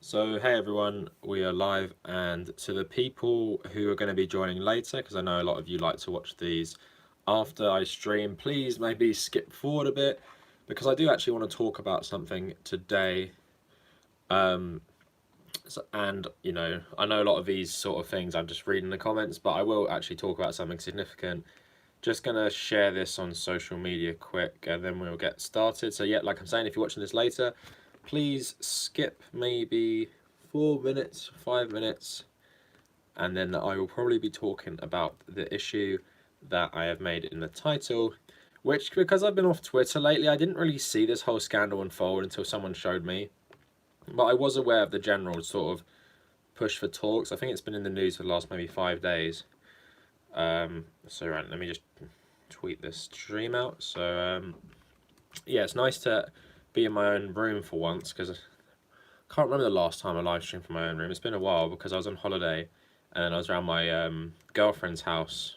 So hey everyone, we are live, and to the people who are going to be joining later, because I know a lot of you like to watch these after I stream, please maybe skip forward a bit, because I do actually want to talk about something today. And I know a lot of these sort of things I'm just reading the comments, but I will actually talk about something significant. Just gonna share this on social media quick, and then we'll get started. So yeah, like I'm saying, if you're watching this later, please skip maybe 4 minutes, 5 minutes, and then I will probably be talking about the issue that I have made in the title, which, because I've been off Twitter lately, I didn't really see this whole scandal unfold until someone showed me. But I was aware of the general sort of push for talks. I think it's been in the news for the last maybe 5 days. So right, let me just tweet this stream out. So yeah, it's nice to be in my own room for once, because I can't remember the last time I live streamed from my own room. It's been a while, because I was on holiday and I was around my girlfriend's house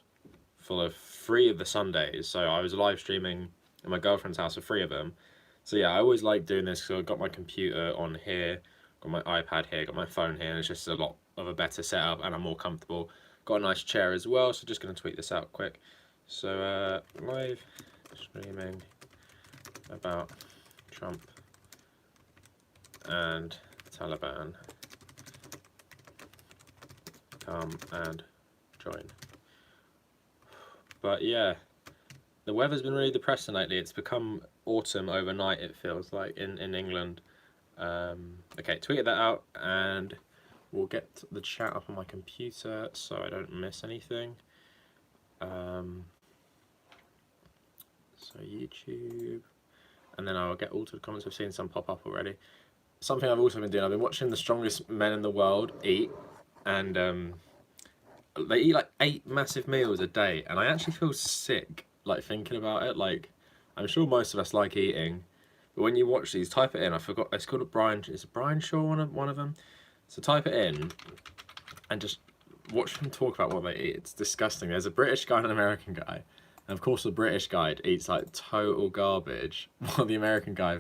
for 3 of the Sundays. So I was live streaming in my girlfriend's house for 3 of them. So yeah, I always like doing this because I've got my computer on here, got my iPad here, got my phone here, and it's just a lot of a better setup and I'm more comfortable. Got a nice chair as well, so just going to tweet this out quick. So live streaming about Trump and Taliban. Come and join. But yeah, the weather's been really depressing lately. It's become autumn overnight, it feels like, in England. Okay, tweeted that out, and we'll get the chat up on my computer so I don't miss anything. So YouTube, and then I'll get all to the comments. I've seen some pop up already. Something I've also been doing, I've been watching the strongest men in the world eat, and they eat like 8 massive meals a day, and I actually feel sick like thinking about it. Like, I'm sure most of us like eating, but when you watch these, type it in. I forgot, it's called is Brian Shaw one of them? So type it in and just watch them talk about what they eat. It's disgusting. There's a British guy and an American guy, and of course the British guy eats like total garbage, while the American guy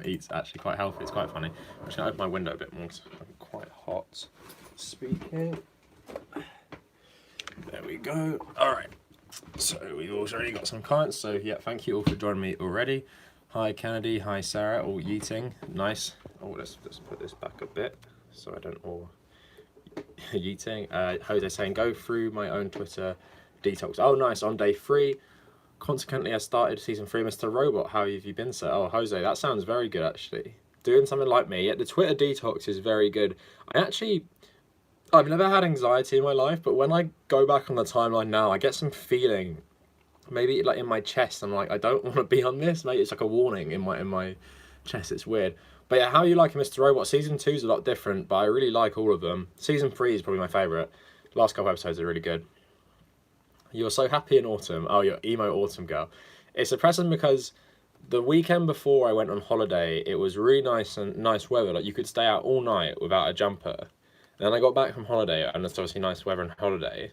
eats actually quite healthy. It's quite funny. I'm just gonna open my window a bit more, so I'm quite hot speaking. There we go. All right. So we've already got some comments. So yeah, thank you all for joining me already. Hi Kennedy. Hi Sarah. All yeeting. Nice. Oh, let's put this back a bit so I don't all yeeting. Jose saying, go through my own Twitter detox. Oh, nice. On day 3. Consequently, I started season 3, Mr. Robot. How have you been, sir? Oh, Jose, that sounds very good, actually. Doing something like me. Yeah, the Twitter detox is very good. I've never had anxiety in my life, but when I go back on the timeline now, I get some feeling, maybe like in my chest. I'm like, I don't want to be on this. Maybe it's like a warning in my chest. It's weird. But yeah, how you liking Mr. Robot? Season 2 is a lot different, but I really like all of them. Season 3 is probably my favourite. Last couple episodes are really good. You're so happy in autumn. Oh, you're emo autumn girl. It's depressing because the weekend before I went on holiday, it was really nice and nice weather. Like, you could stay out all night without a jumper. And then I got back from holiday, and it's obviously nice weather and holiday,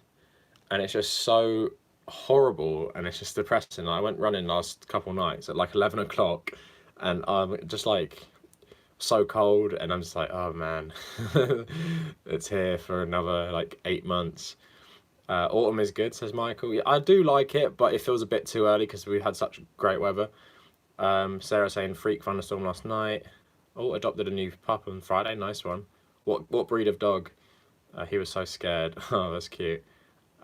and it's just so horrible, and it's just depressing. I went running last couple nights at like 11 o'clock, and I'm just like so cold, and I'm just like, oh man, it's here for another like 8 months. Autumn is good, says Michael. Yeah, I do like it, but it feels a bit too early because we had such great weather. Sarah saying freak thunderstorm last night. Oh, adopted a new pup on Friday. Nice one. What breed of dog? He was so scared. Oh, that's cute.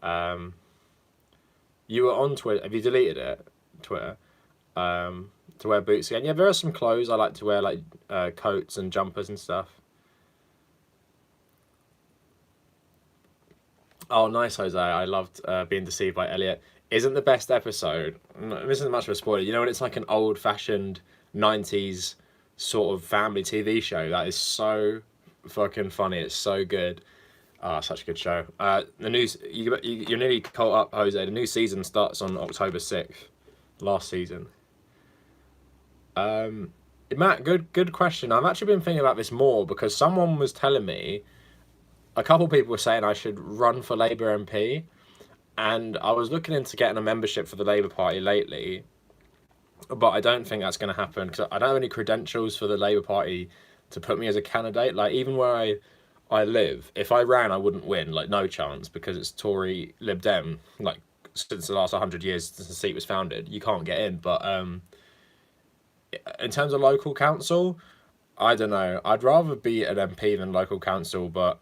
You were on Twitter. Have you deleted it? Twitter. To wear boots again. Yeah, there are some clothes I like to wear, like coats and jumpers and stuff. Oh, nice, Jose. I loved being deceived by Elliot. Isn't the best episode. This isn't much of a spoiler. You know when it's like an old-fashioned 90s sort of family TV show? That is so fucking funny. It's so good. Ah, such a good show. The news. You're nearly caught up, Jose. The new season starts on October 6th. Last season. Matt, good question. I've actually been thinking about this more because someone was telling me, a couple people were saying I should run for Labour MP, and I was looking into getting a membership for the Labour Party lately, but I don't think that's going to happen because I don't have any credentials for the Labour Party to put me as a candidate. Like, even where I live, if I ran, I wouldn't win. Like, no chance, because it's Tory Lib Dem. Like, since the last 100 years since the seat was founded, you can't get in. But in terms of local council, I don't know. I'd rather be an MP than local council, but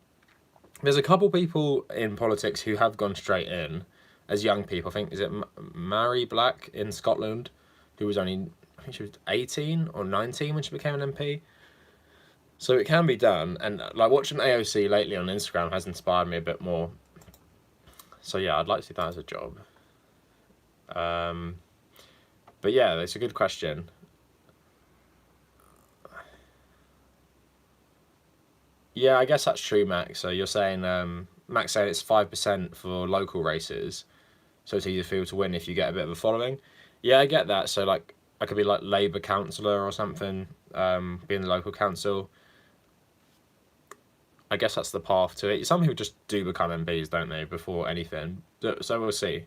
there's a couple people in politics who have gone straight in as young people. I think, is it Mary Black in Scotland, who was only, I think she was 18 or 19 when she became an MP. So it can be done, and like watching AOC lately on Instagram has inspired me a bit more. So yeah, I'd like to see that as a job. But yeah, that's a good question. Yeah, I guess that's true, Max. So you're saying, Max saying it's 5% for local races, so it's easier for you to win if you get a bit of a following. Yeah, I get that. So like, I could be like Labour councillor or something, being the local council. I guess that's the path to it. Some people just do become MPs, don't they, before anything. So we'll see.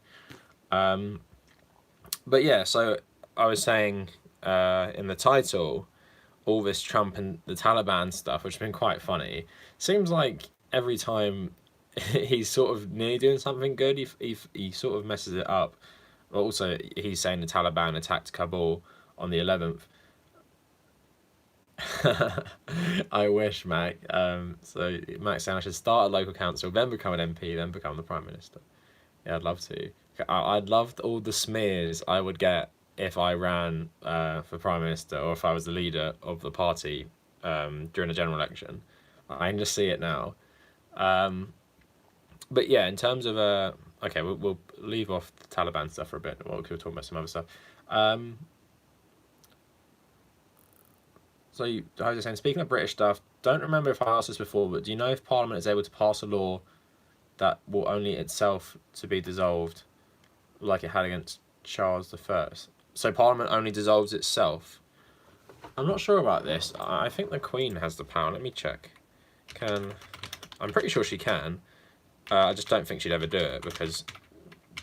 But yeah, so I was saying in the title, all this Trump and the Taliban stuff, which has been quite funny. Seems like every time he's sort of near doing something good, he sort of messes it up. Also, he's saying the Taliban attacked Kabul on the 11th. I wish, Mac. So Max saying I should start a local council, then become an MP, then become the Prime Minister. Yeah, I'd love to. I'd love all the smears I would get if I ran for Prime Minister, or if I was the leader of the party during a general election. I can just see it now. But yeah, in terms of okay, we'll leave off the Taliban stuff for a bit. We'll talk about some other stuff. So I was saying, speaking of British stuff, don't remember if I asked this before, but do you know if Parliament is able to pass a law that will only itself to be dissolved, like it had against Charles I? So Parliament only dissolves itself. I'm not sure about this. I think the Queen has the power. Let me check. I'm pretty sure she can. I just don't think she'd ever do it, because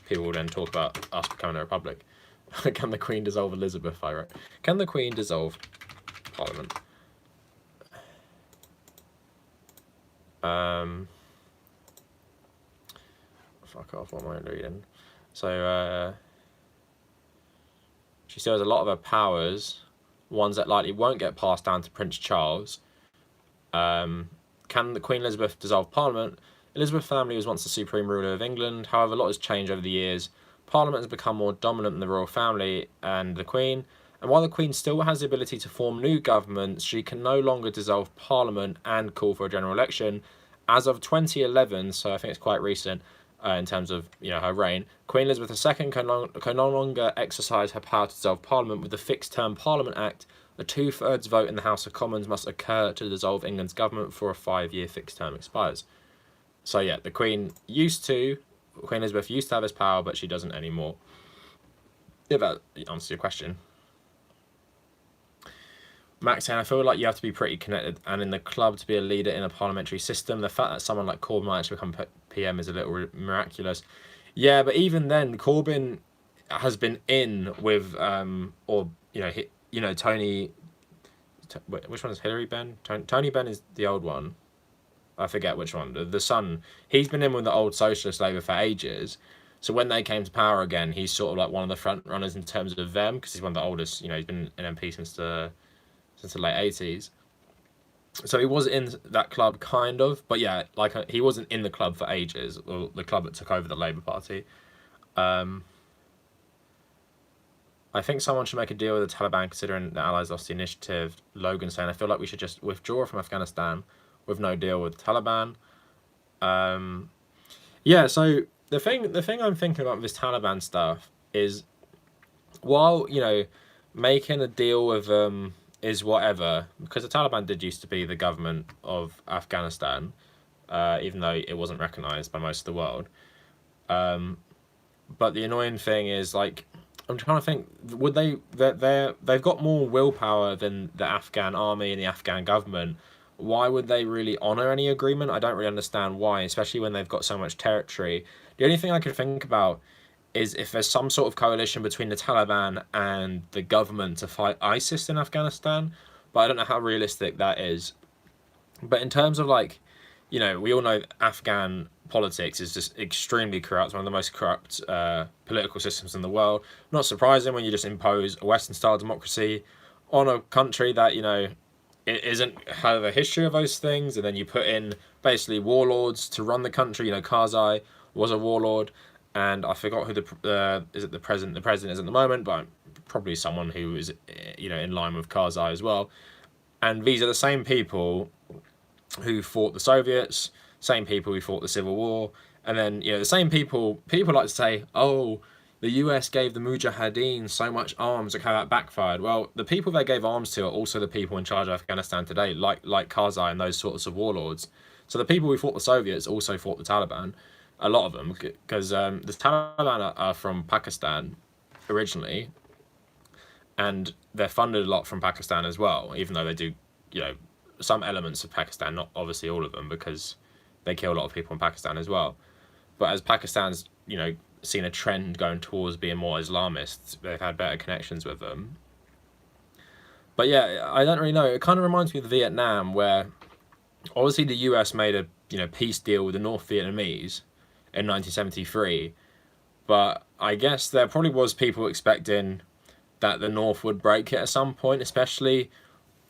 people will then talk about us becoming a republic. Can the Queen dissolve Elizabeth? I wrote. Can the Queen dissolve Parliament? Fuck off, what am I reading? So, she still has a lot of her powers, ones that likely won't get passed down to Prince Charles. Can the Queen Elizabeth dissolve Parliament? Elizabeth family was once the supreme ruler of England. However, a lot has changed over the years. Parliament has become more dominant than the royal family and the Queen. And while the Queen still has the ability to form new governments, she can no longer dissolve Parliament and call for a general election. As of 2011, so I think it's quite recent in terms of her reign, Queen Elizabeth II can no longer exercise her power to dissolve Parliament. With the Fixed Term Parliament Act, a 2/3 vote in the House of Commons must occur to dissolve England's government before a 5-year fixed term expires. So yeah, Queen Elizabeth used to have this power, but she doesn't anymore. If that answers your question. Max saying, I feel like you have to be pretty connected and in the club to be a leader in a parliamentary system. The fact that someone like Corbyn might actually become PM is a little miraculous. Yeah, but even then, Corbyn has been in with, Tony. Which one is Hillary Benn? Tony Benn is the old one. I forget which one. The son. He's been in with the old Socialist Labour for ages. So when they came to power again, he's sort of like one of the front runners in terms of them, because he's one of the oldest. He's been an MP since the late 80s. So he was in that club, kind of. But yeah, he wasn't in the club for ages, or the club that took over the Labour Party. I think someone should make a deal with the Taliban, considering the Allies lost the initiative. Logan saying, I feel like we should just withdraw from Afghanistan with no deal with the Taliban. Yeah, so the thing I'm thinking about with this Taliban stuff is, while, making a deal with is whatever, because the Taliban did used to be the government of Afghanistan, even though it wasn't recognised by most of the world. But the annoying thing is, I'm trying to think, would they've got more willpower than the Afghan army and the Afghan government. Why would they really honour any agreement? I don't really understand why, especially when they've got so much territory. The only thing I can think about is if there's some sort of coalition between the Taliban and the government to fight ISIS in Afghanistan. but I don't know how realistic that is. But in terms of like, you know, we all know Afghan politics is just extremely corrupt, one of the most corrupt political systems in the world. Not surprising when you just impose a Western style democracy on a country that, you know, it isn't have a history of those things, and then you put in basically warlords to run the country. You know, Karzai was a warlord, and I forgot who the president is at the moment, but probably someone who is, you know, in line with Karzai as well. And these are the same people who fought the Soviets, same people who fought the Civil War, and then, you know, the same people like to say, oh, the US gave the Mujahideen so much arms, look how that backfired. Well, the people they gave arms to are also the people in charge of Afghanistan today, like Karzai and those sorts of warlords. So the people who fought the Soviets also fought the Taliban, a lot of them, because the Taliban are from Pakistan originally, and they're funded a lot from Pakistan as well, even though they do, you know, some elements of Pakistan, not obviously all of them, because they kill a lot of people in Pakistan as well. But as Pakistan's, you know, seen a trend going towards being more Islamist, they've had better connections with them. But yeah, I don't really know. It kind of reminds me of Vietnam, where obviously the US made a, you know, peace deal with the North Vietnamese in 1973, but I guess there probably was people expecting that the North would break it at some point, especially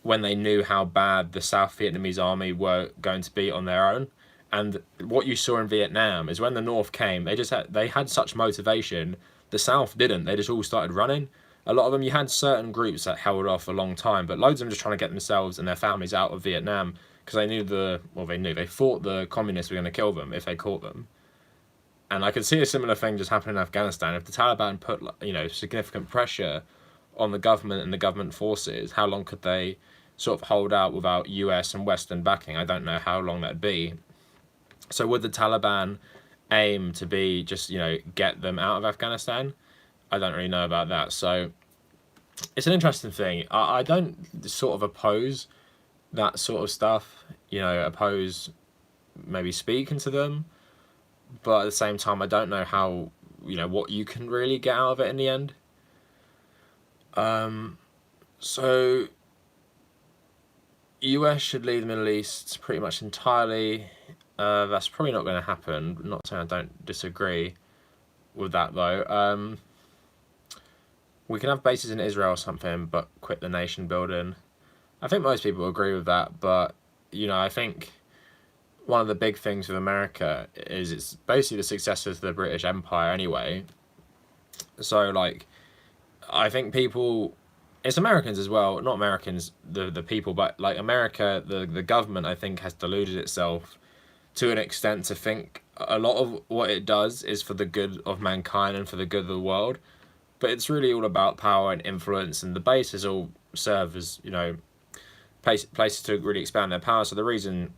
when they knew how bad the South Vietnamese army were going to be on their own. And what you saw in Vietnam is when the North came, they had such motivation. The South didn't. They just all started running. A lot of them, you had certain groups that held off a long time, but loads of them just trying to get themselves and their families out of Vietnam because they knew they thought the communists were going to kill them if they caught them. And I could see a similar thing just happen in Afghanistan. If the Taliban put, you know, significant pressure on the government and the government forces, how long could they sort of hold out without US and Western backing? I don't know how long that'd be. So would the Taliban aim to be just, you know, get them out of Afghanistan? I don't really know about that. So it's an interesting thing. I don't sort of oppose that sort of stuff, you know, oppose maybe speaking to them. But at the same time, I don't know how, you know, what you can really get out of it in the end. So US should leave the Middle East pretty much entirely. That's probably not going to happen. I'm not saying I don't disagree with that though. We can have bases in Israel or something, but quit the nation building. I think most people agree with that, but, you know, I think one of the big things with America is it's basically the successor to the British Empire anyway. So, like, I think people, it's Americans as well, not Americans, the people, but like America, the government, I think, has deluded itself to an extent to think a lot of what it does is for the good of mankind and for the good of the world. But it's really all about power and influence, and the bases all serve as, you know, places to really expand their power. So the reason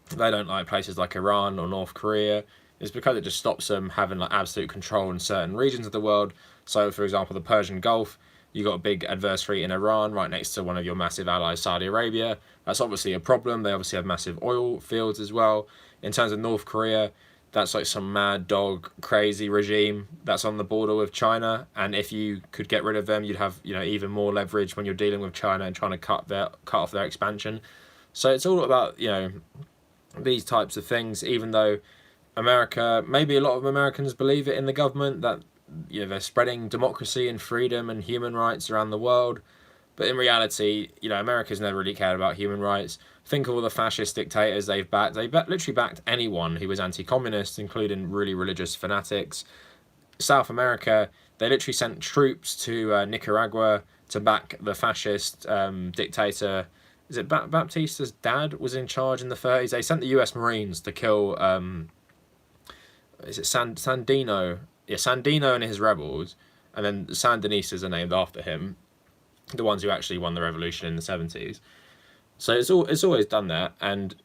they don't like places like Iran or North Korea is because it just stops them having like absolute control in certain regions of the world. So, for example, the Persian Gulf, you got a big adversary in Iran right next to one of your massive allies, Saudi Arabia. That's obviously a problem. They obviously have massive oil fields as well. In terms of North Korea, that's like some mad dog crazy regime that's on the border with China, and if you could get rid of them, you'd have, you know, even more leverage when you're dealing with China and trying to cut off their expansion. So it's all about, you know, these types of things. Even though America, maybe a lot of Americans believe it in the government that, you know, they're spreading democracy and freedom and human rights around the world, but in reality, you know, America's never really cared about human rights. Think of all the fascist dictators they've backed. They literally backed anyone who was anti-communist, including really religious fanatics. South America, they literally sent troops to Nicaragua to back the fascist dictator. Is it Baptista's dad was in charge in the 30s? They sent the US Marines to kill, is it Sandino? Yeah, Sandino and his rebels, and then the Sandinistas are named after him, the ones who actually won the revolution in the 70s. So it's always done that, and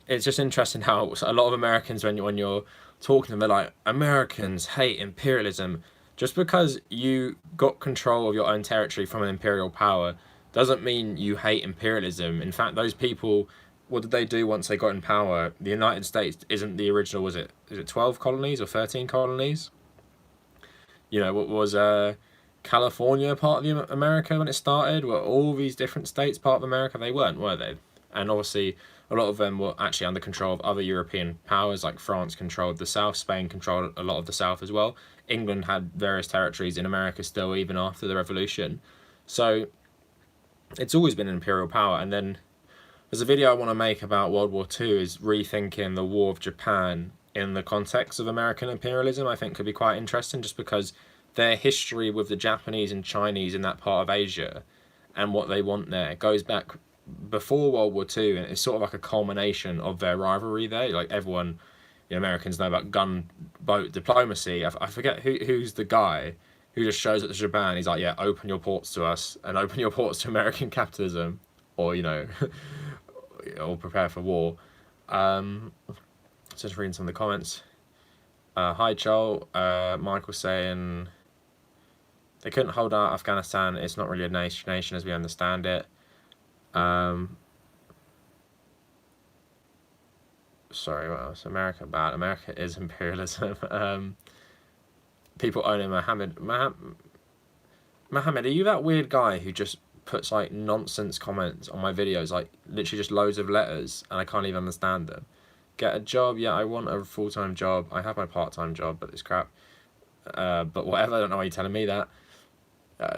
it's just interesting how a lot of Americans, when you're talking to them, they're like, Americans hate imperialism. Just because you got control of your own territory from an imperial power doesn't mean you hate imperialism. In fact, those people, what did they do once they got in power? The United States isn't the original, is it 12 colonies or 13 colonies? You know, what was California part of America when it started? Were all these different states part of America? They weren't, were they? And obviously, a lot of them were actually under control of other European powers, like France controlled the South, Spain controlled a lot of the South as well. England had various territories in America still, even after the Revolution. So it's always been an imperial power. And then there's a video I want to make about World War II, is rethinking the War of Japan in the context of American imperialism. I think could be quite interesting, just because their history with the Japanese and Chinese in that part of Asia and what they want there goes back before World War II, and it's sort of like a culmination of their rivalry there. Like everyone, the Americans know about gunboat diplomacy. I forget who's the guy who just shows up to Japan. He's like, yeah, open your ports to us and open your ports to American capitalism, or, you know, or prepare for war. Just reading some of the comments. Hi, Joel. Michael saying they couldn't hold out Afghanistan. It's not really a nation as we understand it. Sorry, what else? America bad. America is imperialism. People owning Mohammed, are you that weird guy who just puts like nonsense comments on my videos, like literally just loads of letters, and I can't even understand them? Get a job? Yeah, I want a full-time job. I have my part-time job, but it's crap. But whatever, I don't know why you're telling me that.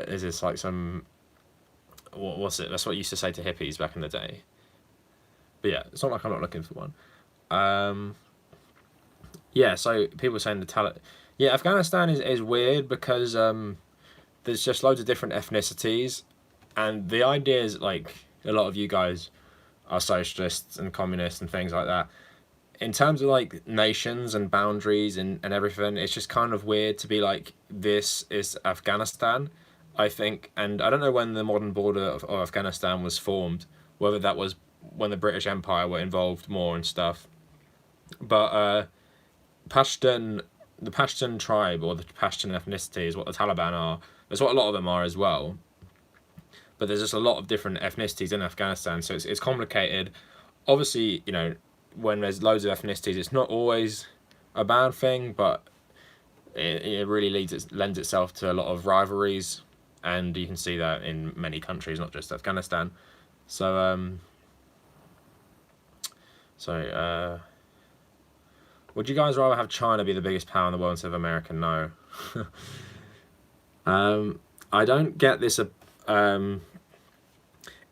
Is this like some... What's it? That's what I used to say to hippies back in the day. But yeah, it's not like I'm not looking for one. Yeah, so people saying the Taliban... Yeah, Afghanistan is weird because there's just loads of different ethnicities. And the idea is, like, a lot of you guys are socialists and communists and things like that. In terms of, like, nations and boundaries and everything, it's just kind of weird to be like, this is Afghanistan, I think. And I don't know when the modern border of Afghanistan was formed, whether that was when the British Empire were involved more and stuff. But the Pashtun tribe, or the Pashtun ethnicity, is what the Taliban are. That's what a lot of them are as well. But there's just a lot of different ethnicities in Afghanistan, so it's complicated. Obviously, you know, when there's loads of ethnicities, it's not always a bad thing, but it really lends itself to a lot of rivalries, and you can see that in many countries, not just Afghanistan. So, would you guys rather have China be the biggest power in the world instead of America? No. I don't get this.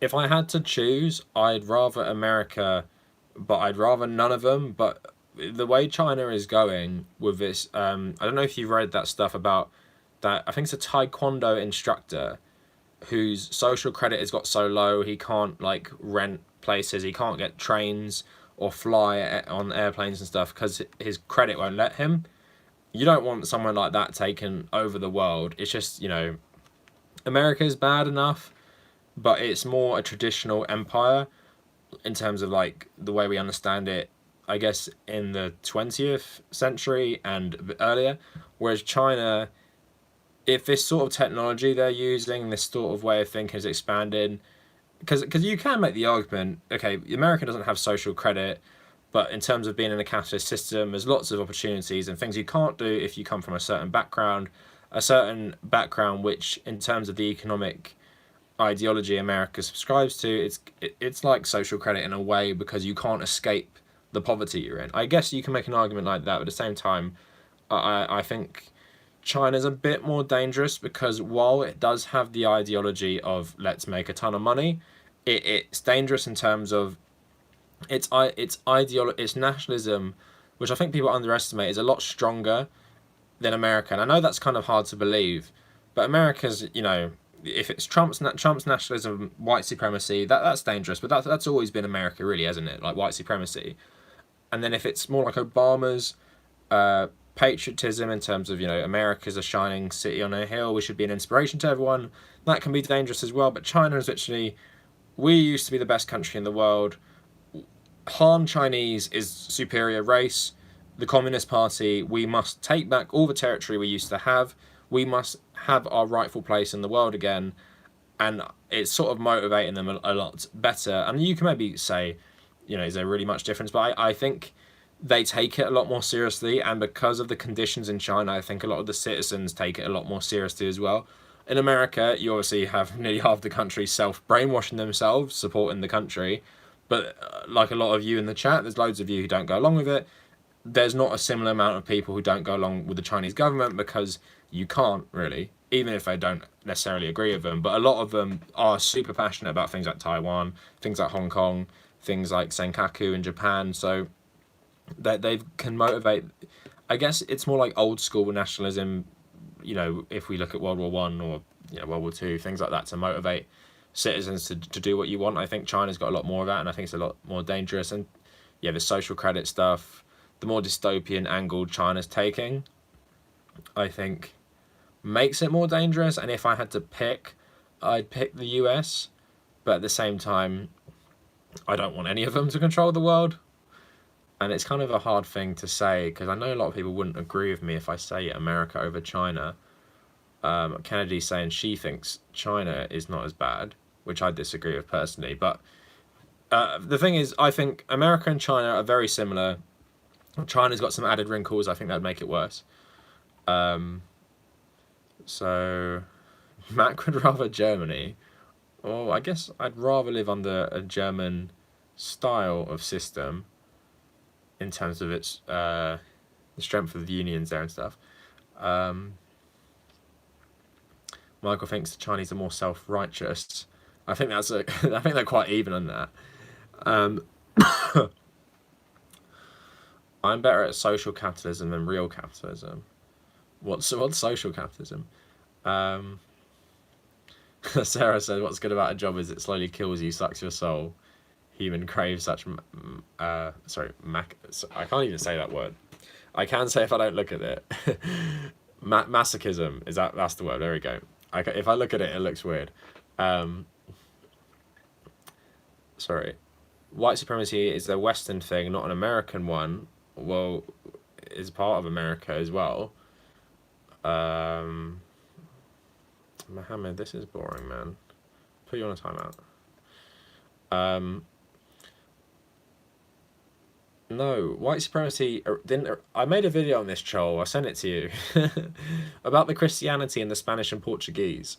If I had to choose, I'd rather America, but I'd rather none of them. But the way China is going with this, I don't know if you've read that stuff about that. I think it's a Taekwondo instructor whose social credit has got so low he can't like rent places, he can't get trains or fly on airplanes and stuff because his credit won't let him. You don't want someone like that taken over the world. It's just, you know, America's bad enough, but it's more a traditional empire in terms of like the way we understand it, I guess, in the 20th century and earlier. Whereas China, if this sort of technology they're using, this sort of way of thinking is expanding, because you can make the argument, okay, America doesn't have social credit, but in terms of being in a capitalist system, there's lots of opportunities and things you can't do if you come from a certain background which, in terms of the economic ideology America subscribes to, it's like social credit in a way, because you can't escape the poverty you're in. I guess you can make an argument like that, but at the same time, I think China's a bit more dangerous, because while it does have the ideology of let's make a ton of money, it's dangerous in terms of its nationalism, which I think people underestimate, is a lot stronger than America. And I know that's kind of hard to believe, but America's, you know, if it's Trump's nationalism, white supremacy, that's dangerous. But that's always been America, really, hasn't it? Like white supremacy. And then if it's more like Obama's patriotism in terms of, you know, America's a shining city on a hill, we should be an inspiration to everyone, that can be dangerous as well. But China is literally, we used to be the best country in the world. Han Chinese is superior race. The Communist Party, we must take back all the territory we used to have. We must have our rightful place in the world again. And it's sort of motivating them a lot better. And you can maybe say, you know, is there really much difference? But I think they take it a lot more seriously. And because of the conditions in China, I think a lot of the citizens take it a lot more seriously as well. In America, you obviously have nearly half the country self-brainwashing themselves, supporting the country. But like a lot of you in the chat, there's loads of you who don't go along with it. There's not a similar amount of people who don't go along with the Chinese government because you can't really, even if they don't necessarily agree with them. But a lot of them are super passionate about things like Taiwan, things like Hong Kong, things like Senkaku in Japan. So they can motivate. I guess it's more like old school nationalism, you know, if we look at World War One or World War Two, things like that, to motivate citizens to do what you want. I think China's got a lot more of that, and I think it's a lot more dangerous. And yeah, the social credit stuff, the more dystopian angle China's taking, I think makes it more dangerous. And if I had to pick, I'd pick the US. But at the same time, I don't want any of them to control the world. And it's kind of a hard thing to say, because I know a lot of people wouldn't agree with me if I say America over China. Kennedy's saying she thinks China is not as bad, which I disagree with personally. But the thing is, I think America and China are very similar. China's got some added wrinkles. I think that'd make it worse. So Mac would rather Germany. Oh, I guess I'd rather live under a German style of system in terms of its the strength of the unions there and stuff. Michael thinks the Chinese are more self-righteous. I think I think they're quite even on that. I'm better at social capitalism than real capitalism. What's social capitalism? Sarah said, "What's good about a job is it slowly kills you, sucks your soul. Human craves such I can't even say that word. I can say if I don't look at it. Masochism, that's the word. There we go. If I look at it, it looks weird. Sorry. White supremacy is a Western thing, not an American one. Well, it's part of America as well. Mohammed, this is boring, man. Put you on a timeout. No, white supremacy didn't. I made a video on this, troll. I sent it to you about the Christianity in the Spanish and Portuguese.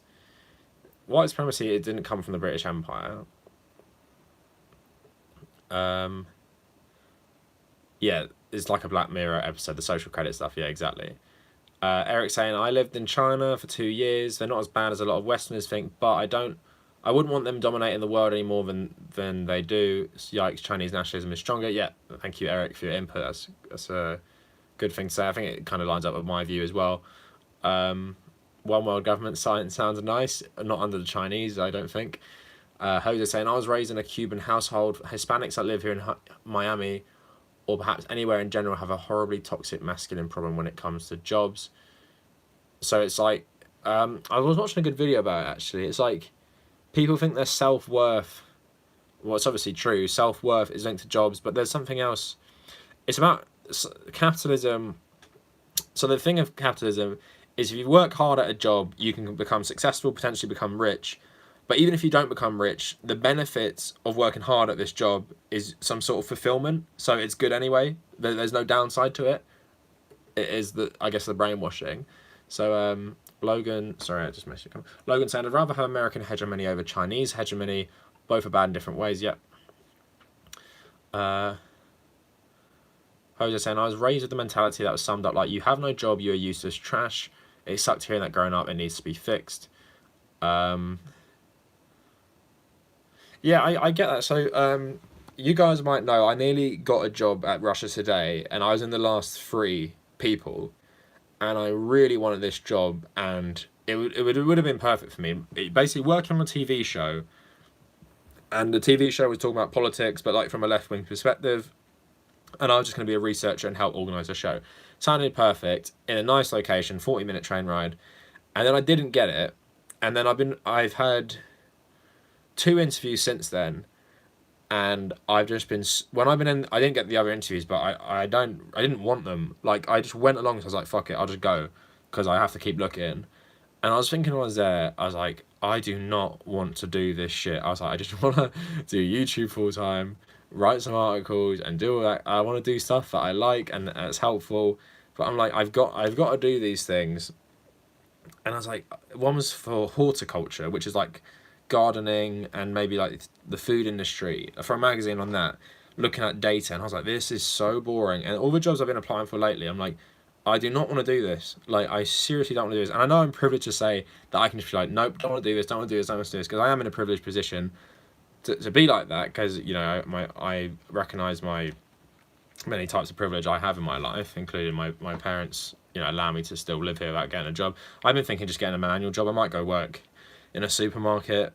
White supremacy, it didn't come from the British Empire. Yeah, it's like a Black Mirror episode, the social credit stuff. Yeah, exactly. Eric saying, I lived in China for 2 years. They're not as bad as a lot of Westerners think, but I wouldn't want them dominating the world any more than they do. Yikes, Chinese nationalism is stronger. Yeah, thank you, Eric, for your input. That's a good thing to say. I think it kind of lines up with my view as well. One world government sounds nice, not under the Chinese, I don't think. Jose saying, I was raised in a Cuban household. Hispanics that live here in Miami, or perhaps anywhere in general, have a horribly toxic masculine problem when it comes to jobs. So it's like, I was watching a good video about it, actually. It's like, people think their self-worth, well, it's obviously true, self-worth is linked to jobs, but there's something else. It's about capitalism. So the thing of capitalism is if you work hard at a job, you can become successful, potentially become rich. But even if you don't become rich, the benefits of working hard at this job is some sort of fulfillment. So it's good anyway. There's no downside to it. It is, I guess, the brainwashing. So Logan, sorry, I just missed it. Logan saying, I'd rather have American hegemony over Chinese hegemony. Both are bad in different ways. Yep. Jose saying, I was raised with the mentality that was summed up like, you have no job, you are useless trash. It sucked hearing that growing up. It needs to be fixed. Yeah, I get that. So you guys might know I nearly got a job at Russia Today, and I was in the last 3 people, and I really wanted this job, and it would have been perfect for me. Basically, working on a TV show, and the TV show was talking about politics, but like from a left-wing perspective, and I was just going to be a researcher and help organise a show. Sounded perfect, in a nice location, 40-minute train ride, and then I didn't get it, and then I've had 2 interviews since then, and I've just been, when I've been in, I didn't get the other interviews, but I didn't want them. Like, I just went along, so I was like, fuck it, I'll just go, because I have to keep looking. And I was thinking when I was there, I was like, I do not want to do this shit. I was like, I just want to do YouTube full time, write some articles, and do all that. I want to do stuff that I like and it's helpful. But I'm like, I've got to do these things. And I was like, one was for horticulture, which is like gardening and maybe like the food industry, for a magazine on that, looking at data. And I was like, this is so boring. And all the jobs I've been applying for lately, I'm like, I do not want to do this. Like, I seriously don't want to do this. And I know I'm privileged to say that I can just be like, nope, don't want to do this, don't want to do this, don't want to do this, because I am in a privileged position to be like that, because, you know, I recognise my many types of privilege I have in my life, including my parents, you know, allow me to still live here without getting a job. I've been thinking just getting a manual job. I might go work in a supermarket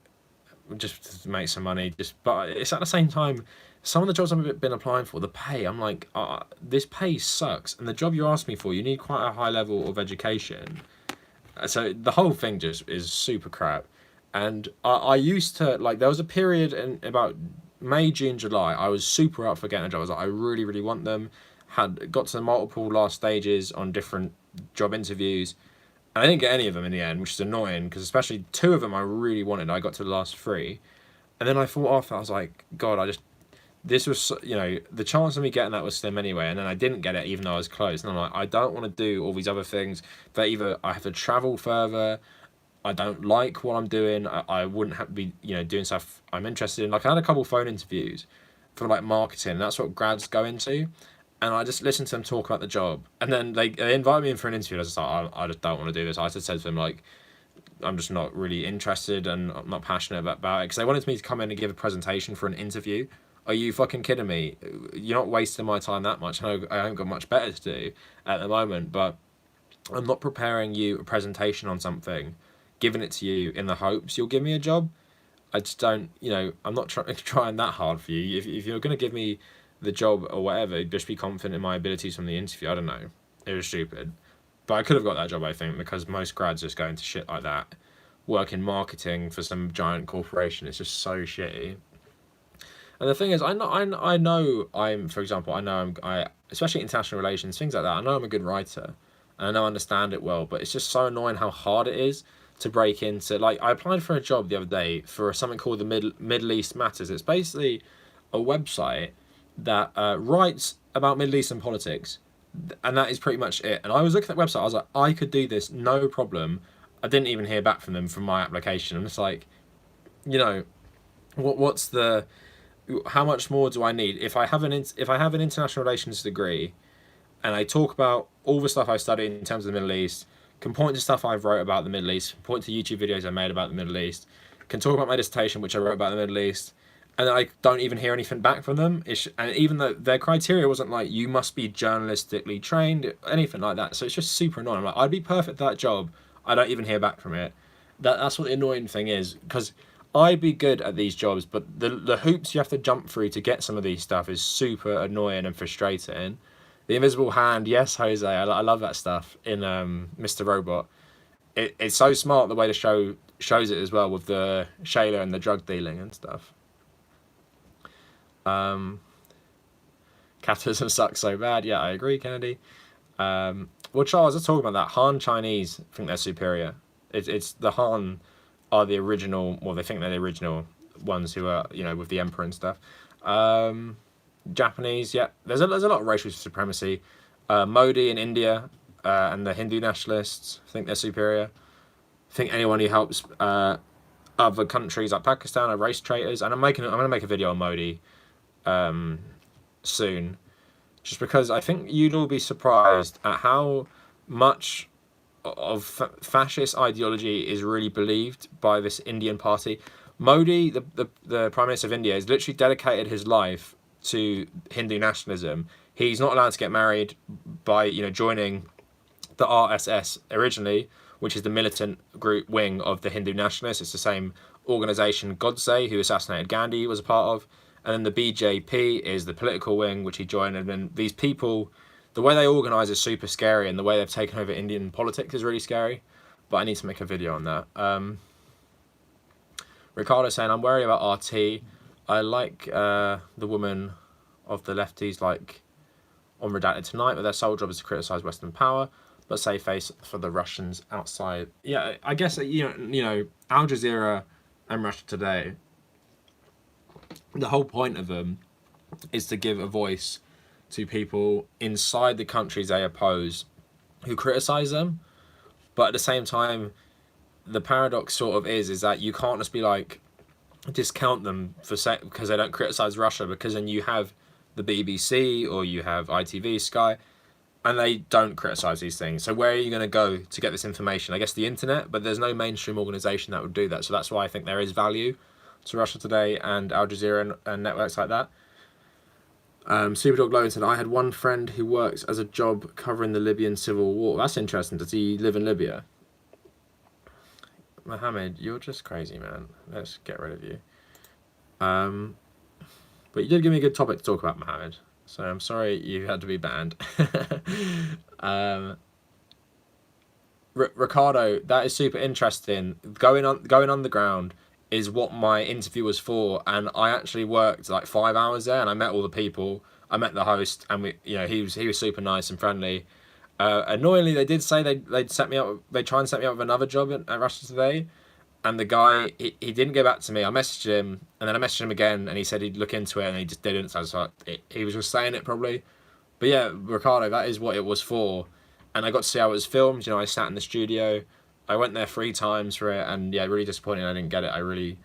just to make some money. But it's at the same time, some of the jobs I've been applying for, the pay, I'm like, this pay sucks. And the job you asked me for, you need quite a high level of education. So the whole thing just is super crap. And I used to, like, there was a period in about May, June, July, I was super up for getting a job. I was like, I really, really want them. Had got to the multiple last stages on different job interviews. And I didn't get any of them in the end, which is annoying, because especially 2 of them I really wanted. I got to the last 3. And then I thought after, I was like, God, this was, you know, the chance of me getting that was slim anyway. And then I didn't get it, even though I was close. And I'm like, I don't want to do all these other things that either I have to travel further, I don't like what I'm doing, I wouldn't have to be, you know, doing stuff I'm interested in. Like, I had a couple phone interviews for like marketing, and that's what grads go into. And I just listened to them talk about the job, and then they invited me in for an interview. And I was just like, I just don't want to do this. I just said to them, like, I'm just not really interested and I'm not passionate about it, because they wanted me to come in and give a presentation for an interview. Are you fucking kidding me? You're not wasting my time that much. I haven't got much better to do at the moment, but I'm not preparing you a presentation on something, giving it to you in the hopes you'll give me a job. I just don't, you know, I'm not trying that hard for you. If you're going to give me the job or whatever, just be confident in my abilities from the interview. I don't know. It was stupid. But I could have got that job, I think, because most grads just go into shit like that. Work in marketing for some giant corporation. It's just so shitty. And the thing is, I know I'm, for example, especially international relations, things like that, I know I'm a good writer. And I know I understand it well, but it's just so annoying how hard it is to break into. Like, I applied for a job the other day for something called the Middle East Matters. It's basically a website that writes about Middle Eastern politics, and that is pretty much it. And I was looking at the website, I was like, I could do this, no problem. I didn't even hear back from them from my application. I'm just like, you know, what's the, how much more do I need? If I have an international relations degree, and I talk about all the stuff I studied in terms of the Middle East, can point to stuff I've wrote about the Middle East, point to YouTube videos I made about the Middle East, can talk about my dissertation which I wrote about the Middle East, and I don't even hear anything back from them. And even though their criteria wasn't like, you must be journalistically trained, anything like that. So it's just super annoying. I'm like, I'd be perfect for that job. I don't even hear back from it. That's what the annoying thing is, because I'd be good at these jobs, but the hoops you have to jump through to get some of these stuff is super annoying and frustrating. The invisible hand, yes, Jose, I love that stuff in Mr. Robot. It's so smart the way the show shows it as well, with the Shayla and the drug dealing and stuff. Capitalism sucks so bad. Yeah, I agree, Kennedy. Well, Charles, let's talk about that. Han Chinese think they're superior. It's the Han are the original, well, they think they're the original ones who are, you know, with the emperor and stuff. Japanese, yeah, there's a lot of racial supremacy. Modi in India and the Hindu nationalists think they're superior. I think anyone who helps other countries like Pakistan are race traitors. And I'm going to make a video on Modi soon, just because I think you'd all be surprised at how much of fascist ideology is really believed by this Indian party. Modi, the Prime Minister of India, has literally dedicated his life to Hindu nationalism. He's not allowed to get married by, you know, joining the RSS originally, which is the militant group wing of the Hindu nationalists. It's the same organization Godse, who assassinated Gandhi, was a part of. And then the BJP is the political wing, which he joined. And then these people, the way they organise is super scary, and the way they've taken over Indian politics is really scary. But I need to make a video on that. Ricardo saying, I'm worried about RT. I like the woman of the lefties, like on Redacted Tonight, but their sole job is to criticise Western power, but save face for the Russians outside. Yeah, I guess, you know, Al Jazeera and Russia Today, the whole point of them is to give a voice to people inside the countries they oppose who criticise them. But at the same time, the paradox sort of is that you can't just be like, discount them for because they don't criticize Russia, because then you have the BBC or you have ITV, Sky, and they don't criticize these things. So where are you going to go to get this information? I guess the internet, but there's no mainstream organization that would do that. So that's why I think there is value to Russia Today and Al Jazeera and networks like that. Superdog Logan said, I had one friend who works as a job covering the Libyan civil war. That's interesting. Does he live in Libya? Mohammed, you're just crazy, man. Let's get rid of you. But you did give me a good topic to talk about, Mohammed. So I'm sorry you had to be banned. Ricardo, that is super interesting. Going underground is what my interview was for, and I actually worked like 5 hours there, and I met all the people. I met the host, and he was super nice and friendly. Annoyingly, they did say they'd set me up. They try and set me up with another job at Russia Today, and the guy he didn't get back to me. I messaged him, and then I messaged him again, and he said he'd look into it, and he just didn't. So he was just saying it probably. But yeah, Ricardo, that is what it was for, and I got to see how it was filmed. I sat in the studio. I went there 3 times for it, and yeah, really disappointing I didn't get it. I really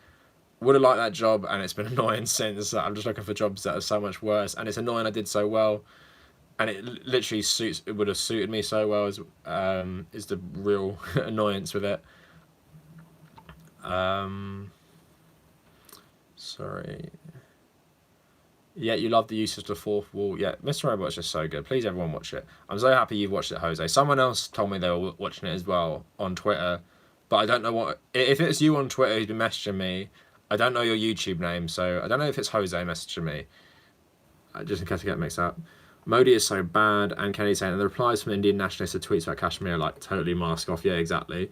would have liked that job, and it's been annoying since. I'm just looking for jobs that are so much worse, and it's annoying I did so well, and it literally would have suited me so well, is the real annoyance with it. Sorry. Yeah, you love the use of the fourth wall. Yeah, Mr. Robot's just so good. Please, everyone, watch it. I'm so happy you've watched it, Jose. Someone else told me they were watching it as well on Twitter, but I don't know what... If it's you on Twitter who's been messaging me, I don't know your YouTube name, so I don't know if it's Jose messaging me. Just in case I get mixed up. Modi is so bad, and Kennedy's saying, the replies from Indian nationalists to tweets about Kashmir are like totally mask off. Yeah, exactly.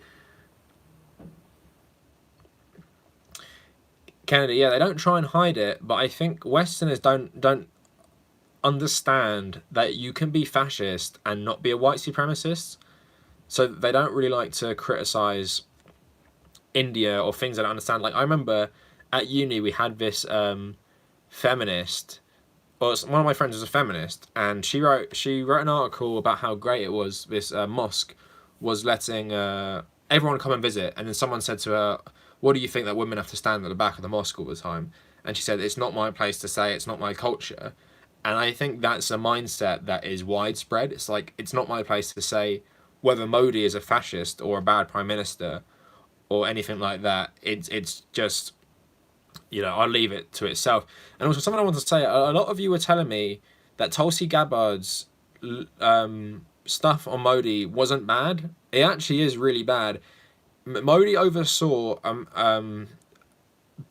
Kennedy, yeah, they don't try and hide it, but I think Westerners don't understand that you can be fascist and not be a white supremacist. So they don't really like to criticize India or things they don't understand. Like, I remember at uni we had this feminist, or one of my friends was a feminist, and she wrote an article about how great it was. This mosque was letting everyone come and visit, and then someone said to her, what do you think that women have to stand at the back of the mosque all the time? And she said, it's not my place to say, it's not my culture. And I think that's a mindset that is widespread. It's like, it's not my place to say whether Modi is a fascist or a bad prime minister or anything like that. It's just, I'll leave it to itself. And also, something I want to say, a lot of you were telling me that Tulsi Gabbard's stuff on Modi wasn't bad. It actually is really bad. Modi oversaw,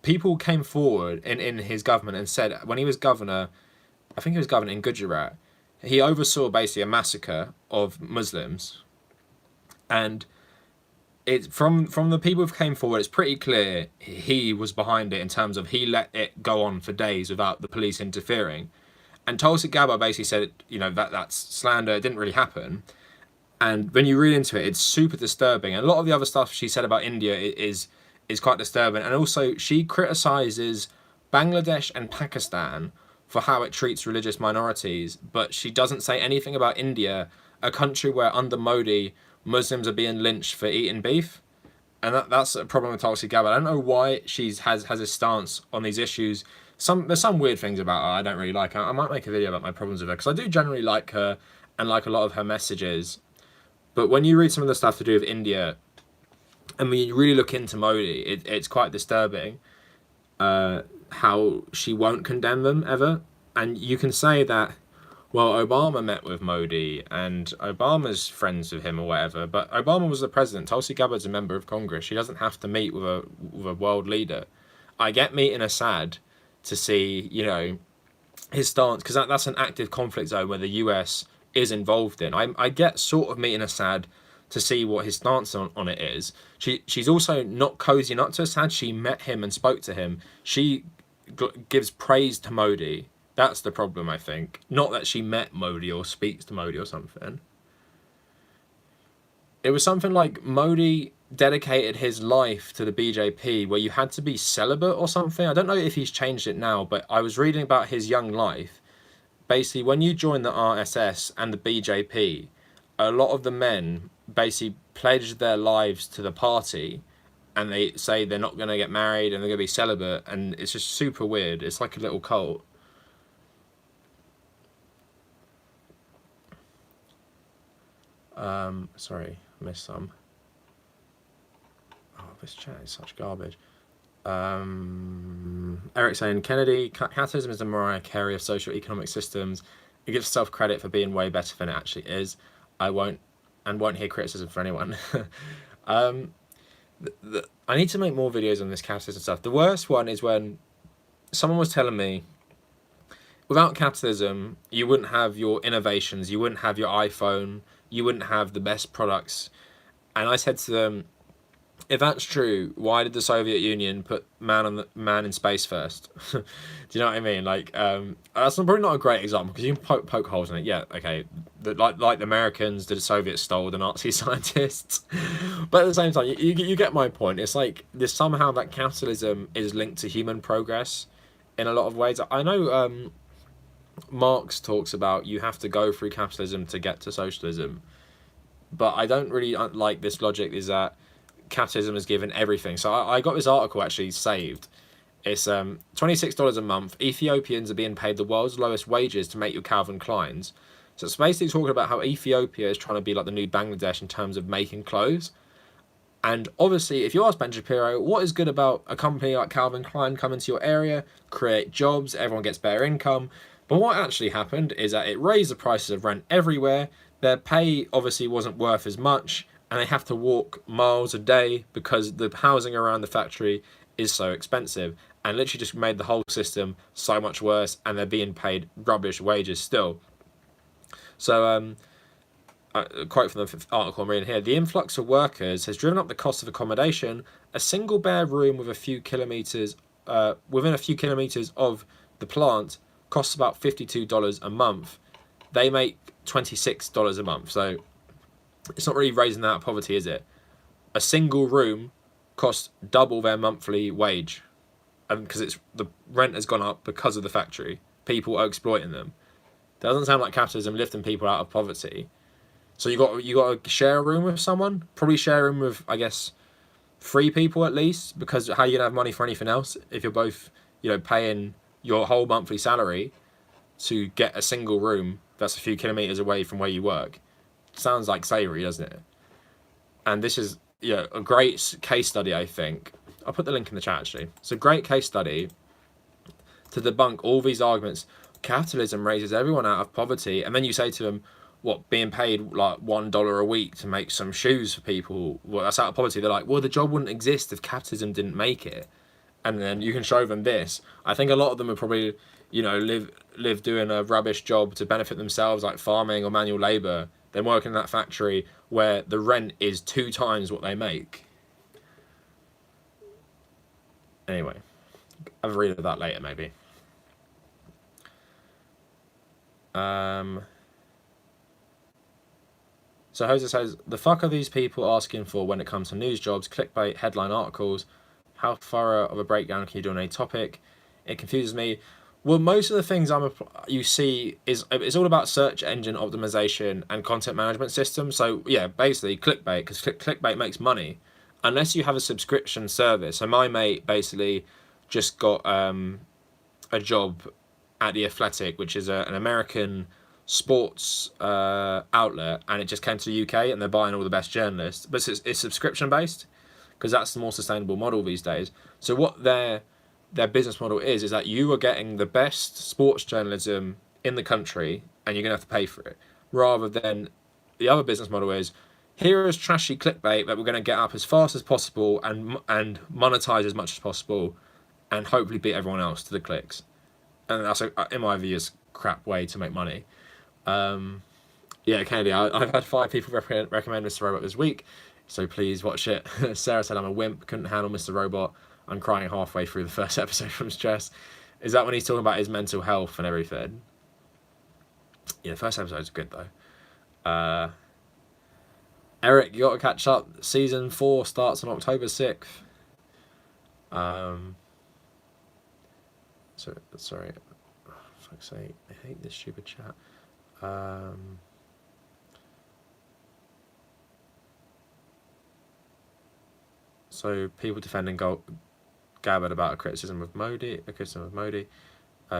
people came forward in his government and said, when he was governor, I think he was governor in Gujarat, he oversaw basically a massacre of Muslims. And from the people who came forward, it's pretty clear he was behind it, in terms of he let it go on for days without the police interfering. And Tulsi Gabbard basically said, that's slander, it didn't really happen. And when you read into it, it's super disturbing. And a lot of the other stuff she said about India is quite disturbing. And also, she criticises Bangladesh and Pakistan for how it treats religious minorities, but she doesn't say anything about India, a country where under Modi, Muslims are being lynched for eating beef. And that's a problem with Tulsi Gabbard. I don't know why she has a stance on these issues. There's some weird things about her I don't really like. I might make a video about my problems with her, because I do generally like her and like a lot of her messages. But when you read some of the stuff to do with India, and when you really look into Modi, it's quite disturbing how she won't condemn them ever. And you can say that, well, Obama met with Modi, and Obama's friends with him or whatever, but Obama was the president. Tulsi Gabbard's a member of Congress. She doesn't have to meet with a world leader. I get meeting Assad to see, his stance, because that's an active conflict zone where the US is involved in. I get sort of meeting Assad to see what his stance on it is. She's also not cozying up to Assad. She met him and spoke to him. She gives praise to Modi. That's the problem, I think. Not that she met Modi or speaks to Modi or something. It was something like Modi dedicated his life to the BJP, where you had to be celibate or something. I don't know if he's changed it now, but I was reading about his young life. Basically, when you join the RSS and the BJP, a lot of the men basically pledge their lives to the party, and they say they're not going to get married and they're going to be celibate, and it's just super weird. It's like a little cult. Sorry, I missed some. Oh, this chat is such garbage. Eric saying, Kennedy, capitalism is the Mariah Carey of socio-economic systems. It gives itself credit for being way better than it actually is. I won't hear criticism for anyone. I need to make more videos on this capitalism stuff. The worst one is when someone was telling me, without capitalism, you wouldn't have your innovations, you wouldn't have your iPhone, you wouldn't have the best products. And I said to them, if that's true, why did the Soviet Union put man in space first? Do you know what I mean? Like, that's probably not a great example because you can poke holes in it. Yeah, okay. Like the Americans, the Soviets stole the Nazi scientists. But at the same time, you get my point. It's like there's somehow that capitalism is linked to human progress in a lot of ways. I know Marx talks about you have to go through capitalism to get to socialism. But I don't really like this logic is that capitalism has given everything. So I got this article actually saved. It's $26 a month. Ethiopians are being paid the world's lowest wages to make your Calvin Kleins. So it's basically talking about how Ethiopia is trying to be like the new Bangladesh in terms of making clothes. And obviously, if you ask Ben Shapiro, what is good about a company like Calvin Klein coming to your area, create jobs, everyone gets better income. But what actually happened is that it raised the prices of rent everywhere. Their pay obviously wasn't worth as much, and they have to walk miles a day because the housing around the factory is so expensive, and literally just made the whole system so much worse, and they're being paid rubbish wages still. So, a quote from the article I'm reading here: the influx of workers has driven up the cost of accommodation. A single bare room with within a few kilometers of the plant costs about $52 a month. They make $26 a month, so it's not really raising that poverty, is it? A single room costs double their monthly wage, and because the rent has gone up because of the factory. People are exploiting them. Doesn't sound like capitalism lifting people out of poverty. So you got to share a room with someone. Probably share a room with, I guess, 3 people at least, because how are you gonna have money for anything else if you're both, paying your whole monthly salary to get a single room that's a few kilometers away from where you work? Sounds like slavery, doesn't it? And this is a great case study, I think. I'll put the link in the chat actually. It's a great case study to debunk all these arguments. Capitalism raises everyone out of poverty, and then you say to them, what, being paid like $1 a week to make some shoes for people, well, that's out of poverty. They're like, well, the job wouldn't exist if capitalism didn't make it. And then you can show them this. I think a lot of them are probably, live doing a rubbish job to benefit themselves, like farming or manual labour. Then working in that factory where the rent is 2 times what they make. Anyway, I'll have a read of that later, maybe. So Jose says, the fuck are these people asking for when it comes to news jobs, clickbait, headline articles? How thorough of a breakdown can you do on a topic? It confuses me. Well, most of the things you see it's all about search engine optimization and content management systems. So yeah, basically clickbait, because clickbait makes money, unless you have a subscription service. So my mate basically just got a job at The Athletic, which is an American sports outlet, and it just came to the UK, and they're buying all the best journalists. But it's subscription based, because that's the more sustainable model these days. So what their business model is that you are getting the best sports journalism in the country, and you're going to have to pay for it. Rather than the other business model is, here is trashy clickbait that we're going to get up as fast as possible and monetize as much as possible, and hopefully beat everyone else to the clicks. And that's, in my view, is a crap way to make money. Yeah, Kennedy, I've had 5 people recommend Mr. Robot this week, so please watch it. Sarah said I'm a wimp, couldn't handle Mr. Robot. I'm crying halfway through the first episode from stress. Is that when he's talking about his mental health and everything? Yeah, the first episode's good though. Eric, you got to catch up. Season 4 starts on October 6th. Sorry. Oh, fuck's sake, I hate this stupid chat. So people defending Gabbard about a criticism of Modi.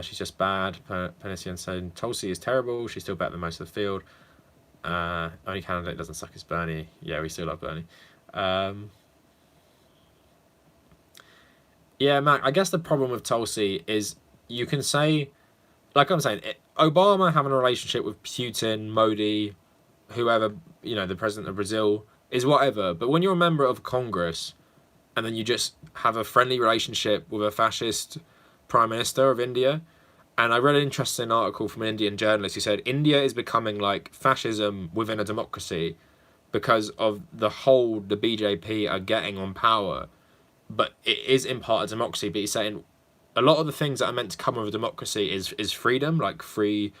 She's just bad. Penician saying Tulsi is terrible. She's still better than most of the field. Only candidate doesn't suck is Bernie. Yeah, we still love Bernie. Yeah, Mac, I guess the problem with Tulsi is you can say, like I'm saying, Obama having a relationship with Putin, Modi, whoever, the president of Brazil, is whatever. But when you're a member of Congress and then you just have a friendly relationship with a fascist prime minister of India, and I read an interesting article from an Indian journalist who said India is becoming like fascism within a democracy because of the hold the BJP are getting on power. But it is in part a democracy. But he's saying a lot of the things that are meant to come with a democracy is freedom, like freedom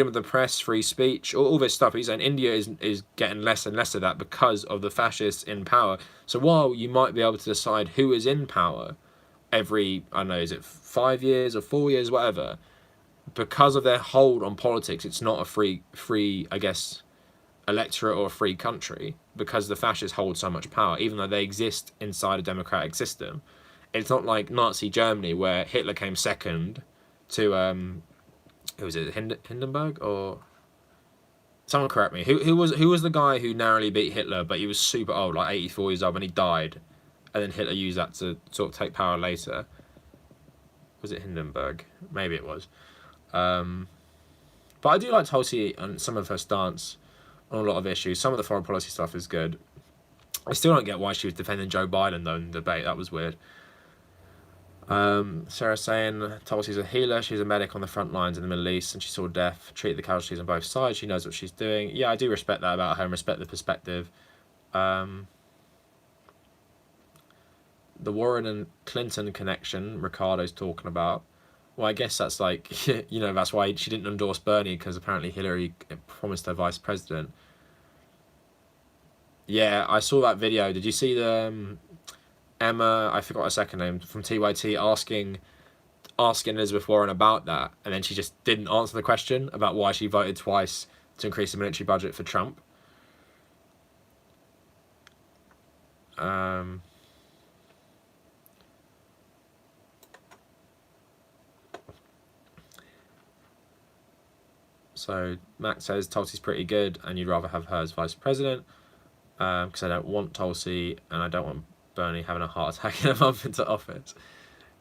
of the press, free speech, all this stuff. He's saying India is getting less and less of that because of the fascists in power. So while you might be able to decide who is in power every, I don't know, is it 5 years or 4 years, whatever, because of their hold on politics, it's not a free, I guess, electorate or a free country, because the fascists hold so much power, even though they exist inside a democratic system. It's not like Nazi Germany, where Hitler came second to who was it, Hindenburg, or someone correct me. Who was the guy who narrowly beat Hitler, but he was super old, like 84 years old, and he died, and then Hitler used that to sort of take power later. Was it Hindenburg? Maybe it was. But I do like Tulsi and some of her stance on a lot of issues. Some of the foreign policy stuff is good. I still don't get why she was defending Joe Biden, though, in the debate. That was weird. Sarah saying Tulsi's a healer. She's a medic on the front lines in the Middle East, and she saw death, treated the casualties on both sides. She knows what she's doing. Yeah, I do respect that about her and respect the perspective. The Warren and Clinton connection Ricardo's talking about. Well, I guess that's like, that's why she didn't endorse Bernie, because apparently Hillary promised her vice president. Yeah, I saw that video. Did you see the Emma, I forgot her second name, from TYT asking Elizabeth Warren about that, and then she just didn't answer the question about why she voted twice to increase the military budget for Trump. So Max says Tulsi's pretty good, and you'd rather have her as vice president, because I don't want Tulsi, and I don't want Bernie having a heart attack in a month into office.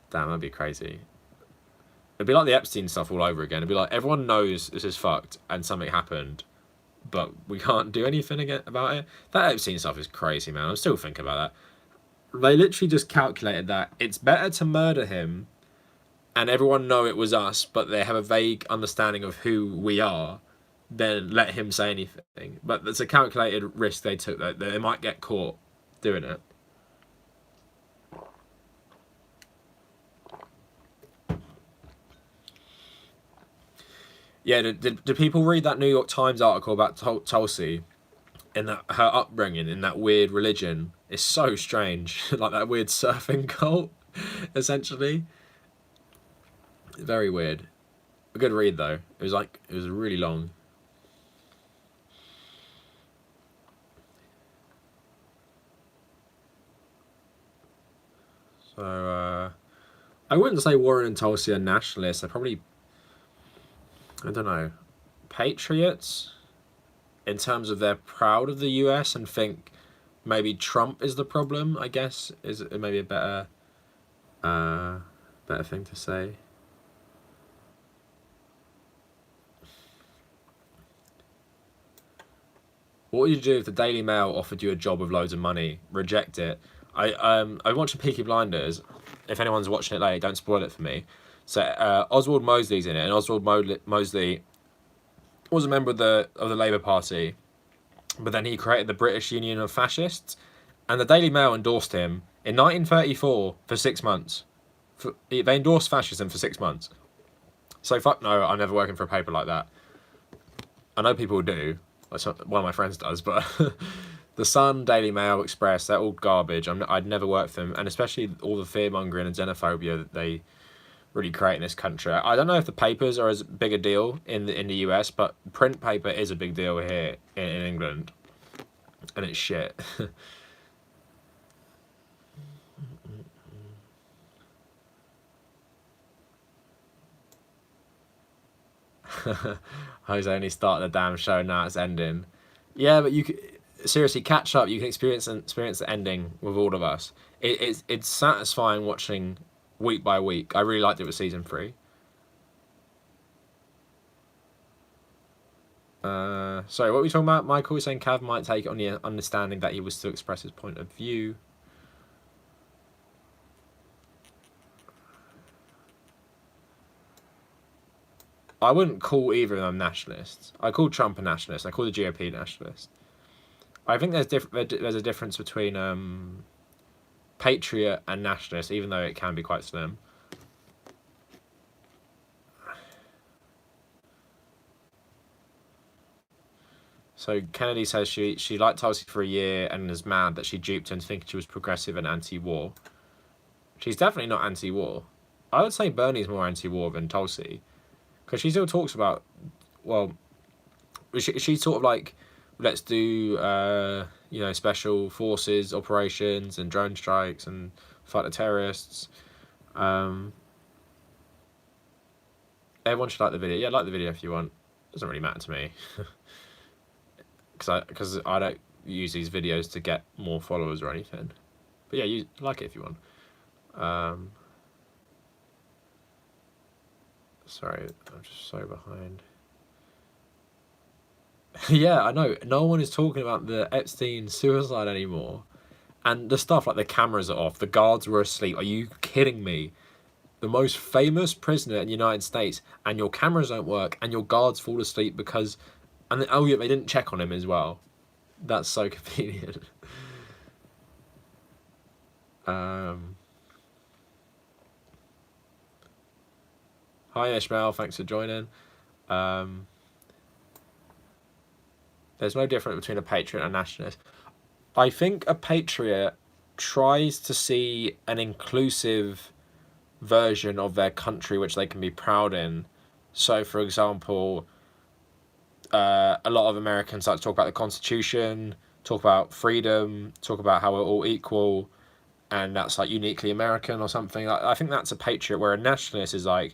Damn, that'd be crazy. It'd be like the Epstein stuff all over again. It'd be like everyone knows this is fucked and something happened, but we can't do anything about it. That Epstein stuff is crazy, man. I'm still thinking about that. They literally just calculated that it's better to murder him and everyone know it was us, but they have a vague understanding of who we are, than let him say anything. But it's a calculated risk they took, that they might get caught doing it. Yeah, did people read that New York Times article about Tulsi and that her upbringing in that weird religion is so strange, like that weird surfing cult, essentially. Very weird. A good read though. It was really long. So I wouldn't say Warren and Tulsi are nationalists. They're probably, I don't know, patriots, in terms of they're proud of the US and think maybe Trump is the problem, I guess, is maybe a better thing to say. What would you do if the Daily Mail offered you a job with loads of money? Reject it. I'm watching Peaky Blinders. If anyone's watching it later, don't spoil it for me. So Oswald Mosley's in it, and Oswald Mosley was a member of the Labour Party, but then he created the British Union of Fascists, and the Daily Mail endorsed him in 1934 for 6 months. They endorsed fascism for 6 months. So fuck no, I'm never working for a paper like that. I know people do. One of my friends does, but the Sun, Daily Mail, Express, they're all garbage. I'd never work for them, and especially all the fear-mongering and xenophobia that they really create in this country. I don't know if the papers are as big a deal in the US, but print paper is a big deal here in England, and it's shit. Jose only started the damn show, now it's ending. Yeah, but you seriously catch up. You can experience the ending with all of us. It's satisfying watching week by week. I really liked it with season 3. Sorry, what were we talking about? Michael was saying Cav might take it on the understanding that he was to express his point of view. I wouldn't call either of them nationalists. I call Trump a nationalist. I call the GOP nationalist. I think there's a difference between patriot and nationalist, even though it can be quite slim. So Kennedy says she liked Tulsi for a year and is mad that she duped her into thinking she was progressive and anti-war. She's definitely not anti-war. I would say Bernie's more anti-war than Tulsi, because she still talks about, well, she's sort of like, let's do special forces operations and drone strikes and fight the terrorists. Everyone should like the video. Yeah, like the video if you want. Doesn't really matter to me. Because I don't use these videos to get more followers or anything. But yeah, you like it if you want. Sorry, I'm just so behind. Yeah, I know. No one is talking about the Epstein suicide anymore. And the stuff like the cameras are off, the guards were asleep. Are you kidding me? The most famous prisoner in the United States, and your cameras don't work, and your guards fall asleep because... And oh yeah, they didn't check on him as well. That's so convenient. Hi Ishmael, thanks for joining. There's no difference between a patriot and a nationalist. I think a patriot tries to see an inclusive version of their country which they can be proud in. So, for example, a lot of Americans like to talk about the Constitution, talk about freedom, talk about how we're all equal, and that's like uniquely American or something. I think that's a patriot, where a nationalist is like,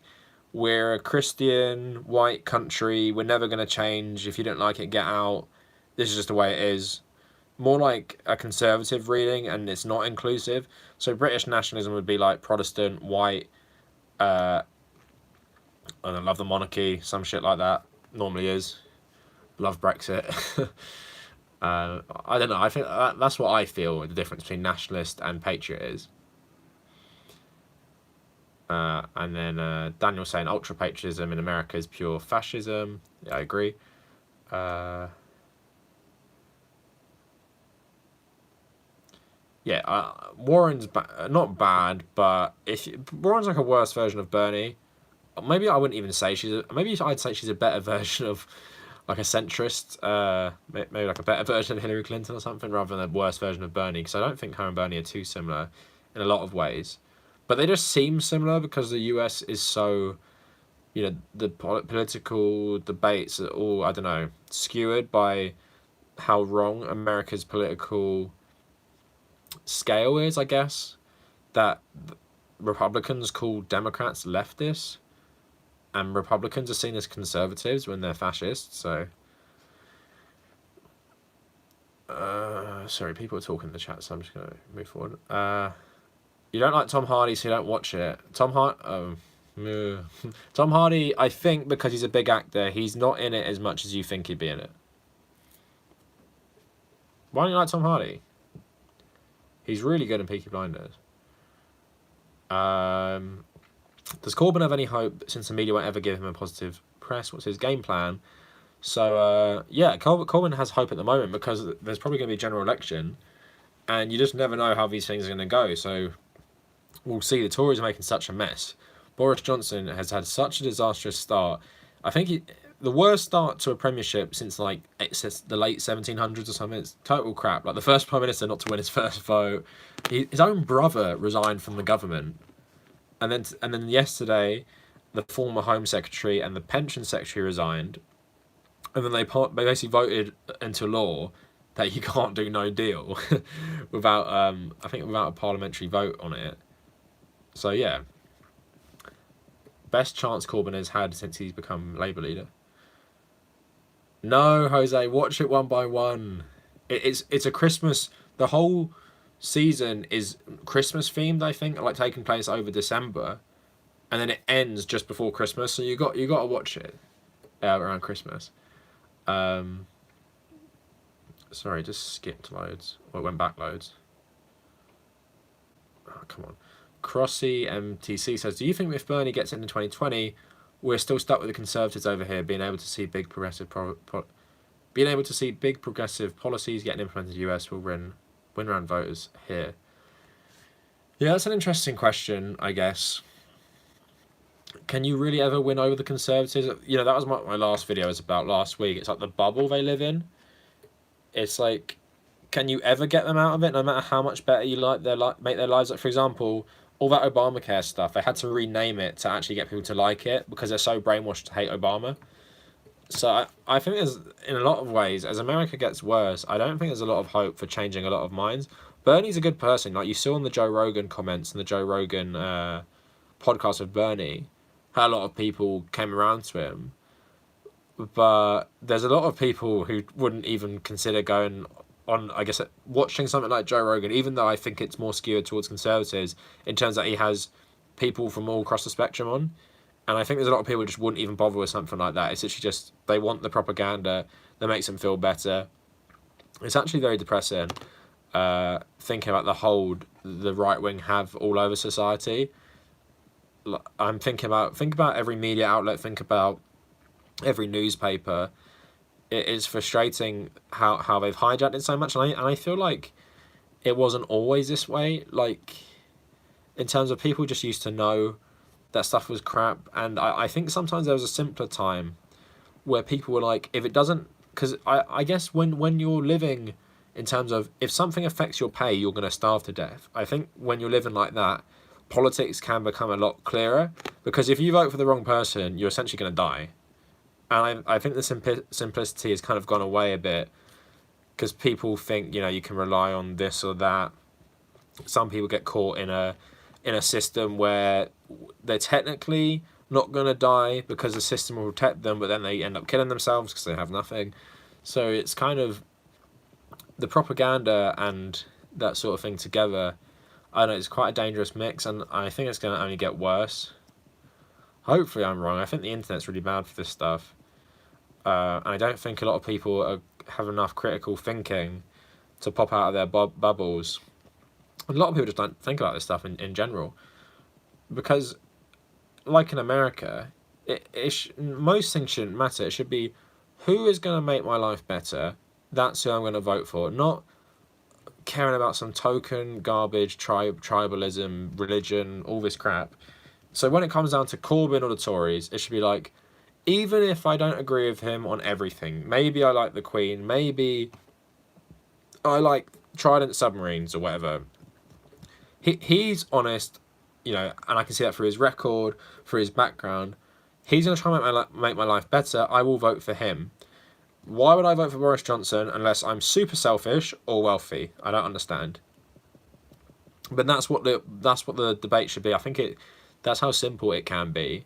we're a Christian, white country, we're never going to change. If you don't like it, get out. This is just the way it is. More like a conservative reading, and it's not inclusive. So British nationalism would be like Protestant, white, I love the monarchy, some shit like that. Normally is. Love Brexit. I don't know. I think that's what I feel the difference between nationalist and patriot is. And then Daniel saying ultra patriotism in America is pure fascism. Yeah, I agree. Yeah, Warren's not bad, but Warren's like a worse version of Bernie. Maybe I wouldn't even say maybe I'd say she's a better version of like a centrist, maybe like a better version of Hillary Clinton or something, rather than a worse version of Bernie, because I don't think her and Bernie are too similar in a lot of ways. But they just seem similar because the US is so, the political debates are all, I don't know, skewered by how wrong America's political scale is, I guess. That Republicans call Democrats leftists, and Republicans are seen as conservatives when they're fascists, so... sorry, people are talking in the chat, so I'm just going to move forward. You don't like Tom Hardy, so you don't watch it. Tom Hardy, I think because he's a big actor, he's not in it as much as you think he'd be in it. Why don't you like Tom Hardy? He's really good in Peaky Blinders. Does Corbyn have any hope, since the media won't ever give him a positive press? What's his game plan? So, yeah, Corbyn has hope at the moment because there's probably going to be a general election, and you just never know how these things are going to go. So, we'll see. The Tories are making such a mess. Boris Johnson has had such a disastrous start. I think the worst start to a premiership since, like, the late 1700s or something. It's total crap. Like, the first Prime Minister not to win his first vote. His own brother resigned from the government. And then yesterday, the former Home Secretary and the Pension Secretary resigned. And then they basically voted into law that you can't do no deal without a parliamentary vote on it. So yeah, Best chance Corbyn has had since he's become Labour leader. No, Jose, watch it one by one. It's a Christmas. The whole season is Christmas themed, I think, like taking place over December, and then it ends just before Christmas. So you got to watch it around Christmas. Sorry, just skipped loads. Or it went back loads. Oh, come on. Crossy MTC says, do you think if Bernie gets into 2020, we're still stuck with the Conservatives over here being able to see big progressive policies getting implemented in the US will win around voters here? Yeah, that's an interesting question, I guess. Can you really ever win over the Conservatives? You know, that was what my last video was about last week. It's like the bubble they live in. It's like, can you ever get them out of it, no matter how much better you make their lives? Like, for example, all that Obamacare stuff, they had to rename it to actually get people to like it because they're so brainwashed to hate Obama. So I think there's, in a lot of ways, as America gets worse, I don't think there's a lot of hope for changing a lot of minds. Bernie's a good person. Like you saw in the Joe Rogan comments and the Joe Rogan podcast of Bernie, how a lot of people came around to him. But there's a lot of people who wouldn't even consider going on, I guess, watching something like Joe Rogan, even though I think it's more skewed towards conservatives in terms that he has people from all across the spectrum on. And I think there's a lot of people who just wouldn't even bother with something like that. It's actually just, they want the propaganda that makes them feel better. It's actually very depressing, thinking about the hold the right wing have all over society. I'm think about every media outlet, think about every newspaper. It is frustrating how they've hijacked it so much, and I feel like it wasn't always this way. Like, in terms of people just used to know that stuff was crap, and I think sometimes there was a simpler time where people were like, if it doesn't, because I guess when you're living in terms of, if something affects your pay, you're going to starve to death. I think when you're living like that, politics can become a lot clearer, because if you vote for the wrong person, you're essentially going to die. And I think the simplicity has kind of gone away a bit, because people think, you know, you can rely on this or that. Some people get caught in a system where they're technically not going to die because the system will protect them, but then they end up killing themselves because they have nothing. So it's kind of the propaganda and that sort of thing together. I know it's quite a dangerous mix, and I think it's going to only get worse. Hopefully I'm wrong. I think the internet's really bad for this stuff. And I don't think a lot of people have enough critical thinking to pop out of their bubbles. A lot of people just don't think about this stuff in general. Because, like in America, most things shouldn't matter. It should be, who is going to make my life better? That's who I'm going to vote for. Not caring about some token, garbage, tribalism, religion, all this crap. So when it comes down to Corbyn or the Tories, it should be like, even if I don't agree with him on everything, maybe I like the Queen, maybe I like Trident submarines or whatever. He's honest, you know, and I can see that through his record, through his background. He's going to try and make my life better. I will vote for him. Why would I vote for Boris Johnson unless I'm super selfish or wealthy? I don't understand. But that's what the debate should be. I think that's how simple it can be.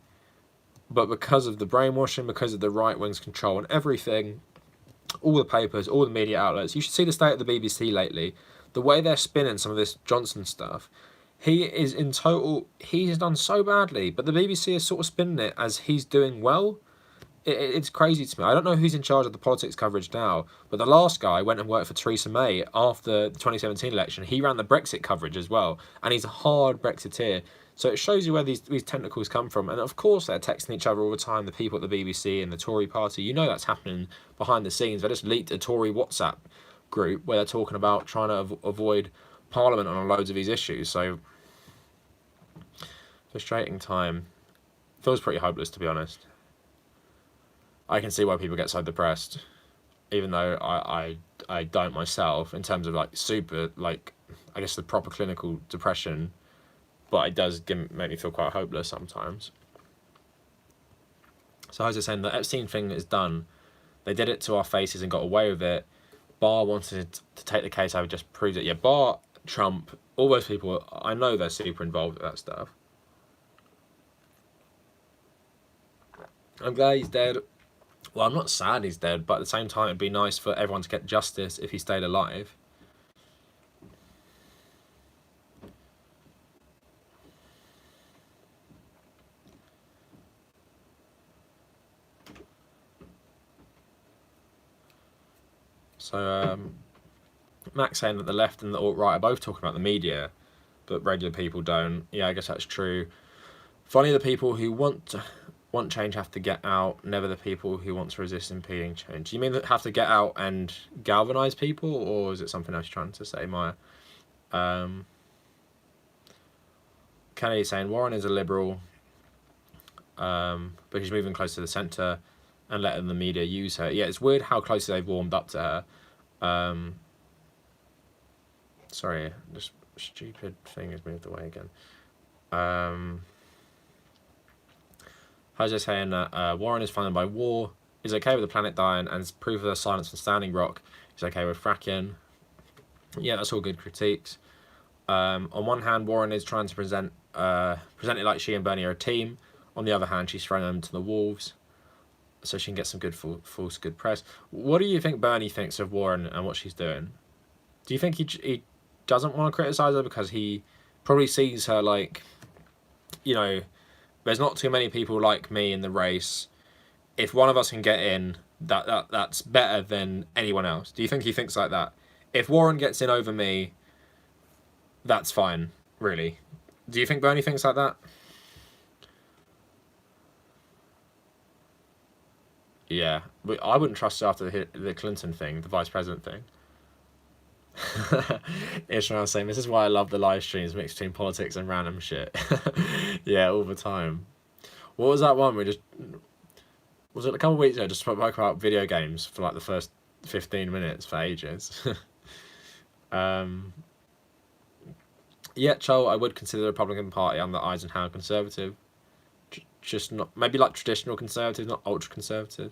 But because of the brainwashing, because of the right wing's control and everything, all the papers, all the media outlets, you should see the state of the BBC lately. The way they're spinning some of this Johnson stuff, he's done so badly, but the BBC is sort of spinning it as he's doing well. It's crazy to me. I don't know who's in charge of the politics coverage now, but the last guy went and worked for Theresa May after the 2017 election. He ran the Brexit coverage as well, and he's a hard Brexiteer. So it shows you where these tentacles come from. And of course they're texting each other all the time, the people at the BBC and the Tory party. You know that's happening behind the scenes. They just leaked a Tory WhatsApp group where they're talking about trying to avoid Parliament on loads of these issues. So, frustrating time. Feels pretty hopeless, to be honest. I can see why people get so depressed, even though I don't myself, in terms of like super, like, I guess the proper clinical depression. But it does make me feel quite hopeless sometimes. So as I was saying, the Epstein thing is done. They did it to our faces and got away with it. Barr wanted to take the case over, just proved it. Yeah, Barr, Trump, all those people, I know they're super involved with that stuff. I'm glad he's dead. Well, I'm not sad he's dead, but at the same time, it'd be nice for everyone to get justice if he stayed alive. So, Max saying that the left and the alt-right are both talking about the media, but regular people don't. Yeah, I guess that's true. Finally, the people who want change have to get out, never the people who want to resist impeding change. Do you mean that have to get out and galvanise people, or is it something else you're trying to say, Maya? Kennedy saying Warren is a liberal, but he's moving close to the centre and letting the media use her. Yeah, it's weird how closely they've warmed up to her. Sorry, this stupid thing has moved away again. Jose saying that Warren is funded by war, is okay with the planet dying, and proof of their silence on Standing Rock, is okay with fracking. Yeah, that's all good critiques. On one hand, Warren is trying to present it like she and Bernie are a team. On the other hand, she's throwing them to the wolves, so she can get some good false good press. What do you think Bernie thinks of Warren and what she's doing? Do you think he doesn't want to criticise her because he probably sees her like, you know, there's not too many people like me in the race. If one of us can get in, that's better than anyone else. Do you think he thinks like that? If Warren gets in over me, that's fine, really. Do you think Bernie thinks like that? Yeah, but I wouldn't trust her after the Clinton thing, the vice president thing. Ishmael saying, this is why I love the live streams mixed between politics and random shit. Yeah, all the time. What was that one? Was it a couple of weeks ago, just spoke about video games for like the first 15 minutes for ages. Yeah, Cho, I would consider the Republican Party under Eisenhower conservative. Just not, maybe like traditional conservative, not ultra conservative.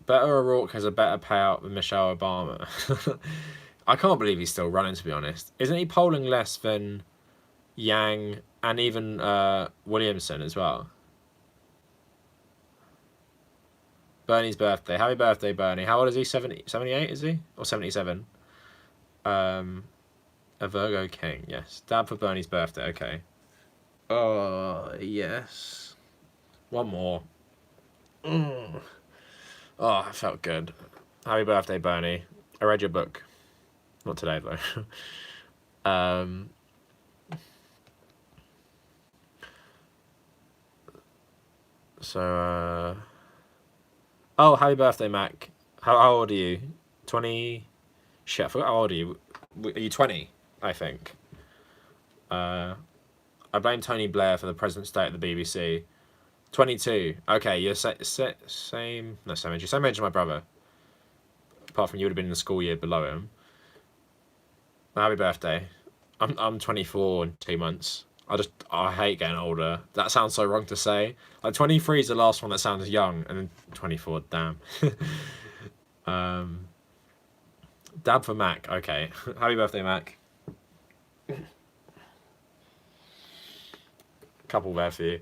Beto O'Rourke has a better payout than Michelle Obama. I can't believe he's still running, to be honest. Isn't he polling less than Yang and even Williamson as well? Bernie's birthday. Happy birthday, Bernie. How old is he? 78, is he? Or 77? A Virgo King, yes. Dab for Bernie's birthday, okay. Oh, yes. One more. Oh, I felt good. Happy birthday, Bernie. I read your book. Not today, though. Oh, happy birthday, Mac. How old are you? 20? Shit, I forgot how old are you. Are you 20, I think? I blame Tony Blair for the present state of the BBC. 22. Okay, you're same age. You're same age as my brother. Apart from you would have been in the school year below him. Happy birthday. I'm 24 in 2 months. I hate getting older. That sounds so wrong to say. Like 23 is the last one that sounds young, and then 24, damn. Dab for Mac. Okay. Happy birthday, Mac. Couple there for you.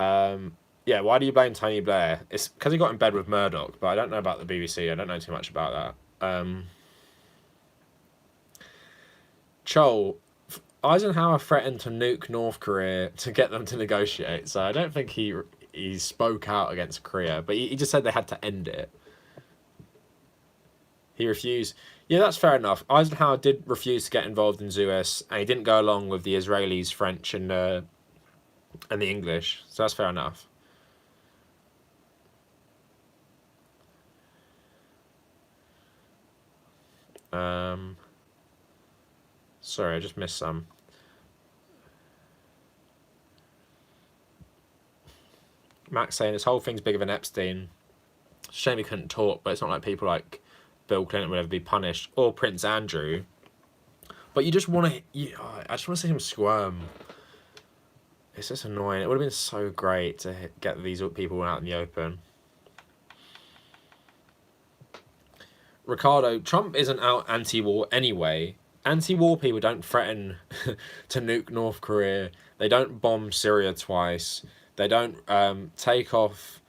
Yeah, why do you blame Tony Blair? It's because he got in bed with Murdoch, but I don't know about the BBC. I don't know too much about that. Chol, Eisenhower threatened to nuke North Korea to get them to negotiate, so I don't think he spoke out against Korea, but he just said they had to end it. He refused. Yeah, that's fair enough. Eisenhower did refuse to get involved in Suez, and he didn't go along with the Israelis, French, and the English, so that's fair enough. Sorry, I just missed some. Max saying this whole thing's bigger than Epstein. Shame he couldn't talk, but it's not like people like Bill Clinton would ever be punished, or Prince Andrew. But you just want to, I just want to see him squirm. It's just annoying. It would have been so great to get these people out in the open. Ricardo, Trump isn't out anti-war anyway. anti-war people don't threaten to nuke North Korea. They don't bomb Syria twice. They don't take off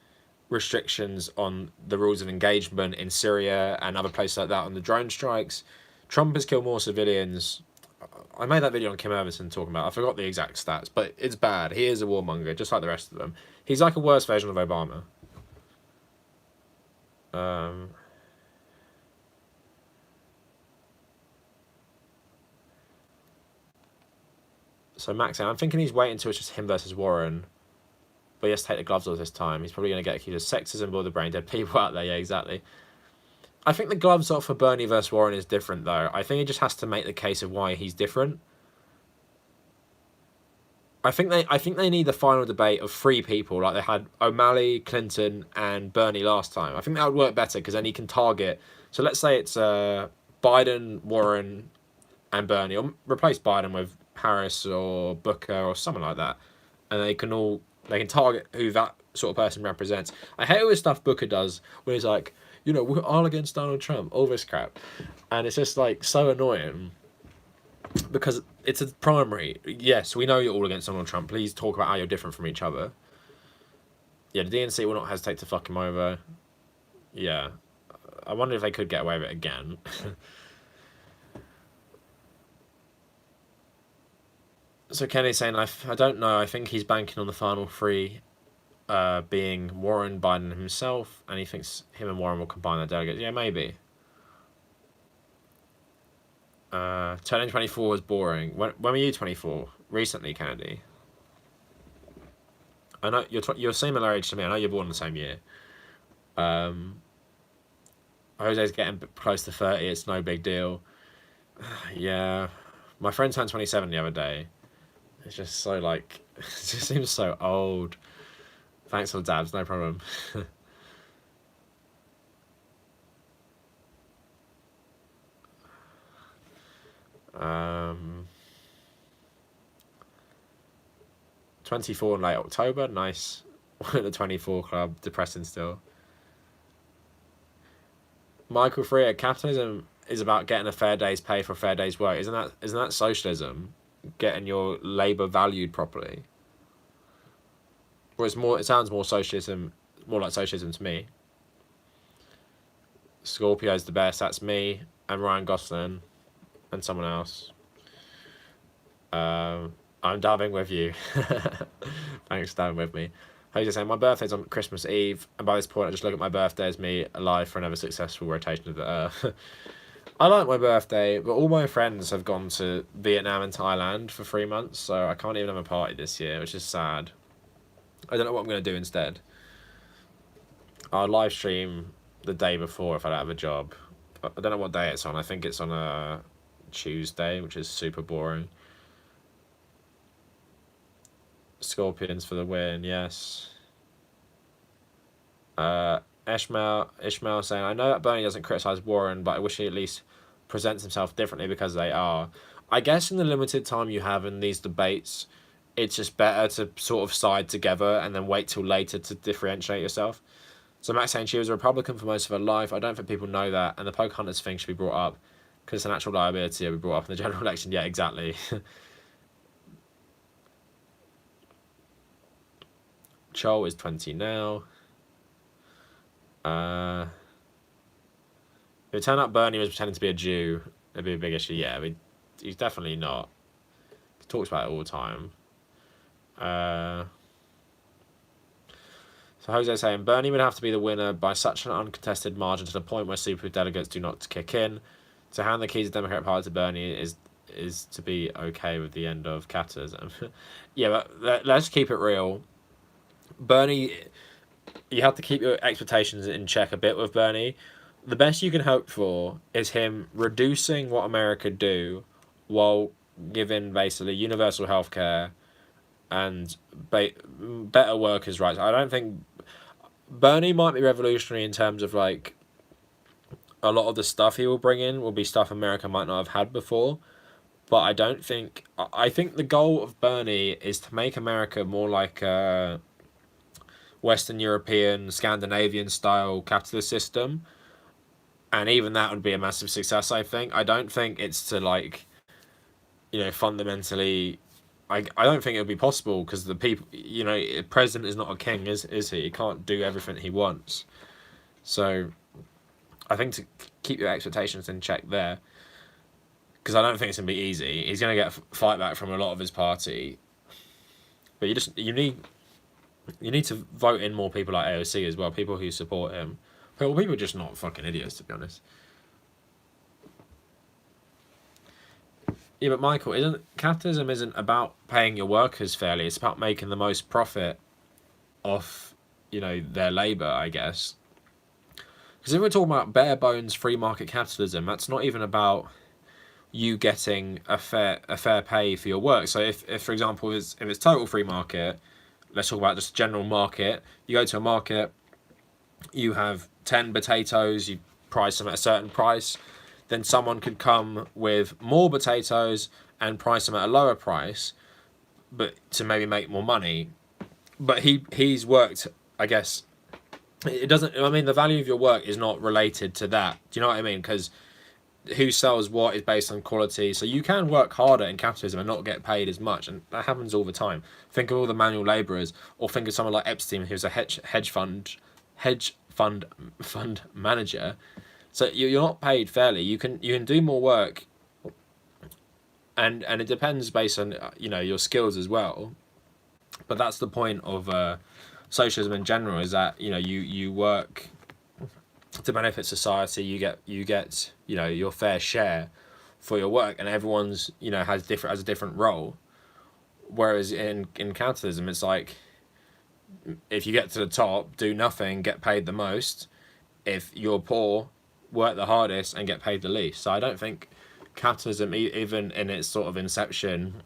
restrictions on the rules of engagement in Syria and other places like that on the drone strikes. Trump has killed more civilians. I made that video on Kim Everson talking about, I forgot the exact stats, but it's bad. He is a warmonger, just like the rest of them. He's like a worse version of Obama. So Max, I'm thinking he's waiting until it's just him versus Warren. But he has to take the gloves off this time. He's probably going to get accused of sexism by the brain dead people out there. Yeah, exactly. I think the gloves off for Bernie versus Warren is different, though. I think he just has to make the case of why he's different. I think they need the final debate of 3 people, like they had O'Malley, Clinton, and Bernie last time. I think that would work better because then he can target. So let's say it's Biden, Warren, and Bernie, or replace Biden with Harris or Booker or someone like that, and they can target who that sort of person represents. I hate all this stuff Booker does when he's like, you know, we're all against Donald Trump, all this crap, and it's just like so annoying because it's a primary. Yes, we know you're all against Donald Trump. Please talk about how you're different from each other. Yeah, the DNC will not hesitate to fuck him over. Yeah, I wonder if they could get away with it again. So Kenny's saying, I don't know, I think he's banking on the final 3 being Warren, Biden himself, and he thinks him and Warren will combine their delegates. Yeah, maybe. Turning 24 was boring. When were you 24? Recently, Kennedy. I know you're similar age to me. I know you're born the same year. Jose's getting close to 30. It's no big deal. Yeah, my friend turned 27 the other day. It's just so like, it just seems so old. Thanks for the dabs, no problem. 24 in late October, nice. The 24 club, depressing still. Michael Freer, capitalism is about getting a fair day's pay for a fair day's work. Isn't that socialism? Getting your labour valued properly. Or it sounds more socialism, more like socialism to me. Scorpio's the best, that's me, and Ryan Gosling, and someone else. I'm diving with you. Thanks for diving with me. Jose saying, my birthday's on Christmas Eve, and by this point I just look at my birthday as me alive for another successful rotation of the Earth. I like my birthday, but all my friends have gone to Vietnam and Thailand for 3 months, so I can't even have a party this year, which is sad. I don't know what I'm going to do instead. I'll live stream the day before if I don't have a job. I don't know what day it's on. I think it's on a Tuesday, which is super boring. Scorpions for the win, yes. Ishmael saying, I know that Bernie doesn't criticise Warren, but I wish he at least presents himself differently because they are. I guess in the limited time you have in these debates, it's just better to sort of side together and then wait till later to differentiate yourself. So Max saying she was a Republican for most of her life. I don't think people know that, and the Pocahontas thing should be brought up because it's an actual liability to be brought up in the general election. Yeah, exactly. Chol is 20 now. If it turned out Bernie was pretending to be a Jew, it'd be a big issue. Yeah, he's definitely not. He talks about it all the time. So Jose's saying, Bernie would have to be the winner by such an uncontested margin to the point where super delegates do not kick in. To hand the keys of the Democratic Party to Bernie is to be okay with the end of capitalism. Yeah, but let's keep it real. Bernie, you have to keep your expectations in check a bit with Bernie. The best you can hope for is him reducing what America do while giving basically universal healthcare and better workers' rights. I don't think Bernie might be revolutionary in terms of like a lot of the stuff he will bring in will be stuff America might not have had before. But I don't think... I think the goal of Bernie is to make America more like a Western European, Scandinavian style capitalist system. and even that would be a massive success. I think. I don't think it's to like, fundamentally. I don't think it would be possible because the people, a president is not a king, is he? He can't do everything he wants. So, I think to keep your expectations in check there, because I don't think it's gonna be easy. He's gonna get fight back from a lot of his party, but you need to vote in more people like AOC as well, people who support him. Well, people are just not fucking idiots, to be honest. Yeah, but Michael, capitalism isn't about paying your workers fairly. It's about making the most profit off, their labour, I guess. Because if we're talking about bare bones free market capitalism, that's not even about you getting a fair pay for your work. So if for example, if it's total free market, let's talk about just general market. You go to a market, you have 10 potatoes, you price them at a certain price. Then someone could come with more potatoes and price them at a lower price, but to maybe make more money. But he's worked, I guess. It doesn't. I mean, the value of your work is not related to that. Do you know what I mean? Because who sells what is based on quality. So you can work harder in capitalism and not get paid as much, and that happens all the time. Think of all the manual labourers, or think of someone like Epstein, who's a hedge fund manager. So you're not paid fairly. You can do more work, and it depends based on your skills as well. But that's the point of socialism in general, is that you work to benefit society. You get your fair share for your work, and everyone's has a different role. Whereas in capitalism, it's like, if you get to the top, do nothing, get paid the most. If you're poor, work the hardest and get paid the least. So I don't think capitalism, even in its sort of inception,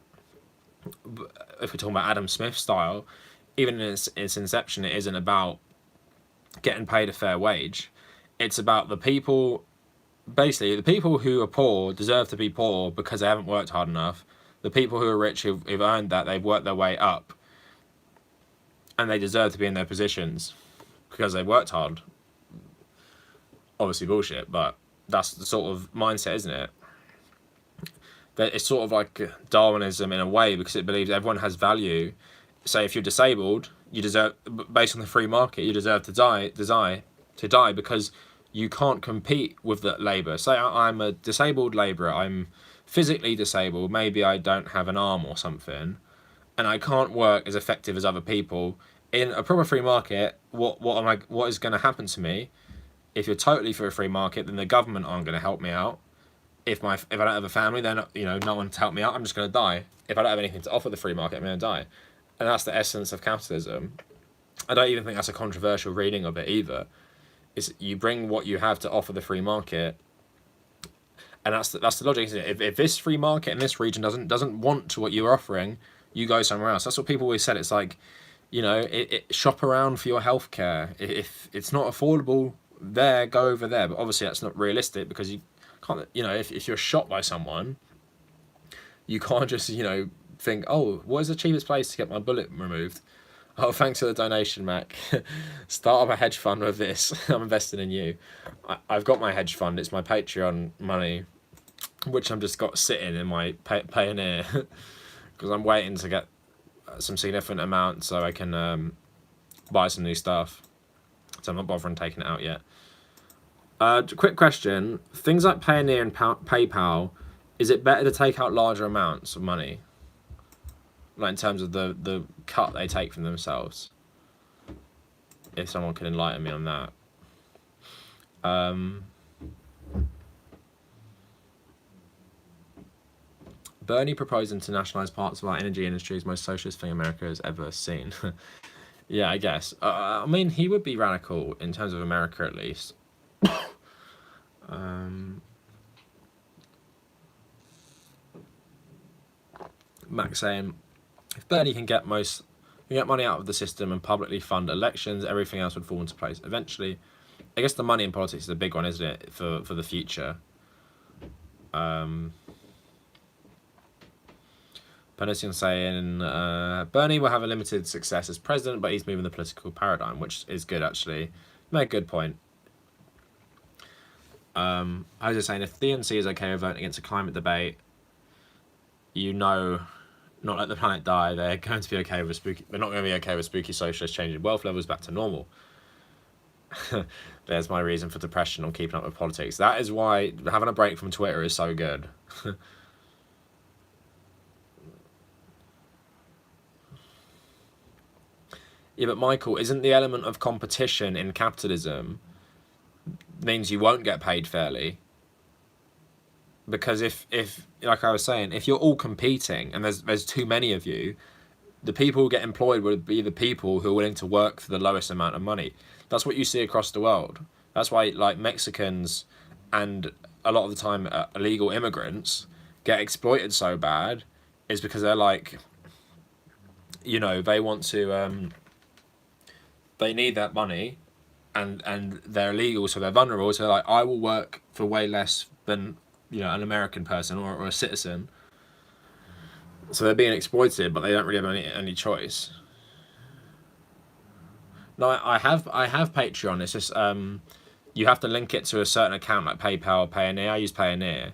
if we're talking about Adam Smith style, even in its inception, it isn't about getting paid a fair wage. It's about the people, basically, the people who are poor deserve to be poor because they haven't worked hard enough. The people who are rich, who've earned that, they've worked their way up, and they deserve to be in their positions because they worked hard. Obviously bullshit, but that's the sort of mindset, isn't it? That it's sort of like Darwinism in a way, because it believes everyone has value. So if you're disabled, you deserve, based on the free market, you deserve to die because you can't compete with the labour. Say I'm a disabled labourer, I'm physically disabled, maybe I don't have an arm or something, and I can't work as effective as other people. In a proper free market, what is going to happen to me? If you're totally for a free market, then the government aren't going to help me out. If I don't have a family, then no one to help me out. I'm just going to die. If I don't have anything to offer the free market, I'm going to die. And that's the essence of capitalism. I don't even think that's a controversial reading of it either. Is you bring what you have to offer the free market, and that's the logic, isn't it? If this free market in this region doesn't want to what you're offering, you go somewhere else. That's what people always said. It's like, shop around for your healthcare. If it's not affordable there, go over there. But obviously that's not realistic, because you can't, if you're shot by someone, you can't just think, oh, what is the cheapest place to get my bullet removed? Oh, thanks for the donation, Mac. Start up a hedge fund with this. I'm investing in you. I've got my hedge fund. It's my Patreon money, which I'm just got sitting in my Payoneer, because I'm waiting to get some significant amount so I can buy some new stuff. So I'm not bothering taking it out yet. Quick question. Things like Payoneer and PayPal, is it better to take out larger amounts of money? Like in terms of the cut they take from themselves? If someone can enlighten me on that. Bernie proposing to nationalise parts of our energy industry is the most socialist thing America has ever seen. Yeah, I guess. I mean, he would be radical in terms of America, at least. Max saying, if Bernie can get money out of the system and publicly fund elections, everything else would fall into place. Eventually, I guess the money in politics is a big one, isn't it, for the future? Penician saying, Bernie will have a limited success as president, but he's moving the political paradigm, which is good, actually. Made a good point. I was just saying, if the DNC is okay with voting against a climate debate, not let the planet die. They're going to be okay with spooky. They're not going to be okay with spooky socialists changing wealth levels back to normal. There's my reason for depression on keeping up with politics. That is why having a break from Twitter is so good. Yeah, but Michael, isn't the element of competition in capitalism means you won't get paid fairly? Because if like I was saying, if you're all competing and there's too many of you, the people who get employed would be the people who are willing to work for the lowest amount of money. That's what you see across the world. That's why like Mexicans and a lot of the time illegal immigrants get exploited so bad, is because they're like, they want to they need that money, and they're illegal, so they're vulnerable. So they're like, I will work for way less than an American person or a citizen. So they're being exploited, but they don't really have any choice. No, I have Patreon. It's just you have to link it to a certain account like PayPal or Payoneer. I use Payoneer,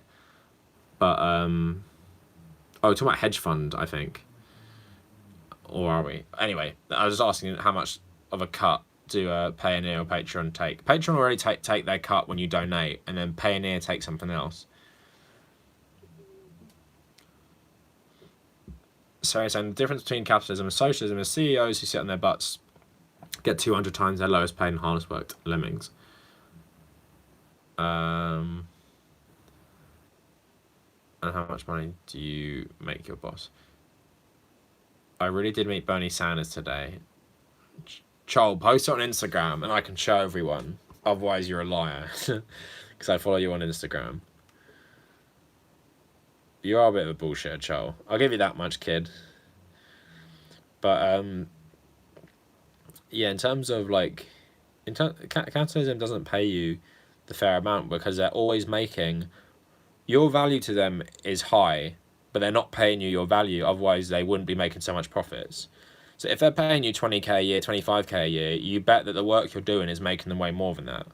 but we're talking about hedge fund, I think, or are we? Anyway, I was just asking how much of a cut do Payoneer or Patreon take. Patreon already take their cut when you donate, and then Payoneer takes something else. So the difference between capitalism and socialism is CEOs who sit on their butts get 200 times their lowest paid and hardest worked lemmings. And how much money do you make your boss? I really did meet Bernie Sanders today. Chol, post it on Instagram and I can show everyone. Otherwise, you're a liar. Because I follow you on Instagram. You are a bit of a bullshitter, Chol. I'll give you that much, kid. But, yeah, in terms of, like... capitalism doesn't pay you the fair amount because they're always making... Your value to them is high, but they're not paying you your value. Otherwise, they wouldn't be making so much profits. So if they're paying you 20k a year, 25k a year, you bet that the work you're doing is making them way more than that.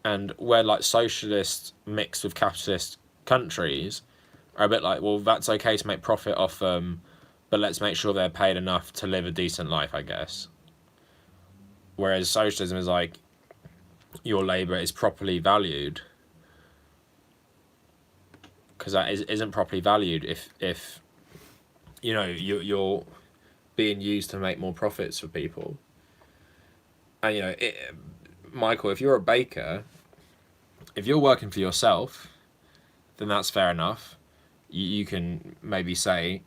And where like socialist mixed with capitalist countries are a bit like, well, that's okay to make profit off them, but let's make sure they're paid enough to live a decent life, I guess. Whereas socialism is like, your labour is properly valued, because that isn't properly valued if you're being used to make more profits for people. And Michael, if you're a baker, if you're working for yourself, then that's fair enough. You can maybe say,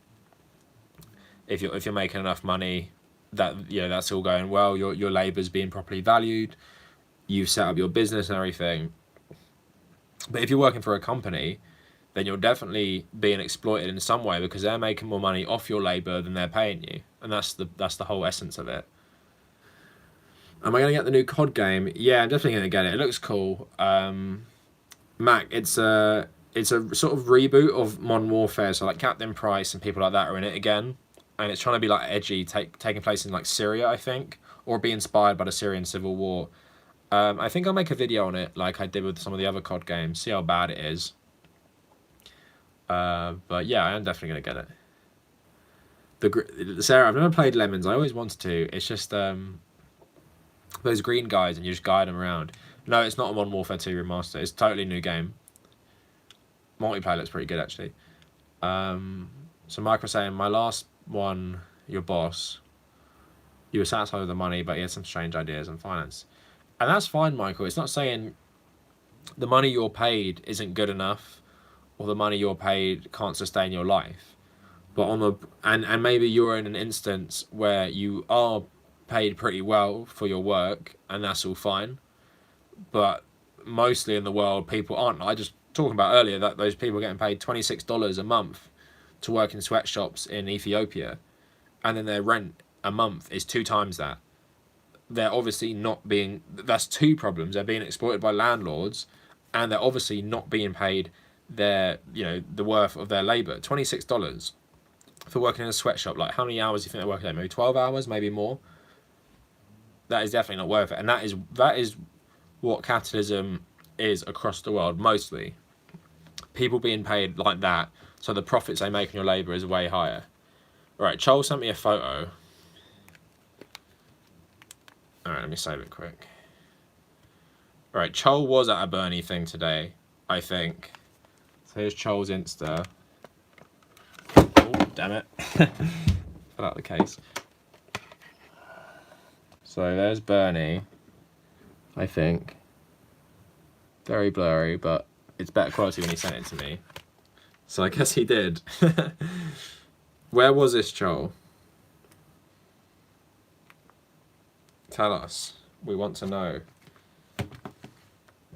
if you're making enough money, that that's all going well. Your labour's being properly valued. You've set up your business and everything. But if you're working for a company, then you're definitely being exploited in some way because they're making more money off your labour than they're paying you, and that's the whole essence of it. Am I going to get the new COD game? Yeah, I'm definitely going to get it. It looks cool. Mac, it's a sort of reboot of Modern Warfare, so like Captain Price and people like that are in it again, and it's trying to be like edgy, taking place in like Syria, I think, or be inspired by the Syrian civil war. I think I'll make a video on it like I did with some of the other COD games, see how bad it is. But yeah, I am definitely going to get it. Sarah, I've never played Lemons. I always wanted to. It's just those green guys and you just guide them around. No, it's not a Modern Warfare 2 remaster. It's a totally new game. Multiplayer looks pretty good, actually. So Mike was saying, my last one, your boss, you were satisfied with the money, but he had some strange ideas on finance. And that's fine, Michael. It's not saying the money you're paid isn't good enough or the money you're paid can't sustain your life. But and maybe you're in an instance where you are paid pretty well for your work and that's all fine. But mostly in the world, people aren't. I just talking about earlier that those people are getting paid $26 a month to work in sweatshops in Ethiopia, and then their rent a month is 2 times that. They're obviously not being... That's 2 problems. They're being exploited by landlords, and they're obviously not being paid the worth of their labour. $26 for working in a sweatshop. Like, how many hours do you think they're working there? Maybe 12 hours, maybe more. that is definitely not worth it. And that is what capitalism is across the world, mostly. People being paid like that, so the profits they make on your labour is way higher. Right, Chol sent me a photo. Alright, let me save it quick. Right, Chol was at a Bernie thing today, I think. So here's Chol's Insta. Oh, damn it. Fell out the case. So there's Bernie, I think. Very blurry, but it's better quality when he sent it to me. So I guess he did. Where was this, Chol? Tell us. We want to know.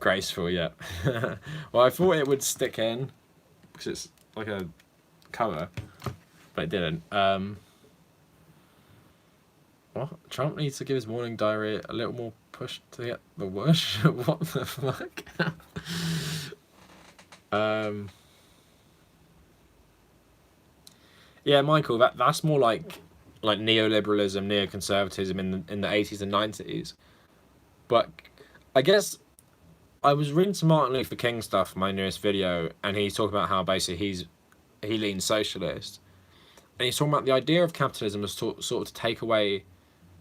Graceful, yeah. Well, I thought it would stick in because it's like a cover, but it didn't. What? Trump needs to give his morning diary a little more push to get the whoosh? What the fuck? Yeah, Michael, that's more like neoliberalism, neoconservatism in the 80s and 90s. But I guess I was reading some Martin Luther King stuff for my newest video, and he's talking about how basically he leans socialist, and he's talking about the idea of capitalism as sort of to take away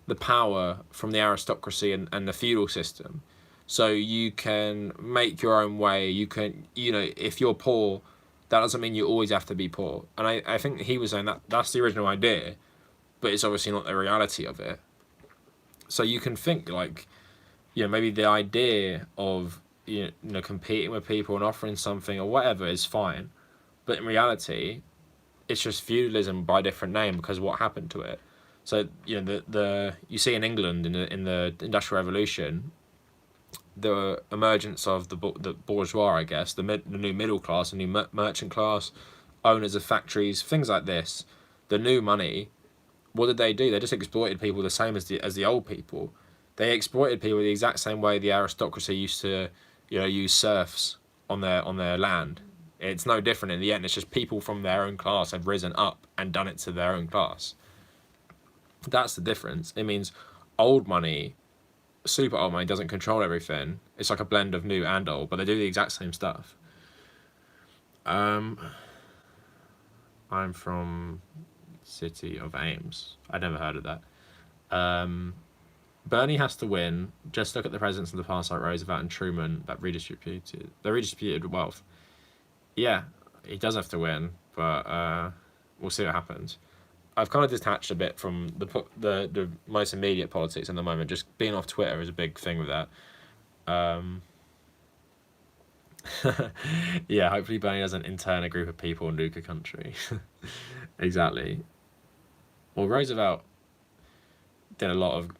the power from the aristocracy and the feudal system, so you can make your own way. You can, if you're poor, that doesn't mean you always have to be poor. And I think he was saying that's the original idea, but it's obviously not the reality of it. So you can think like, maybe the idea of competing with people and offering something or whatever is fine, but in reality, it's just feudalism by a different name because of what happened to it. So you see in England in the Industrial Revolution, the emergence of the bourgeois, I guess, the new middle class, the new merchant class, owners of factories, things like this, the new money. What did they do? They just exploited people the same as the old people. They exploited people the exact same way the aristocracy used to, use serfs on their land. It's no different in the end. It's just people from their own class have risen up and done it to their own class. That's the difference. It means old money, super old money, doesn't control everything. It's like a blend of new and old, but they do the exact same stuff. I'm from City of Ames. I'd never heard of that. Bernie has to win. Just look at the presidents in the past, like Roosevelt and Truman, that redistributed wealth. Yeah, he does have to win, but we'll see what happens. I've kind of detached a bit from the most immediate politics in the moment. Just being off Twitter is a big thing with that. Yeah, hopefully Bernie doesn't intern a group of people and nuke a country. Exactly. Well, Roosevelt did a lot of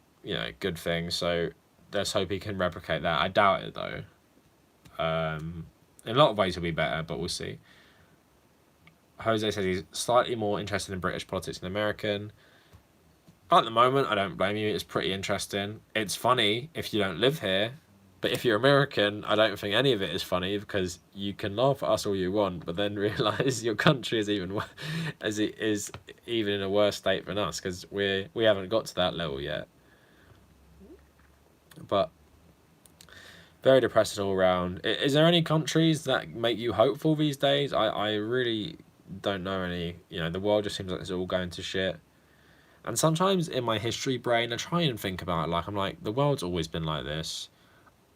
good things, so let's hope he can replicate that. I doubt it though. In a lot of ways he'll be better, but we'll see. Jose says he's slightly more interested in British politics than American. At the moment, I don't blame you. It's pretty interesting. It's funny if you don't live here, but if you're American, I don't think any of it is funny because you can laugh at us all you want, but then realise your country is even in a worse state than us because we haven't got to that level yet. But very depressing all around. Is there any countries that make you hopeful these days? I really don't know any. The world just seems like it's all going to shit. And sometimes in my history brain, I try and think about it like, I'm like, the world's always been like this.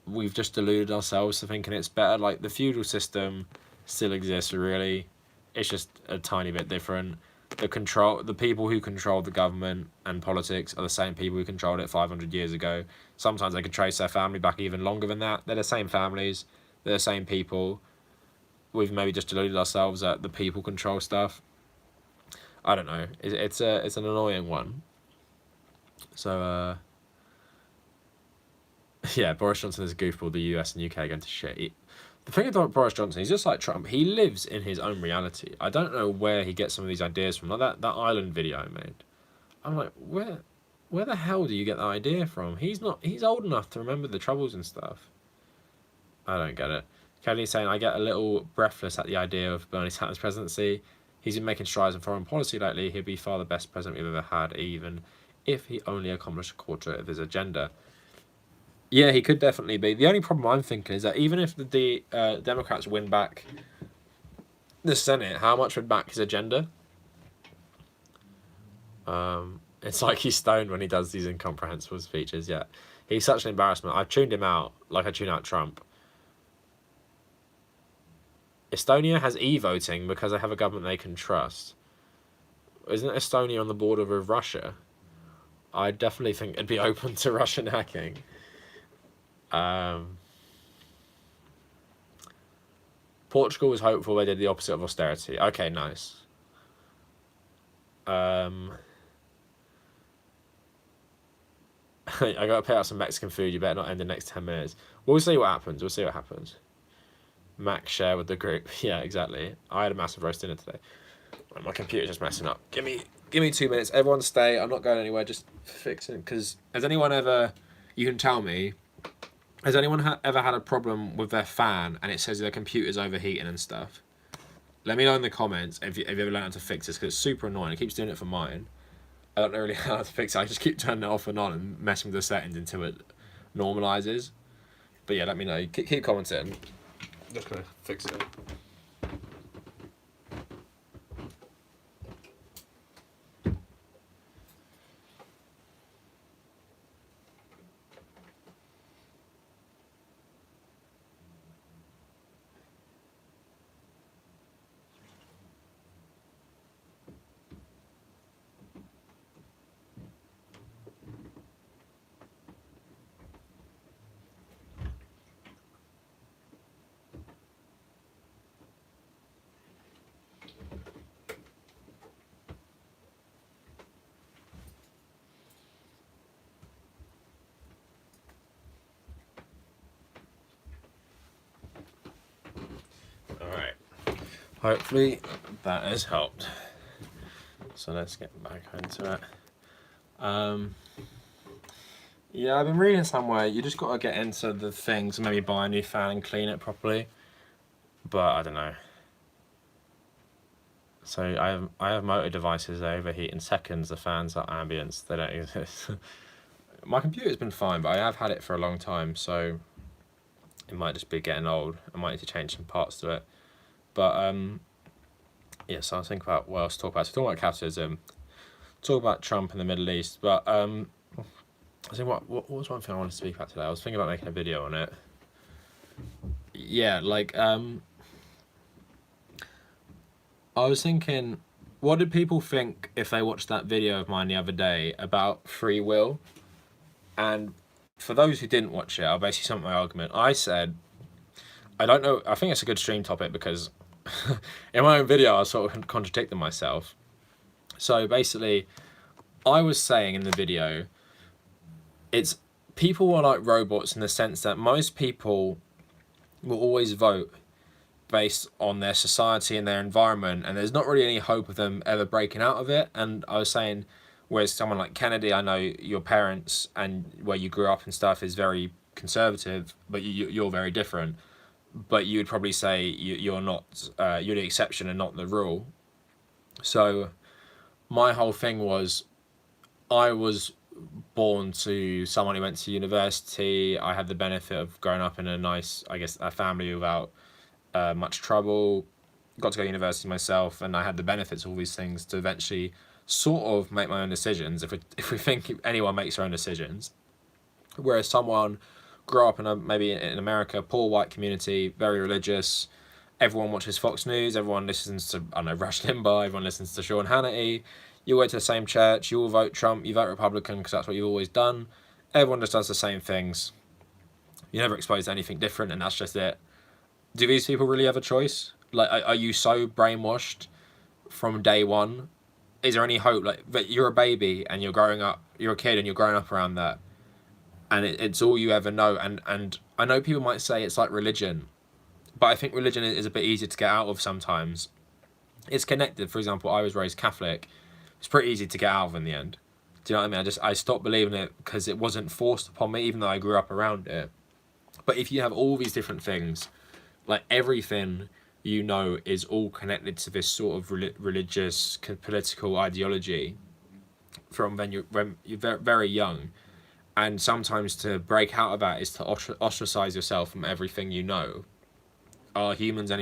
We've just deluded ourselves to thinking it's better. Like, the feudal system still exists, really. It's just a tiny bit different. The people who control the government and politics are the same people who controlled it 500 years ago. Sometimes they can trace their family back even longer than that. They're the same families. They're the same people. We've maybe just deluded ourselves that the people control stuff. I don't know. It's an annoying one. So, yeah, Boris Johnson is a goofball. The US and UK are going to shit. The thing about Boris Johnson, he's just like Trump. He lives in his own reality. I don't know where he gets some of these ideas from. Like that island video I made. I'm like, where the hell do you get that idea from? He's old enough to remember the Troubles and stuff. I don't get it. Kelly's saying, I get a little breathless at the idea of Bernie Sanders' presidency. He's been making strides in foreign policy lately. He'll be far the best president we've ever had, even if he only accomplished a quarter of his agenda. Yeah, he could definitely be. The only problem I'm thinking is that even if the Democrats win back the Senate, how much would back his agenda? It's like he's stoned when he does these incomprehensible speeches. Yeah, he's such an embarrassment. I've tuned him out like I tune out Trump. Estonia has e-voting because they have a government they can trust. Isn't Estonia on the border with Russia? I definitely think it'd be open to Russian hacking. Portugal was hopeful. They did the opposite of austerity. Okay, nice. I gotta pay out some Mexican food. You better not end the next 10 minutes. We'll see what happens. We'll see what happens. Max share with the group. Yeah, exactly. I had a massive roast dinner today. My computer's just messing up. Give me 2 minutes. Everyone stay. I'm not going anywhere. Just fixing. Because has anyone ever? You can tell me. Has anyone ever had a problem with their fan and it says their computer's overheating and stuff? Let me know in the comments if you've ever learned how to fix this, because it's super annoying. It keeps doing it for mine. I don't know really how to fix it. I just keep turning it off and on and messing with the settings until it normalizes. But yeah, let me know. Keep commenting. Just gonna fix it. Hopefully that has helped. So let's get back into it. Yeah, I've been reading somewhere you just got to get into the things and maybe buy a new fan and clean it properly. But I don't know. So I have motor devices that overheat in seconds. The fans are ambience. They don't exist. My computer's been fine, but I have had it for a long time, so it might just be getting old. I might need to change some parts to it. But yeah, so I was thinking about what else to talk about. So talk about capitalism, talk about Trump and the Middle East. But I think what was one thing I wanted to speak about today? I was thinking about making a video on it. Yeah, like I was thinking, what did people think if they watched that video of mine the other day about free will? And for those who didn't watch it, I'll basically sum up my argument. I said, I don't know, I think it's a good stream topic because in my own video I was sort of contradicting myself. So basically, I was saying in the video, it's people are like robots in the sense that most people will always vote based on their society and their environment, and there's not really any hope of them ever breaking out of it. And I was saying, whereas someone like Kennedy, I know your parents and where you grew up and stuff is very conservative, but you're very different. But you would probably say you're not, you're the exception and not the rule. So my whole thing was, I was born to someone who went to university. I had the benefit of growing up in a nice, I guess, a family without much trouble. Got to go to university myself, and I had the benefits of all these things to eventually sort of make my own decisions. If we think anyone makes their own decisions, whereas someone grew up in maybe in America, poor white community, very religious. Everyone watches Fox News. Everyone listens to, I don't know, Rush Limbaugh. Everyone listens to Sean Hannity. You go to the same church. You all vote Trump. You vote Republican because that's what you've always done. Everyone just does the same things. You're never exposed to anything different, and that's just it. Do these people really have a choice? Like, are you so brainwashed from day one? Is there any hope? Like, that you're a baby and you're growing up, you're a kid and you're growing up around that, and it's all you ever know. And I know people might say it's like religion, but I think religion is a bit easier to get out of sometimes. It's connected. For example, I was raised Catholic. It's pretty easy to get out of in the end. Do you know what I mean? I stopped believing it because it wasn't forced upon me, even though I grew up around it. But if you have all these different things, like everything you know is all connected to this sort of religious political ideology, from when you're very, very young, and sometimes to break out of that is to ostracize yourself from everything you know. Are humans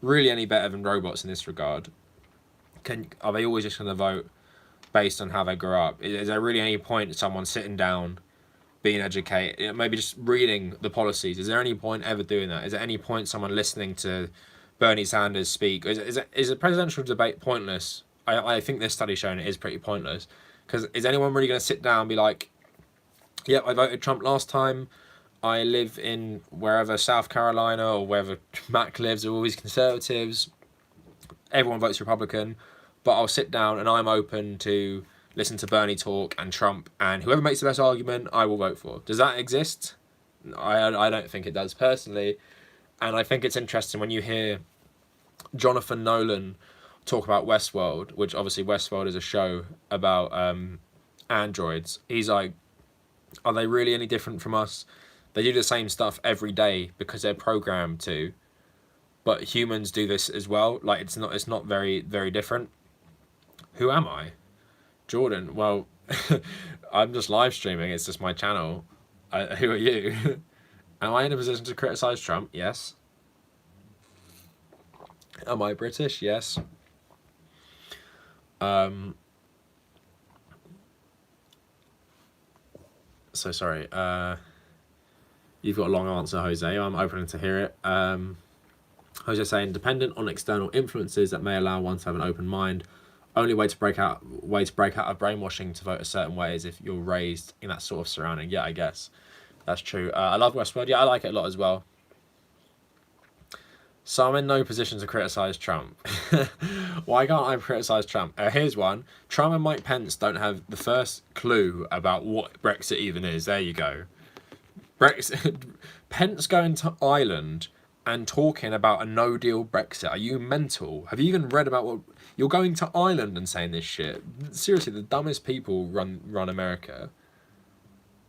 really any better than robots in this regard? Are they always just going to vote based on how they grow up? Is there really any point someone sitting down, being educated, maybe just reading the policies? Is there any point ever doing that? Is there any point someone listening to Bernie Sanders speak? Is a presidential debate pointless? I think this study showing it is pretty pointless. Because is anyone really going to sit down and be like, yep, I voted Trump last time. I live in wherever, South Carolina or wherever Mac lives, are all these conservatives. Everyone votes Republican, but I'll sit down and I'm open to listen to Bernie talk and Trump, and whoever makes the best argument, I will vote for. Does that exist? I don't think it does personally, and I think it's interesting when you hear Jonathan Nolan talk about Westworld, which obviously Westworld is a show about androids. He's like, are they really any different from us? They do the same stuff every day because they're programmed to. But humans do this as well. Like it's not very, very different. Who am I? Jordan. Well, I'm just live streaming. It's just my channel. Who are you? Am I in a position to criticize Trump? Yes. Am I British? Yes. So sorry. You've got a long answer, Jose. I'm open to hear it. Jose saying, dependent on external influences that may allow one to have an open mind. Only way to break out of brainwashing to vote a certain way is if you're raised in that sort of surrounding. Yeah, I guess that's true. I love Westworld. Yeah, I like it a lot as well. So I'm in no position to criticize Trump. Why can't I criticize Trump? Here's one. Trump and Mike Pence don't have the first clue about what Brexit even is. There you go. Brexit. Pence going to Ireland and talking about a no-deal Brexit. Are you mental? Have you even read about what... You're going to Ireland and saying this shit. Seriously, the dumbest people run America.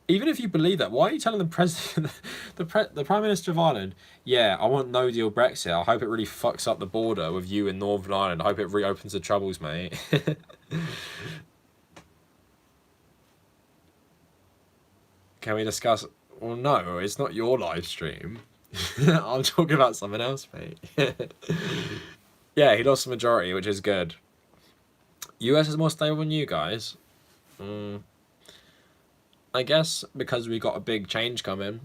Even if you believe that, why are you telling the president, the Prime Minister of Ireland, yeah, I want no-deal Brexit. I hope it really fucks up the border with you in Northern Ireland. I hope it reopens the troubles, mate. Can we discuss... Well, no, it's not your live stream. I'm talking about something else, mate. Yeah, he lost the majority, which is good. US is more stable than you guys. I guess because we got a big change coming.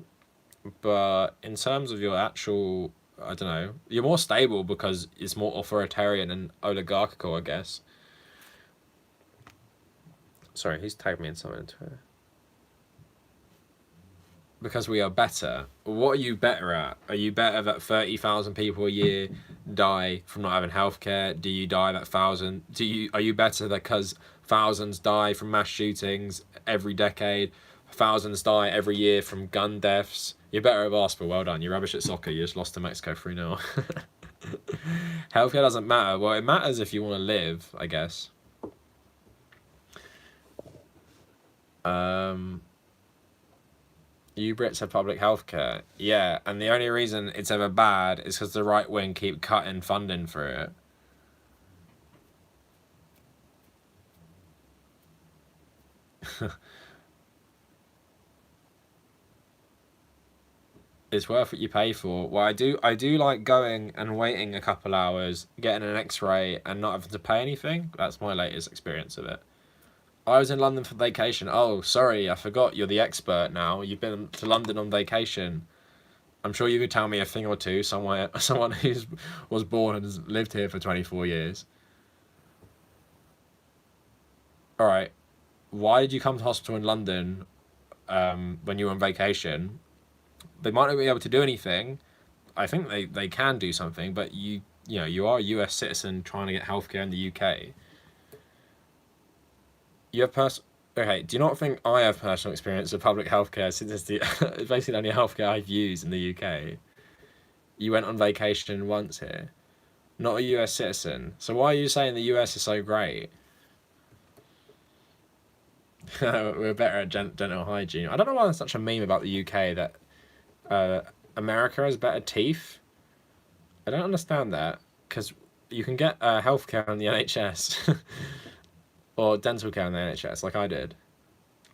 But in terms of your actual... I don't know. You're more stable because it's more authoritarian and oligarchical, I guess. Sorry, he's tagged me in something on Twitter. Because we are better. What are you better at? Are you better that 30,000 people a year die from not having healthcare? Do you die that are you better because thousands die from mass shootings every decade? Thousands die every year from gun deaths. You're better at basketball. Well done. You're rubbish at soccer. You just lost to Mexico 3-0. Healthcare doesn't matter. Well, it matters if you want to live, I guess. You Brits have public healthcare. Yeah, and the only reason it's ever bad is because the right wing keep cutting funding for it. It's worth what you pay for. Well, I do like going and waiting a couple hours, getting an X-ray, and not having to pay anything. That's my latest experience of it. I was in London for vacation. Oh, sorry, I forgot. You're the expert now. You've been to London on vacation. I'm sure you could tell me a thing or two. Someone who was born and has lived here for 24 years. All right. Why did you come to hospital in London when you were on vacation? They might not be able to do anything. I think they can do something, but you are a US citizen trying to get healthcare in the UK. You have Okay, do you not think I have personal experience with public healthcare since it's basically the only healthcare I've used in the UK? You went on vacation once here. Not a US citizen. So why are you saying the US is so great? We're better at dental hygiene. I don't know why there's such a meme about the UK that America has better teeth. I don't understand that, because you can get healthcare on the NHS. Or dental care on the NHS, like I did.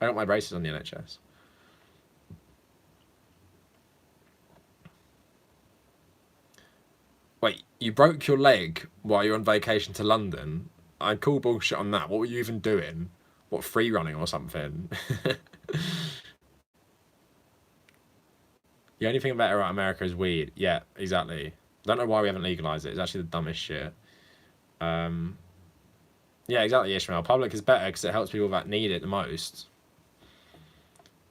I got my braces on the NHS. Wait, you broke your leg while you're on vacation to London? I'd call bullshit on that. What were you even doing? What, free running or something? The only thing about America is weed. Yeah, exactly. Don't know why we haven't legalized it. It's actually the dumbest shit. Yeah, exactly, Ishmael. Public is better because it helps people that need it the most.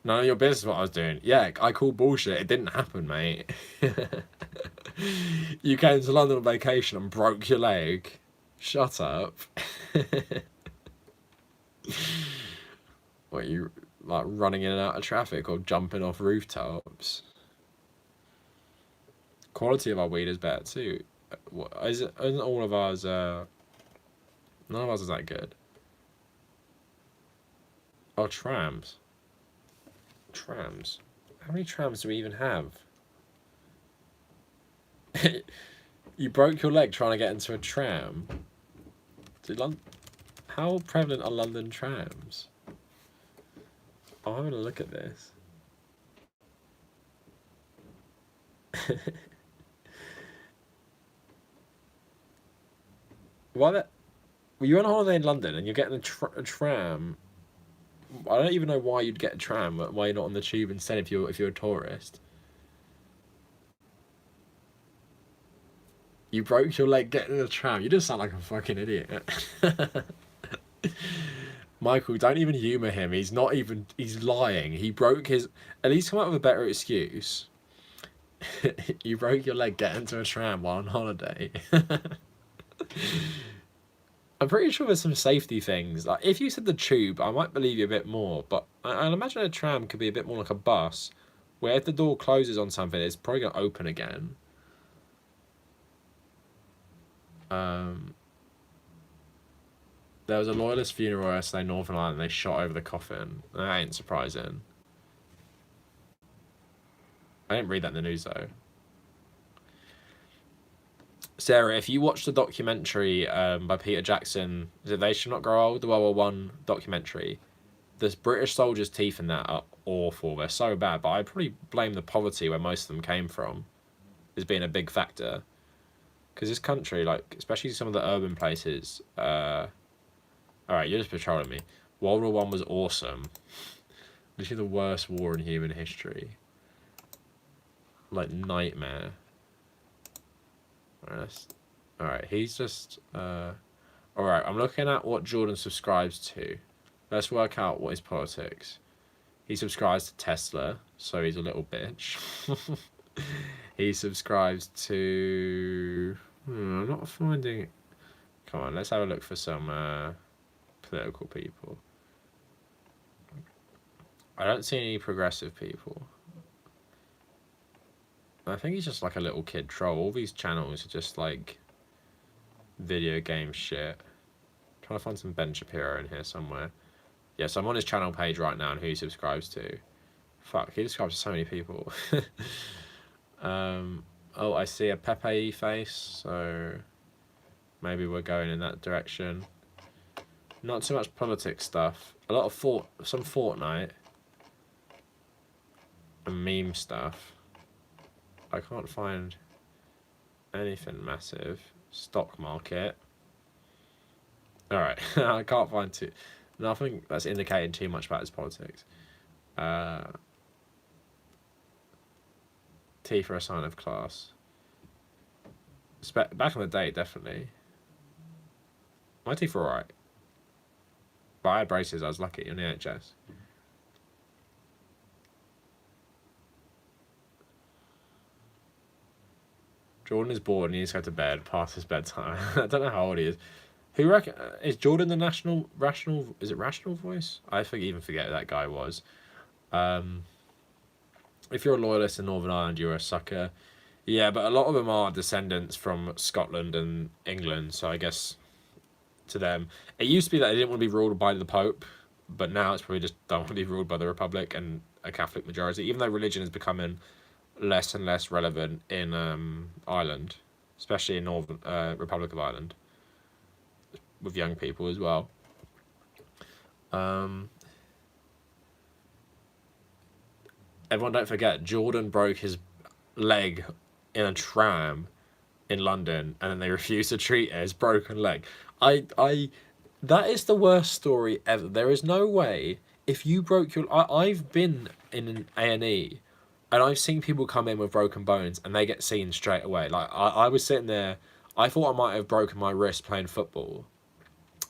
None of your business what I was doing. Yeah, I call bullshit. It didn't happen, mate. You came to London on vacation and broke your leg. Shut up. What, you like running in and out of traffic or jumping off rooftops? Quality of our weed is better too. Isn't all of ours none of ours is that good. Oh, trams. Trams. How many trams do we even have? You broke your leg trying to get into a tram. How prevalent are London trams? I'm having a look at this. Why that? Were you on holiday in London and you're getting a tram? I don't even know why you'd get a tram. Why you're not on the tube instead if you're a tourist? You broke your leg getting in a tram. You just sound like a fucking idiot. Michael, don't even humour him. He's not even. He's lying. He broke his. At least come up with a better excuse. You broke your leg getting into a tram while on holiday. I'm pretty sure there's some safety things. Like if you said the tube, I might believe you a bit more. But I imagine a tram could be a bit more like a bus, where if the door closes on something, it's probably gonna open again. There was a loyalist funeral yesterday in Northern Ireland. They shot over the coffin. That ain't surprising. I didn't read that in the news though. Sarah, if you watch the documentary by Peter Jackson, is it They Should Not Grow Old, the World War I documentary? The British soldiers' teeth in that are awful. They're so bad, but I'd probably blame the poverty where most of them came from as being a big factor. Because this country, like, especially some of the urban places, alright, you're just patrolling me. World War I was awesome. Literally the worst war in human history. Like, nightmare. Alright, he's just, alright, I'm looking at what Jordan subscribes to. Let's work out what his politics. He subscribes to Tesla, so he's a little bitch. He subscribes to... I'm not finding... Come on, let's have a look for some political people. I don't see any progressive people. I think he's just like a little kid troll. All these channels are just like video game shit. I'm trying to find some Ben Shapiro in here somewhere. Yeah, so I'm on his channel page right now and who he subscribes to. Fuck, he subscribes to so many people. Oh, I see a Pepe face, so maybe we're going in that direction. Not too much politics stuff. A lot of some Fortnite and meme stuff. I can't find anything massive. Stock market. Alright, I can't find nothing that's indicating too much about his politics. Teeth are a sign of class. Back in the day, definitely. My teeth were alright. But I had braces, I was lucky on the NHS. Jordan is bored and he needs to go to bed past his bedtime. I don't know how old he is. Who reckon is Jordan the rational? Is it Rational Voice? I even forget who that guy was. If you're a loyalist in Northern Ireland, you're a sucker. Yeah, but a lot of them are descendants from Scotland and England, so I guess to them it used to be that they didn't want to be ruled by the Pope, but now it's probably just don't want to be ruled by the Republic and a Catholic majority. Even though religion is becoming less and less relevant in Ireland, especially in Northern Republic of Ireland, with young people as well. Everyone, don't forget, Jordan broke his leg in a tram in London, and then they refused to treat it as broken leg. That is the worst story ever. There is no way if you broke your. I've been in an A&E, and I've seen people come in with broken bones, and they get seen straight away. Like I was sitting there, I thought I might have broken my wrist playing football,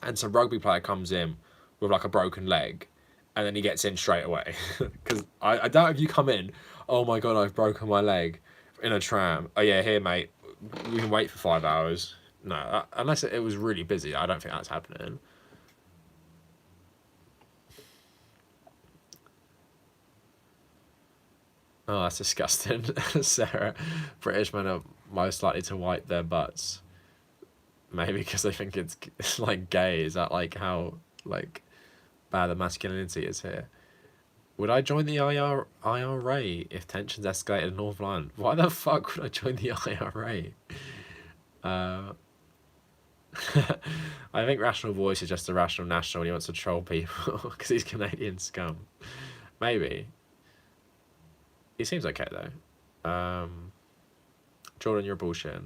and some rugby player comes in with like a broken leg, and then he gets in straight away. Because I doubt if you come in, oh my god, I've broken my leg in a tram. Oh yeah, here mate, we can wait for 5 hours. No, unless it was really busy, I don't think that's happening. Oh, that's disgusting. Sarah, British men are most likely to wipe their butts. Maybe because they think it's like gay. Is that like how like bad the masculinity is here? Would I join the IRA if tensions escalated in Northern Ireland? Why the fuck would I join the IRA? I think Rational Voice is just a rational national and he wants to troll people because he's Canadian scum. Maybe. He seems okay though. Jordan, you're bullshitting.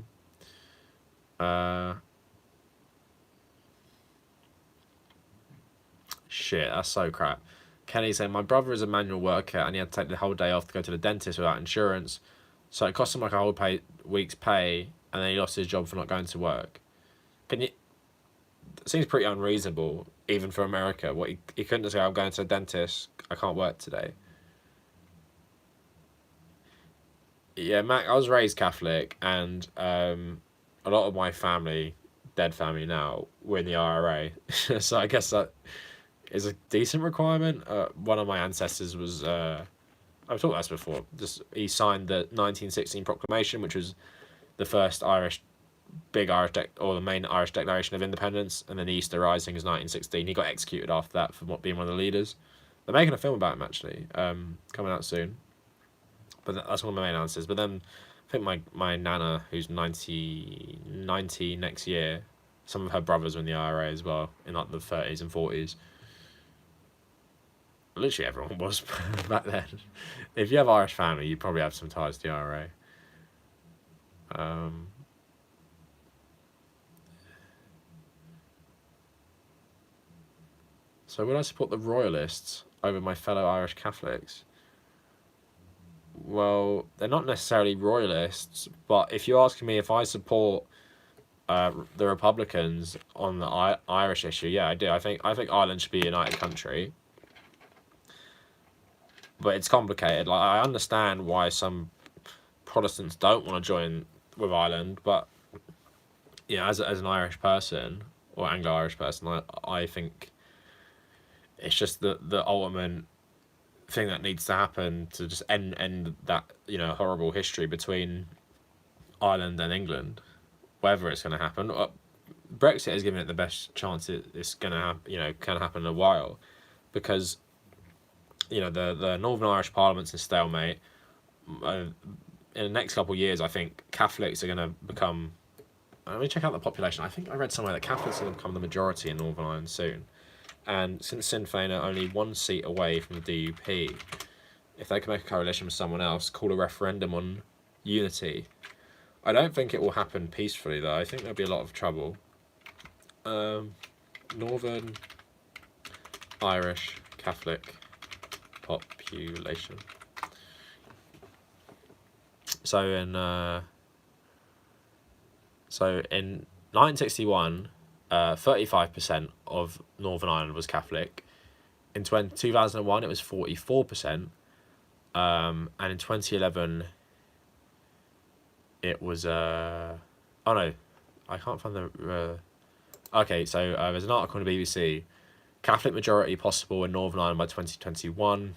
Shit, that's so crap. Kenny saying, my brother is a manual worker and he had to take the whole day off to go to the dentist without insurance. So it cost him like a whole week's pay and then he lost his job for not going to work. Can you... It seems pretty unreasonable, even for America. What he couldn't just say, I'm going to the dentist, I can't work today. Yeah, Mac, I was raised Catholic and a lot of my family, dead family now, were in the IRA. So I guess that is a decent requirement. One of my ancestors was, I've talked about this before, he signed the 1916 Proclamation, which was the first the main Irish Declaration of Independence, and then the Easter Rising is 1916. He got executed after that for being one of the leaders. They're making a film about him, actually, coming out soon. But that's one of my main answers. But then I think my nana, who's 90 next year, some of her brothers were in the IRA as well, in like the 30s and 40s. Literally everyone was back then. If you have Irish family, you probably have some ties to the IRA. So would I support the Royalists over my fellow Irish Catholics? Well, they're not necessarily Royalists, but if you're asking me if I support the Republicans on the Irish issue, yeah, I do. I think Ireland should be a united country. But it's complicated. Like, I understand why some Protestants don't want to join with Ireland, but yeah, as an Irish person or Anglo-Irish person, I think it's just the ultimate thing that needs to happen to just end that, you know, horrible history between Ireland and England, whether it's going to happen. Brexit is giving it the best chance it's going to happen, you know, can happen in a while, because, you know, the Northern Irish Parliament's in stalemate. In the next couple of years, I think Catholics are going to become... Let me check out the population. I think I read somewhere that Catholics are going to become the majority in Northern Ireland soon. And since Sinn Féin are only one seat away from the DUP, if they can make a coalition with someone else, call a referendum on unity. I don't think it will happen peacefully, though. I think there'll be a lot of trouble. Northern Irish Catholic population. So in 1961, 35% of Northern Ireland was Catholic. In 2001, it was 44%. And in 2011, it was... oh no, I can't find the... okay, so there's an article on the BBC. Catholic majority possible in Northern Ireland by 2021.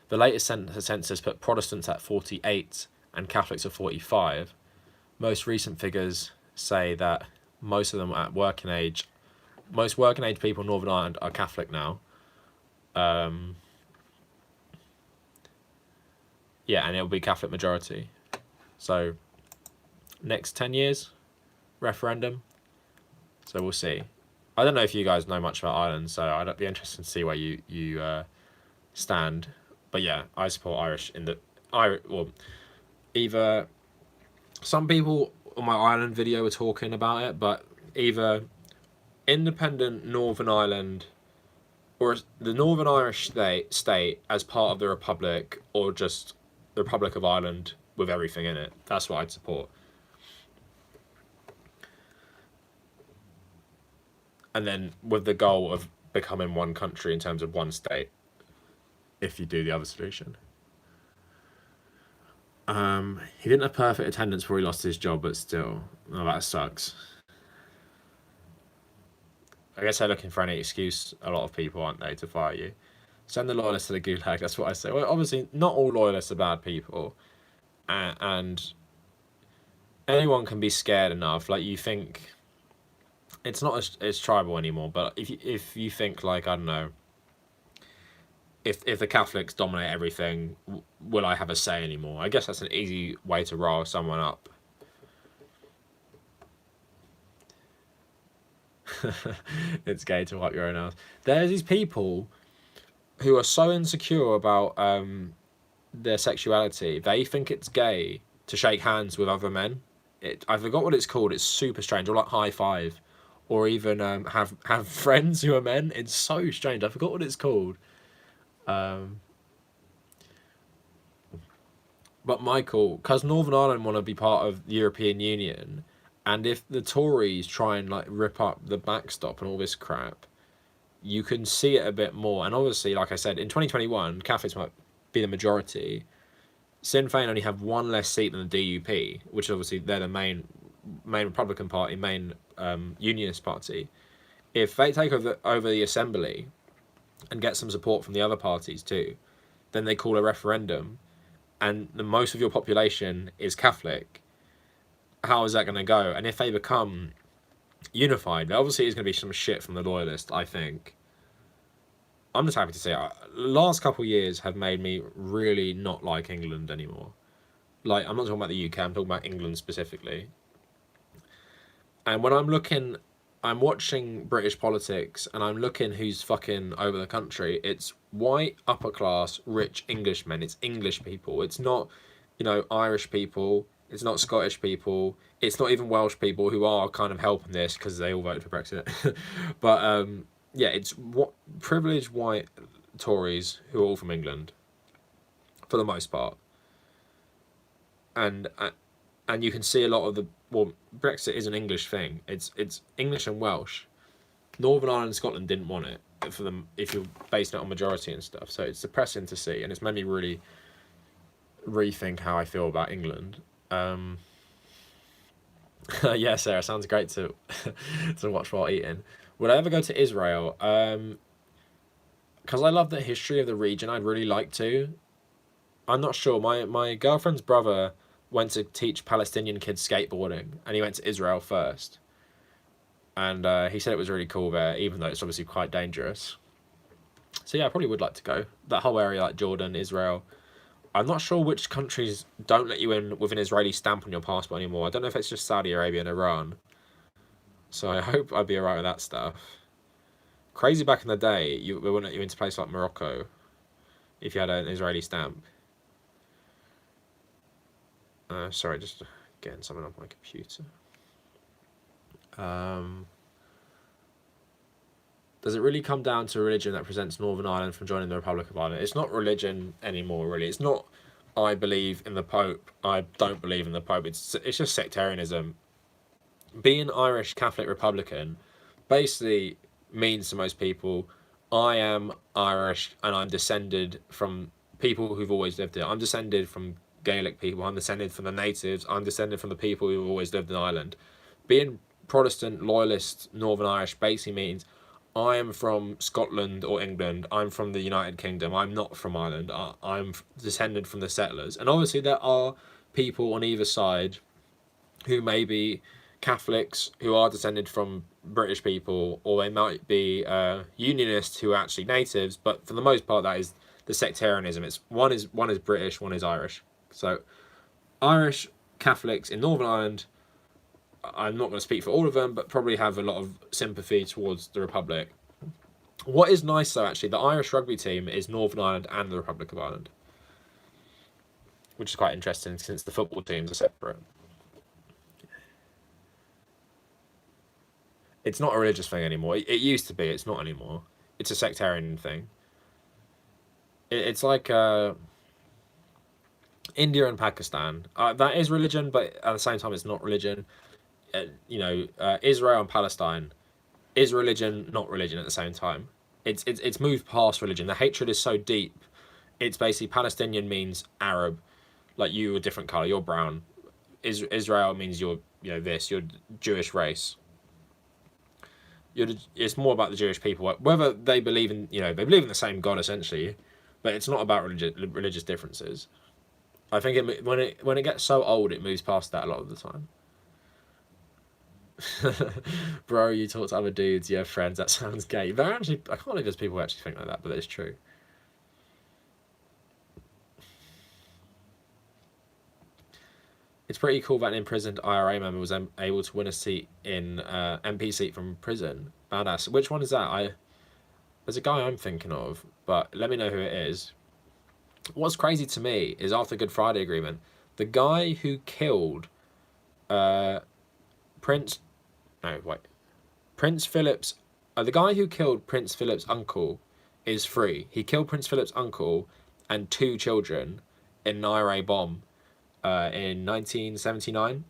The latest census put Protestants at 48 and Catholics at 45. Most recent figures say that most of them are at working age. Most working age people in Northern Ireland are Catholic now. Yeah, and it'll be Catholic majority. So, next 10 years, referendum. So we'll see. I don't know if you guys know much about Ireland, so I'd be interested to see where you stand. But yeah, I support Irish in the well, either some people on my Ireland video were talking about it, but either independent Northern Ireland or the Northern Irish state as part of the Republic, or just the Republic of Ireland with everything in it. That's what I'd support. And then with the goal of becoming one country in terms of one state, if you do the other solution. He didn't have perfect attendance before he lost his job, but still, oh, that sucks. I guess they're looking for any excuse, a lot of people, aren't they, to fire you. Send the loyalists to the gulag, that's what I say. Well, obviously, not all loyalists are bad people. And anyone can be scared enough. Like, you think... It's not as tribal anymore, but if you think, like, I don't know, if the Catholics dominate everything, will I have a say anymore? I guess that's an easy way to rile someone up. It's gay to wipe your own ass. There's these people who are so insecure about their sexuality, they think it's gay to shake hands with other men. I forgot what it's called. It's super strange. Or like high five, or even have friends who are men. It's so strange. I forgot what it's called. But Michael, because Northern Ireland want to be part of the European Union, and if the Tories try and like rip up the backstop and all this crap, you can see it a bit more. And obviously, like I said, in 2021, Catholics might be the majority. Sinn Féin only have one less seat than the DUP, which obviously they're the main Republican party, main unionist party. If they take over the assembly and get some support from the other parties too, then they call a referendum, and the most of your population is Catholic. How is that going to go? And if they become unified, there obviously is going to be some shit from the loyalists, I think. I'm just happy to say, the last couple of years have made me really not like England anymore. Like, I'm not talking about the UK, I'm talking about England specifically. And when I'm watching British politics, and I'm looking who's fucking over the country, it's white, upper class, rich Englishmen. It's English people. It's not, Irish people. It's not Scottish people. It's not even Welsh people, who are kind of helping this because they all voted for Brexit. But yeah, it's privileged white Tories who are all from England, for the most part. And you can see a lot of Brexit is an English thing. It's English and Welsh. Northern Ireland and Scotland didn't want it for them, if you're basing it on majority and stuff. So it's depressing to see, and it's made me really rethink how I feel about England. Yeah, Sarah, sounds great to to watch while eating. Would I ever go to Israel? Because I love the history of the region, I'd really like to. I'm not sure. My girlfriend's brother went to teach Palestinian kids skateboarding, and he went to Israel first. And he said it was really cool there, even though it's obviously quite dangerous. So yeah, I probably would like to go. That whole area, like Jordan, Israel. I'm not sure which countries don't let you in with an Israeli stamp on your passport anymore. I don't know if it's just Saudi Arabia and Iran. So I hope I'd be alright with that stuff. Crazy back in the day, we wouldn't let you into places like Morocco if you had an Israeli stamp. Sorry, just getting something on my computer. Does it really come down to religion that prevents Northern Ireland from joining the Republic of Ireland? It's not religion anymore, really. It's not, I believe in the Pope, I don't believe in the Pope. It's just sectarianism. Being Irish Catholic Republican basically means to most people, I am Irish and I'm descended from people who've always lived here. I'm descended from Gaelic people, I'm descended from the natives, I'm descended from the people who've always lived in Ireland. Being Protestant, loyalist, Northern Irish basically means I am from Scotland or England, I'm from the United Kingdom, I'm not from Ireland, I'm descended from the settlers. And obviously there are people on either side who may be Catholics who are descended from British people, or they might be Unionists who are actually natives, but for the most part that is the sectarianism. It's one is British, one is Irish. So Irish Catholics in Northern Ireland I'm not going to speak for all of them, but probably have a lot of sympathy towards the Republic. What is nice, though, actually, the Irish rugby team is Northern Ireland and the Republic of Ireland, which is quite interesting since the football teams are separate. It's not a religious thing anymore. It used to be. It's not anymore. It's a sectarian thing. It's like India and Pakistan. That is religion, but at the same time, it's not religion. Israel and Palestine is religion, not religion at the same time. It's moved past religion. The hatred is so deep. It's basically Palestinian means Arab, like you a different color, you're brown. Israel means you're you're Jewish race. It's more about the Jewish people, whether they believe in they believe in the same God essentially, but it's not about religious differences. I think when it gets so old, it moves past that a lot of the time. Bro, you talk to other dudes, you have friends, that sounds gay. But actually, I can't believe there's people who actually think like that, but it's true. It's pretty cool that an imprisoned IRA member was able to win a seat in MP seat from prison. Badass. Which one is that? There's a guy I'm thinking of, but let me know who it is. What's crazy to me is after the Good Friday Agreement, the guy who killed Prince Philip's... the guy who killed Prince Philip's uncle is free. He killed Prince Philip's uncle and 2 children in an IRA bomb in 1979.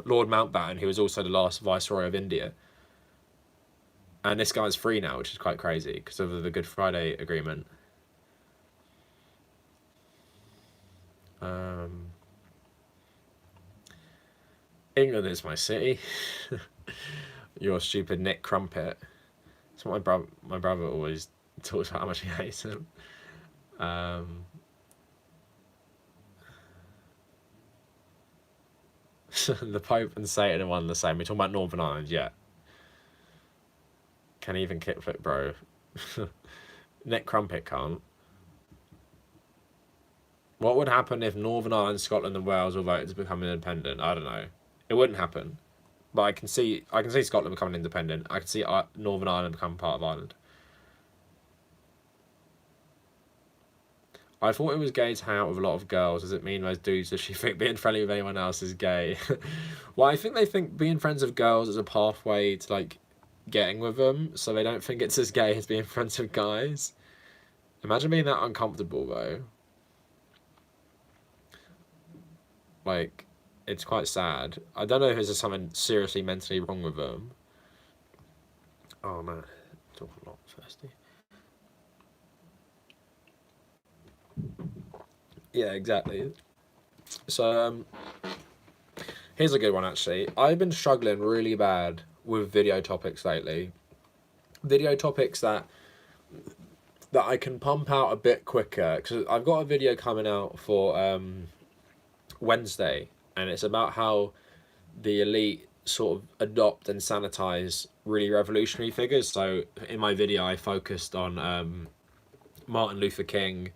Lord Mountbatten, who was also the last Viceroy of India. And this guy's free now, which is quite crazy because of the Good Friday Agreement. England is my city. You're stupid Nick Crumpet. That's what my brother always talks about how much he hates him. The Pope and Satan are one and the same. We're talking about Northern Ireland, yeah. Can even kickflip, bro. Nick Crumpet can't. What would happen if Northern Ireland, Scotland, and Wales were voted to become independent? I don't know. It wouldn't happen, but I can see Scotland becoming independent. I can see Northern Ireland becoming part of Ireland. I thought it was gay to hang out with a lot of girls. Does it mean those dudes that she think being friendly with anyone else is gay? Well, I think they think being friends with girls is a pathway to like getting with them, so they don't think it's as gay as being friends with guys. Imagine being that uncomfortable though. Like, it's quite sad. I don't know if there's something seriously mentally wrong with them. Oh man, talking a lot, thirsty. Yeah, exactly. So here's a good one actually. I've been struggling really bad with video topics lately. Video topics that I can pump out a bit quicker, because I've got a video coming out for Wednesday, and it's about how the elite sort of adopt and sanitize really revolutionary figures. So in my video I focused on Martin Luther King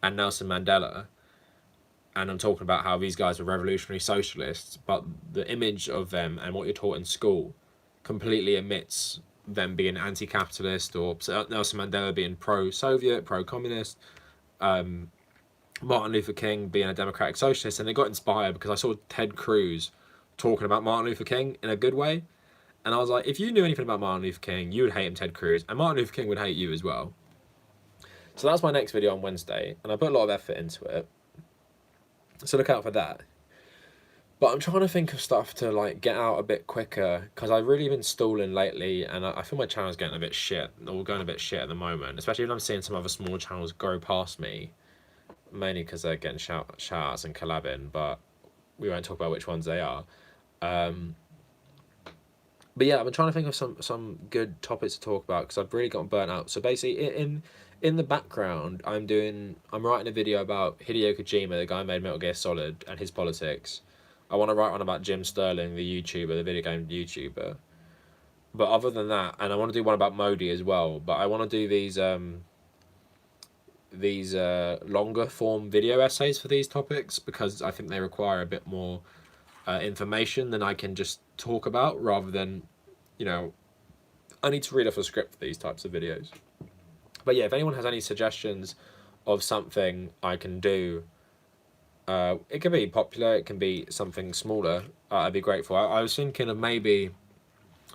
and Nelson Mandela, and I'm talking about how these guys are revolutionary socialists, but the image of them and what you're taught in school completely omits them being anti-capitalist, or Nelson Mandela being pro-Soviet, pro-communist, Martin Luther King being a democratic socialist. And they got inspired because I saw Ted Cruz talking about Martin Luther King in a good way, and I was like, if you knew anything about Martin Luther King, you would hate him, Ted Cruz, and Martin Luther King would hate you as well. So that's my next video on Wednesday, and I put a lot of effort into it, so look out for that. But I'm trying to think of stuff to like get out a bit quicker, because I've really been stalling lately, and I feel my channel's getting a bit shit, or going a bit shit at the moment, especially when I'm seeing some other small channels go past me, mainly because they're getting shout-outs and collabing, but we won't talk about which ones they are. But yeah, I've been trying to think of some good topics to talk about, because I've really gotten burnt out. So basically, in the background, I'm writing a video about Hideo Kojima, the guy who made Metal Gear Solid, and his politics. I want to write one about Jim Sterling, the YouTuber, the video game YouTuber. But other than that, and I want to do one about Modi as well, but I want to do these longer form video essays for these topics, because I think they require a bit more information than I can just talk about, rather than, you know, I need to read off a script for these types of videos. But yeah, if anyone has any suggestions of something I can do, it can be popular, it can be something smaller, I'd be grateful. I was thinking of maybe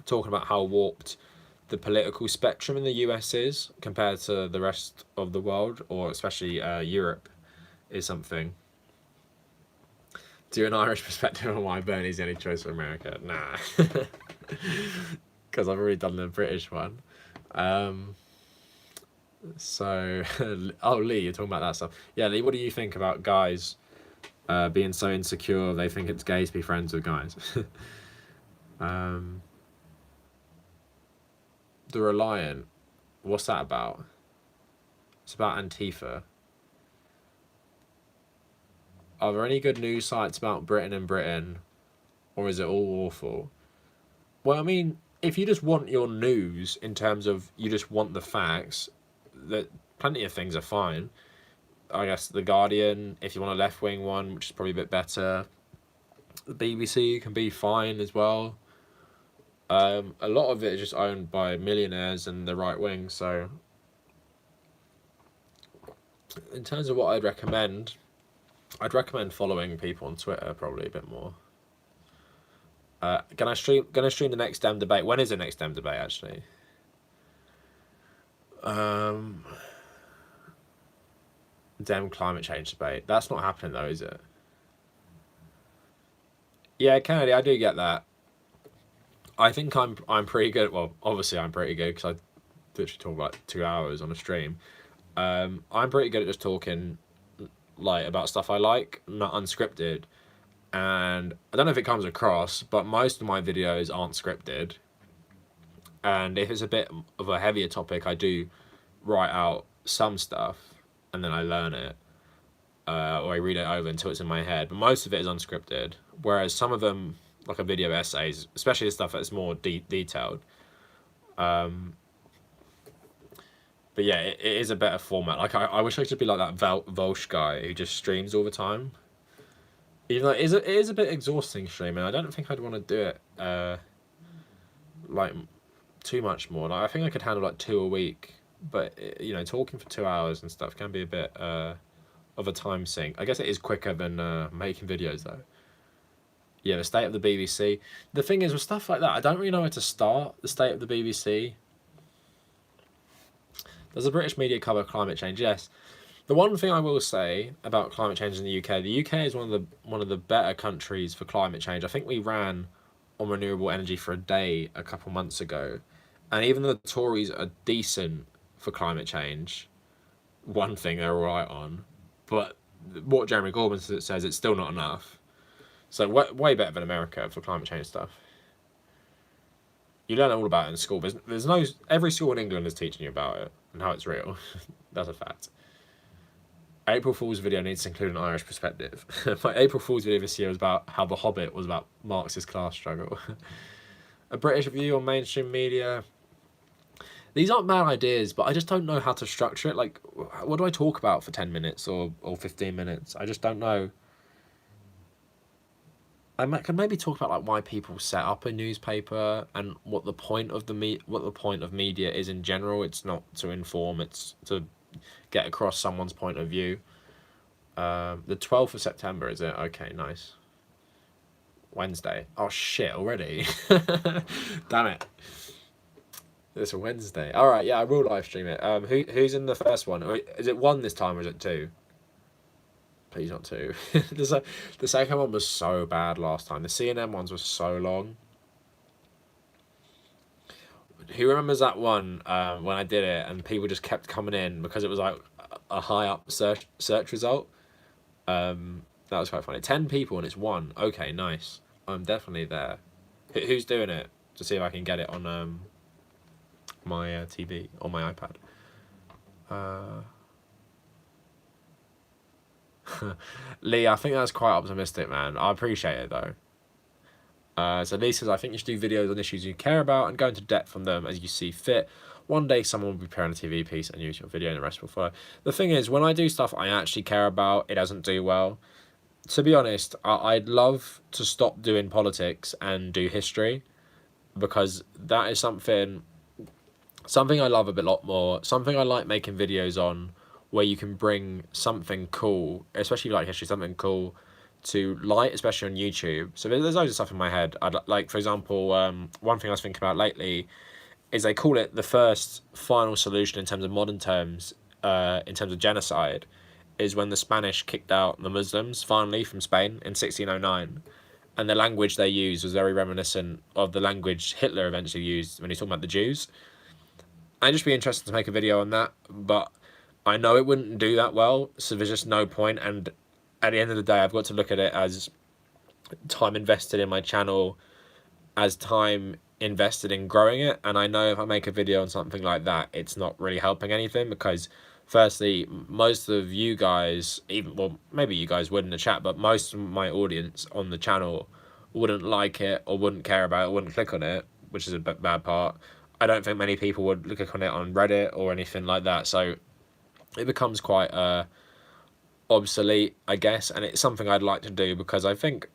talking about how warped the political spectrum in the US is compared to the rest of the world, or especially Europe, is something. Do an Irish perspective on why Bernie's the only choice for America? Nah. Because I've already done the British one. So, oh, Lee, you're talking about that stuff. Yeah, Lee, what do you think about guys being so insecure they think it's gay to be friends with guys? The Reliant, what's that about? It's about Antifa. Are there any good news sites about Britain and Britain, or is it all awful? Well, I mean, if you just want your news in terms of you just want the facts, that plenty of things are fine. I guess The Guardian, if you want a left-wing one, which is probably a bit better. The BBC can be fine as well. A lot of it is just owned by millionaires and the right wing, so in terms of what I'd recommend following people on Twitter probably a bit more. Gonna stream the next Dem debate. When is the next Dem debate actually? Dem climate change debate. That's not happening though, is it? Yeah, Kennedy, I do get that. I think I'm pretty good. Well, obviously I'm pretty good because I literally talk about 2 hours on a stream. I'm pretty good at just talking like about stuff I like, not unscripted. And I don't know if it comes across, but most of my videos aren't scripted. And if it's a bit of a heavier topic, I do write out some stuff and then I learn it. Or I read it over until it's in my head. But most of it is unscripted. Whereas some of them, like a video essays, especially the stuff that's more detailed. But yeah, it is a better format. Like I wish I could be like that Volsh guy who just streams all the time. Even though it is a bit exhausting streaming. I don't think I'd want to do it like too much more. Like, I think I could handle like 2 a week, but you know, talking for 2 hours and stuff can be a bit of a time sink. I guess it is quicker than making videos though. Yeah, the state of the BBC. The thing is with stuff like that, I don't really know where to start. The state of the BBC. Does the British media cover climate change? Yes. The one thing I will say about climate change in the UK, the UK is one of the better countries for climate change. I think we ran on renewable energy for a day a couple months ago, and even though the Tories are decent for climate change, one thing they're all right on, but what Jeremy Corbyn says, it's still not enough. So way better than America for climate change stuff. You learn all about it in school. There's no, every school in England is teaching you about it and how it's real. That's a fact. April Fool's video needs to include an Irish perspective. My April Fool's video this year was about how The Hobbit was about Marxist class struggle. A British view on mainstream media. These aren't bad ideas, but I just don't know how to structure it. Like, what do I talk about for 10 minutes or 15 minutes? I just don't know. I can maybe talk about like why people set up a newspaper and what the point of media is in general. It's not to inform; it's to get across someone's point of view. The 12th of September, is it? Okay, nice. Wednesday. Oh shit! Already. Damn it. It's a Wednesday. All right, yeah, I will live stream it. Who's in the first one? Or is it 1 this time, or is it 2? Please not 2. The second one was so bad last time. The CNN ones were so long. Who remembers that one when I did it and people just kept coming in because it was like a high up search result? That was quite funny. 10 people and it's 1. Okay, nice. I'm definitely there. Who's doing it? To see if I can get it on my TV or my iPad. Lee, I think that's quite optimistic, man. I appreciate it though. So Lee says, I think you should do videos on issues you care about and go into depth on them as you see fit. One day someone will be preparing a TV piece and use your video and the rest will follow. The thing is, when I do stuff I actually care about, it doesn't do well. to be honest, I'd love to stop doing politics and do history, because that is something I love a lot more. Something I like making videos on, where you can bring something cool, especially like history, something cool to light, especially on YouTube. So there's loads of stuff in my head. I'd like, for example, one thing I was thinking about lately is they call it the first final solution in terms of modern terms, in terms of genocide, is when the Spanish kicked out the Muslims finally from Spain in 1609. And the language they used was very reminiscent of the language Hitler eventually used when he's talking about the Jews. I'd just be interested to make a video on that, but I know it wouldn't do that well, so there's just no point. And at the end of the day, I've got to look at it as time invested in my channel, as time invested in growing it. And I know if I make a video on something like that, it's not really helping anything, because firstly, most of you guys, even, well, maybe you guys would in the chat, but most of my audience on the channel wouldn't like it or wouldn't care about it, wouldn't click on it, which is a bad part. I don't think many people would click on it on Reddit or anything like that, so it becomes quite obsolete, I guess. And it's something I'd like to do, because I think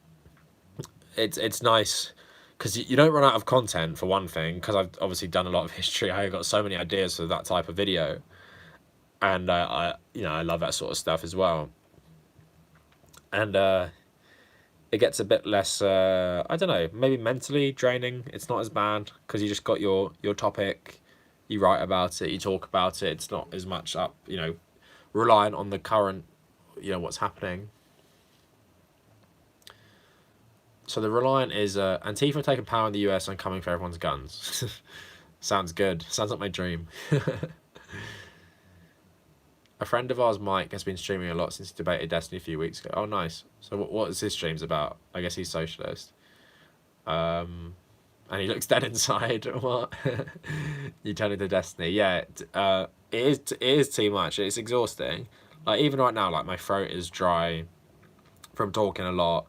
it's nice, because you don't run out of content, for one thing, because I've obviously done a lot of history. I've got so many ideas for that type of video, and I love that sort of stuff as well. And it gets a bit less, I don't know, maybe mentally draining. It's not as bad, because you just got your topic, you write about it, you talk about it. It's not as much up, reliant on the current, what's happening. So the Reliant is Antifa taking power in the US and coming for everyone's guns. Sounds good. Sounds like my dream. A friend of ours, Mike, has been streaming a lot since he debated Destiny a few weeks ago. Oh, nice. So what is his streams about? I guess he's socialist. And he looks dead inside. What? You turn into Destiny. Yeah, it is too much. It's exhausting. Like, even right now, like, my throat is dry from talking a lot.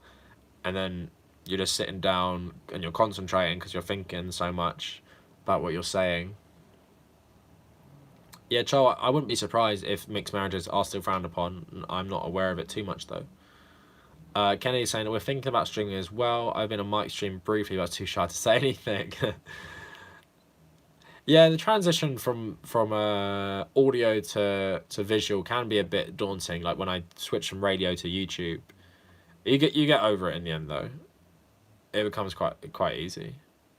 And then you're just sitting down and you're concentrating because you're thinking so much about what you're saying. Yeah, Cho, I wouldn't be surprised if mixed marriages are still frowned upon. I'm not aware of it too much, though. Kennedy's saying, we're thinking about streaming as well. I've been on Mike's stream briefly, but I was too shy to say anything. Yeah, the transition from audio to visual can be a bit daunting. Like when I switch from radio to YouTube, you get over it in the end, though. It becomes quite easy.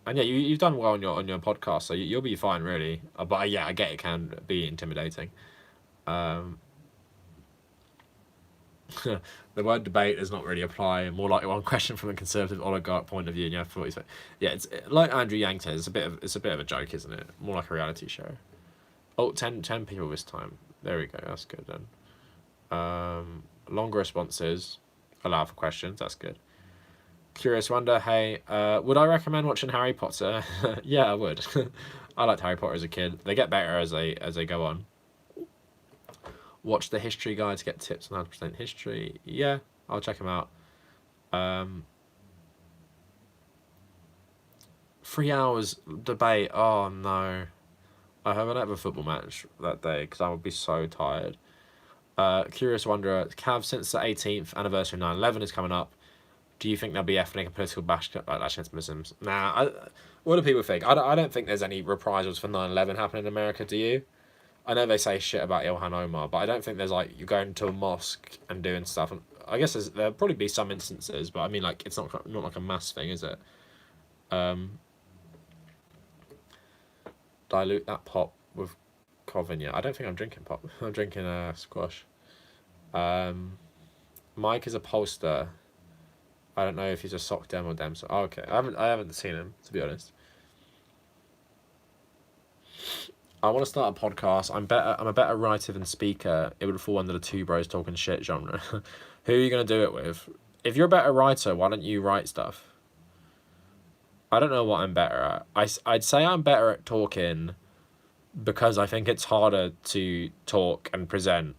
And yeah, you've done well on your podcast, so you'll be fine, really. But yeah, I get it can be intimidating. The word debate does not really apply. More like one question from a conservative oligarch point of view, and you have 40 seconds. Yeah, it's like Andrew Yang says. It's a bit of a joke, isn't it? More like a reality show. Oh, 10 people this time. There we go. That's good then. Longer responses. Allow for questions. That's good. Curious Wonder, hey, would I recommend watching Harry Potter? Yeah, I would. I liked Harry Potter as a kid. They get better as they go on. Watch the history guide to get tips on how to present history. Yeah, I'll check them out. 3 hours debate. Oh no, I haven't had a football match that day because I would be so tired. Curious Wanderer, Cav, since the 18th anniversary of 9/11 is coming up, do you think there'll be ethnic and political backlash against Muslims? Nah, what do people think? I don't think there's any reprisals for 9/11 happening in America, do you? I know they say shit about Ilhan Omar, but I don't think there's like, you're going to a mosque and doing stuff. And I guess there'll probably be some instances, but I mean, like, it's not like a mass thing, is it? Dilute that pop with Covinia. I don't think I'm drinking pop. I'm drinking squash. Mike is a pollster. I don't know if he's a sock dem or dem. So okay, I haven't seen him, to be honest. I want to start a podcast. I'm a better writer than speaker. It would fall under the two bros talking shit genre. Who are you gonna do it with? If you're a better writer, why don't you write stuff? I don't know what I'm better at. I'd say I'm better at talking because I think it's harder to talk and present.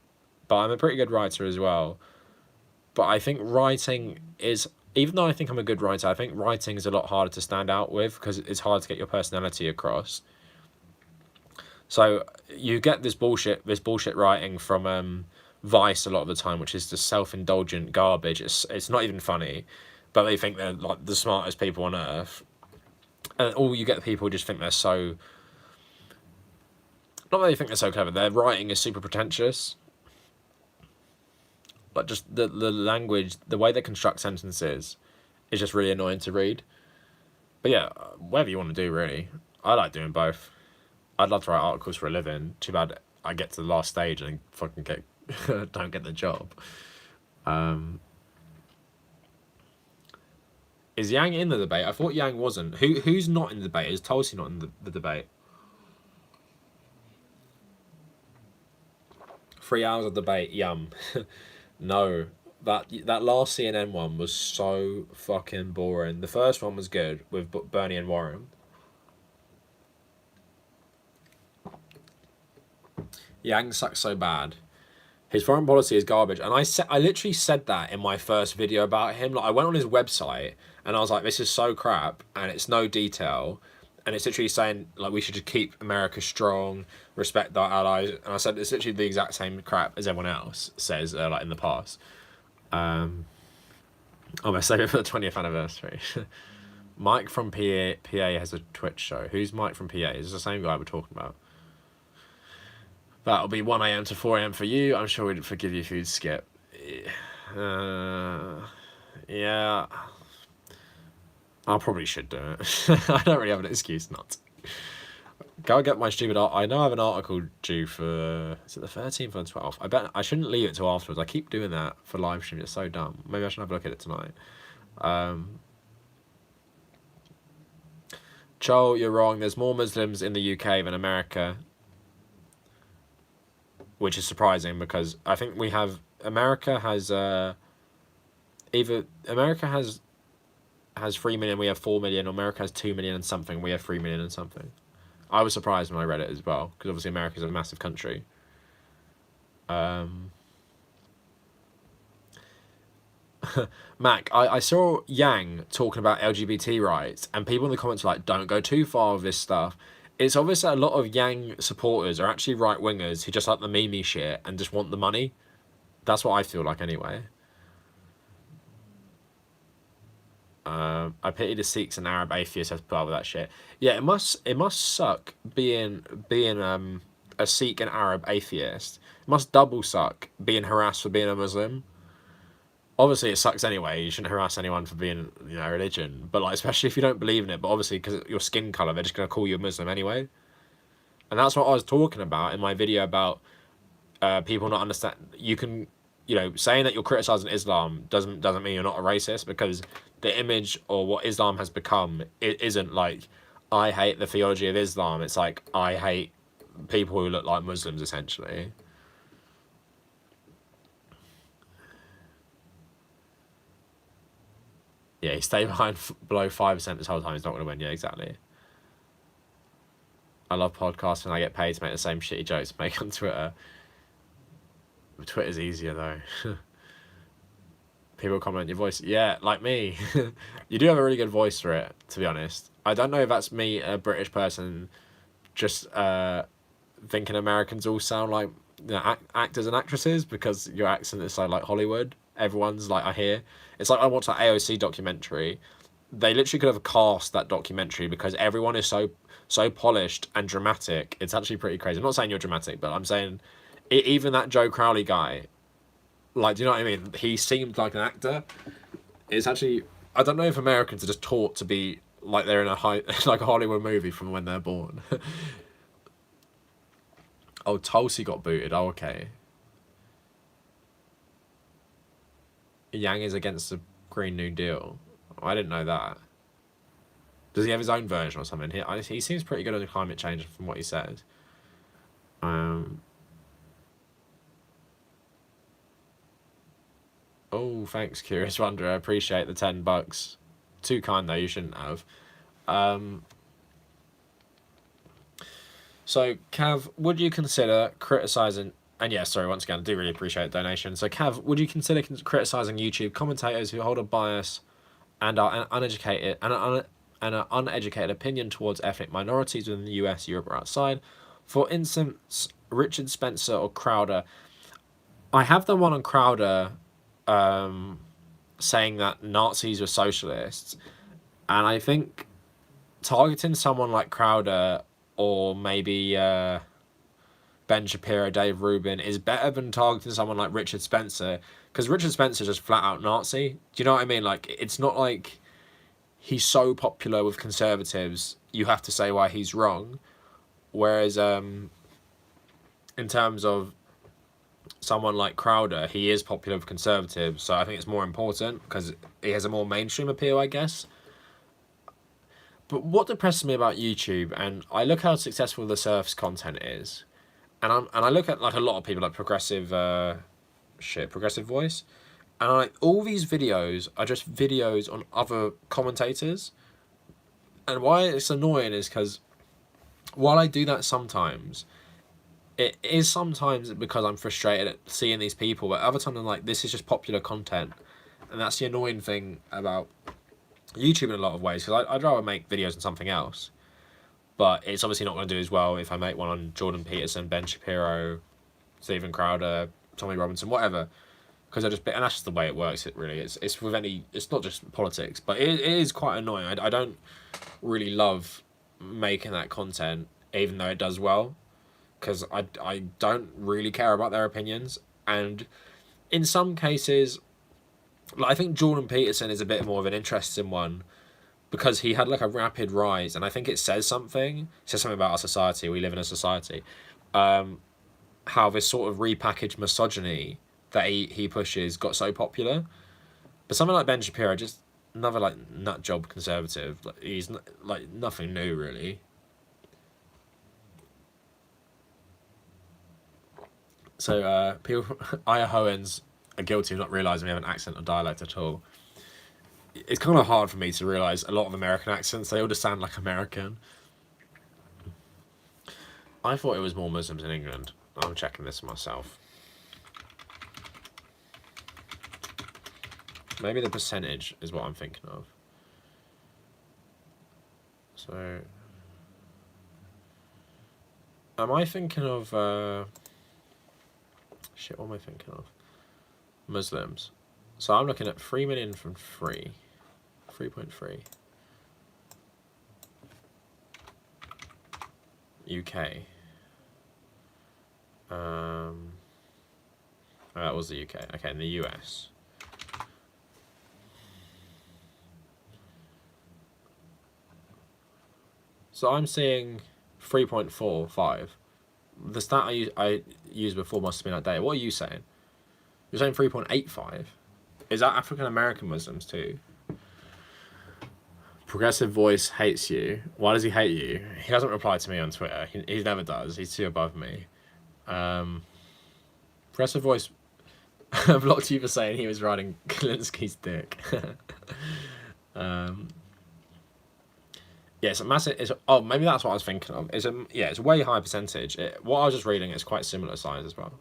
But I'm a pretty good writer as well. But I think writing is, even though I think I'm a good writer, I think writing is a lot harder to stand out with because it's hard to get your personality across. So you get this bullshit writing from Vice a lot of the time, which is just self-indulgent garbage. It's not even funny, but they think they're like the smartest people on earth, and all you get people who just think they're so. Not that they think they're so clever. Their writing is super pretentious. Like just the language, the way they construct sentences, is just really annoying to read. But yeah, whatever you want to do, really. I like doing both. I'd love to write articles for a living. Too bad I get to the last stage and fucking don't get the job. Is Yang in the debate? I thought Yang wasn't. Who's not in the debate? Is Tulsi not in the debate? 3 hours of debate, yum. No. That last CNN one was so fucking boring. The first one was good with Bernie and Warren. Yang sucks so bad. His foreign policy is garbage, and I literally said that in my first video about him. Like I went on his website and I was like, this is so crap, and it's no detail, and it's literally saying like we should just keep America strong, respect our allies, and I said it's literally the exact same crap as everyone else says like in the past. Oh, I saved it for the 20th anniversary. Mike from PA has a Twitch show. Who's Mike from PA? Is it the same guy we're talking about? That'll be 1 AM to 4 AM for you. I'm sure we'd forgive you if you'd skip. Yeah. I probably should do it. I don't really have an excuse not to. Go get my stupid art. I know I have an article due for... Is it the 13th or the 12th? I bet I shouldn't leave it till afterwards. I keep doing that for live stream. It's so dumb. Maybe I should have a look at it tonight. Joel, you're wrong. There's more Muslims in the UK than America. Which is surprising because I think we have... America has... America has 3 million, we have 4 million. America has 2 million and something, we have 3 million and something. I was surprised when I read it as well, because obviously America's a massive country. Mac, I saw Yang talking about LGBT rights, and people in the comments were like, don't go too far with this stuff. It's obvious that a lot of Yang supporters are actually right-wingers who just like the meme shit and just want the money. That's what I feel like anyway. I pity the Sikhs and Arab atheists have to put up with that shit. Yeah, it must suck being a Sikh and Arab atheist. It must double suck being harassed for being a Muslim. Obviously, it sucks anyway. You shouldn't harass anyone for being, a religion. But like, especially if you don't believe in it. But obviously, because of your skin color, they're just gonna call you a Muslim anyway. And that's what I was talking about in my video about people not understand. You can, saying that you're criticizing Islam doesn't mean you're not a racist, because the image or what Islam has become, it isn't like I hate the theology of Islam. It's like I hate people who look like Muslims, essentially. Yeah, he stayed below 5% this whole time. He's not going to win. Yeah, exactly. I love podcasts and I get paid to make the same shitty jokes I make on Twitter. Twitter's easier, though. People comment your voice. Yeah, like me. You do have a really good voice for it, to be honest. I don't know if that's me, a British person, just thinking Americans all sound like actors and actresses because your accent is so like Hollywood. Everyone's like, I hear. It's like I watched that AOC documentary. They literally could have cast that documentary because everyone is so polished and dramatic. It's actually pretty crazy. I'm not saying you're dramatic, but I'm saying even that Joe Crowley guy, like, do you know what I mean? He seemed like an actor. It's actually, I don't know if Americans are just taught to be like they're in a Hollywood movie from when they're born. Oh, Tulsi got booted. Oh, okay. Yang is against the Green New Deal. I didn't know that. Does he have his own version or something? He seems pretty good on climate change from what he said. Oh, thanks, Curious Wonder. I appreciate the $10. Too kind, though. You shouldn't have. So, Cav, would you consider criticising... And yeah, sorry, once again, I do really appreciate the donation. So, Cav, would you consider criticising YouTube commentators who hold a bias and are uneducated and an uneducated opinion towards ethnic minorities within the US, Europe, or outside? For instance, Richard Spencer or Crowder. I have the one on Crowder saying that Nazis were socialists, and I think targeting someone like Crowder or maybe Ben Shapiro, Dave Rubin is better than targeting someone like Richard Spencer, because Richard Spencer is just flat out Nazi. Do you know what I mean? Like, it's not like he's so popular with conservatives, you have to say why he's wrong. Whereas in terms of someone like Crowder, he is popular with conservatives, so I think it's more important because he has a more mainstream appeal, I guess. But what depresses me about YouTube, and I look how successful the Surf's content is, and I look at like a lot of people like Progressive Voice, and like all these videos are just videos on other commentators. And why it's annoying is because while I do that sometimes, it is sometimes because I'm frustrated at seeing these people, but other times I'm like, this is just popular content. And that's the annoying thing about YouTube in a lot of ways, because I'd rather make videos on something else. But it's obviously not going to do as well if I make one on Jordan Peterson, Ben Shapiro, Steven Crowder, Tommy Robinson, whatever. Because and that's just the way it works. It really is. It's not just politics, but it is quite annoying. I don't really love making that content, even though it does well, because I don't really care about their opinions. And in some cases, like, I think Jordan Peterson is a bit more of an interesting one, because he had like a rapid rise, and I think it says something. It says something about our society. We live in a society. How this sort of repackaged misogyny that he pushes got so popular. But someone like Ben Shapiro, just another like nut job conservative. Like, he's like nothing new really. So people, Idahoans are guilty of not realising we have an accent or dialect at all. It's kind of hard for me to realise a lot of American accents, they all just sound like American. I thought it was more Muslims in England. I'm checking this myself. Maybe the percentage is what I'm thinking of. So, am I thinking of, shit, what am I thinking of? Muslims. So I'm looking at 3 million from 3.3. UK. Oh, that was the UK. Okay, in the US. So I'm seeing 3.45. The stat I used before must have been outdated. What are you saying? You're saying 3.85? Is that African American Muslims too? Progressive Voice hates you. Why does he hate you? He doesn't reply to me on Twitter. He never does. He's too above me. Progressive Voice blocked you for saying he was riding Kalinski's dick. Yeah, it's a massive. Oh, maybe that's what I was thinking of. It's a way higher percentage. What I was just reading is quite similar size as well.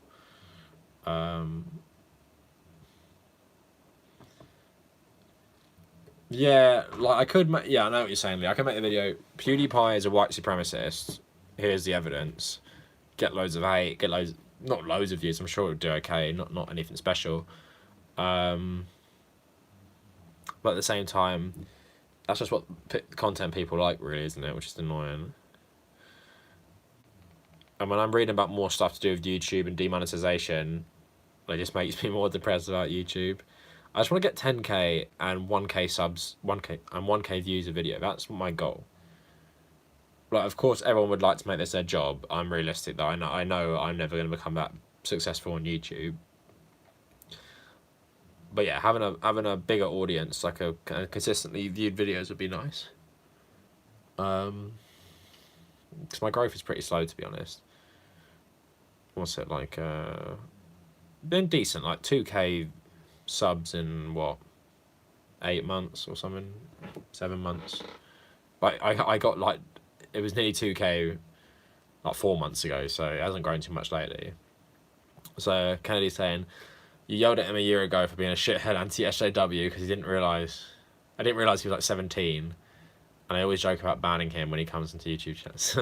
Yeah, like I could. Yeah, I know what you're saying, Lee. I can make the video. PewDiePie is a white supremacist. Here's the evidence. Get loads of hate. Get loads. Not loads of views. I'm sure it would do okay. Not anything special. But at the same time, that's just what content people like, really, isn't it? Which is annoying. And when I'm reading about more stuff to do with YouTube and demonetization, it just makes me more depressed about YouTube. I just want to get 10k and 1k subs, 1k views a video. That's my goal. Like, of course, everyone would like to make this their job. I'm realistic though. I know I'm never going to become that successful on YouTube. But yeah, having a bigger audience, like a consistently viewed videos would be nice. Because my growth is pretty slow, to be honest. What's it like? Been decent, like 2k subs in what, 8 months or something, 7 months. Like I got like, it was nearly 2k like 4 months ago, so it hasn't grown too much lately. So Kennedy's saying, you yelled at him a year ago for being a shithead anti-SJW because he didn't realise. I didn't realise he was like 17, and I always joke about banning him when he comes into YouTube chats.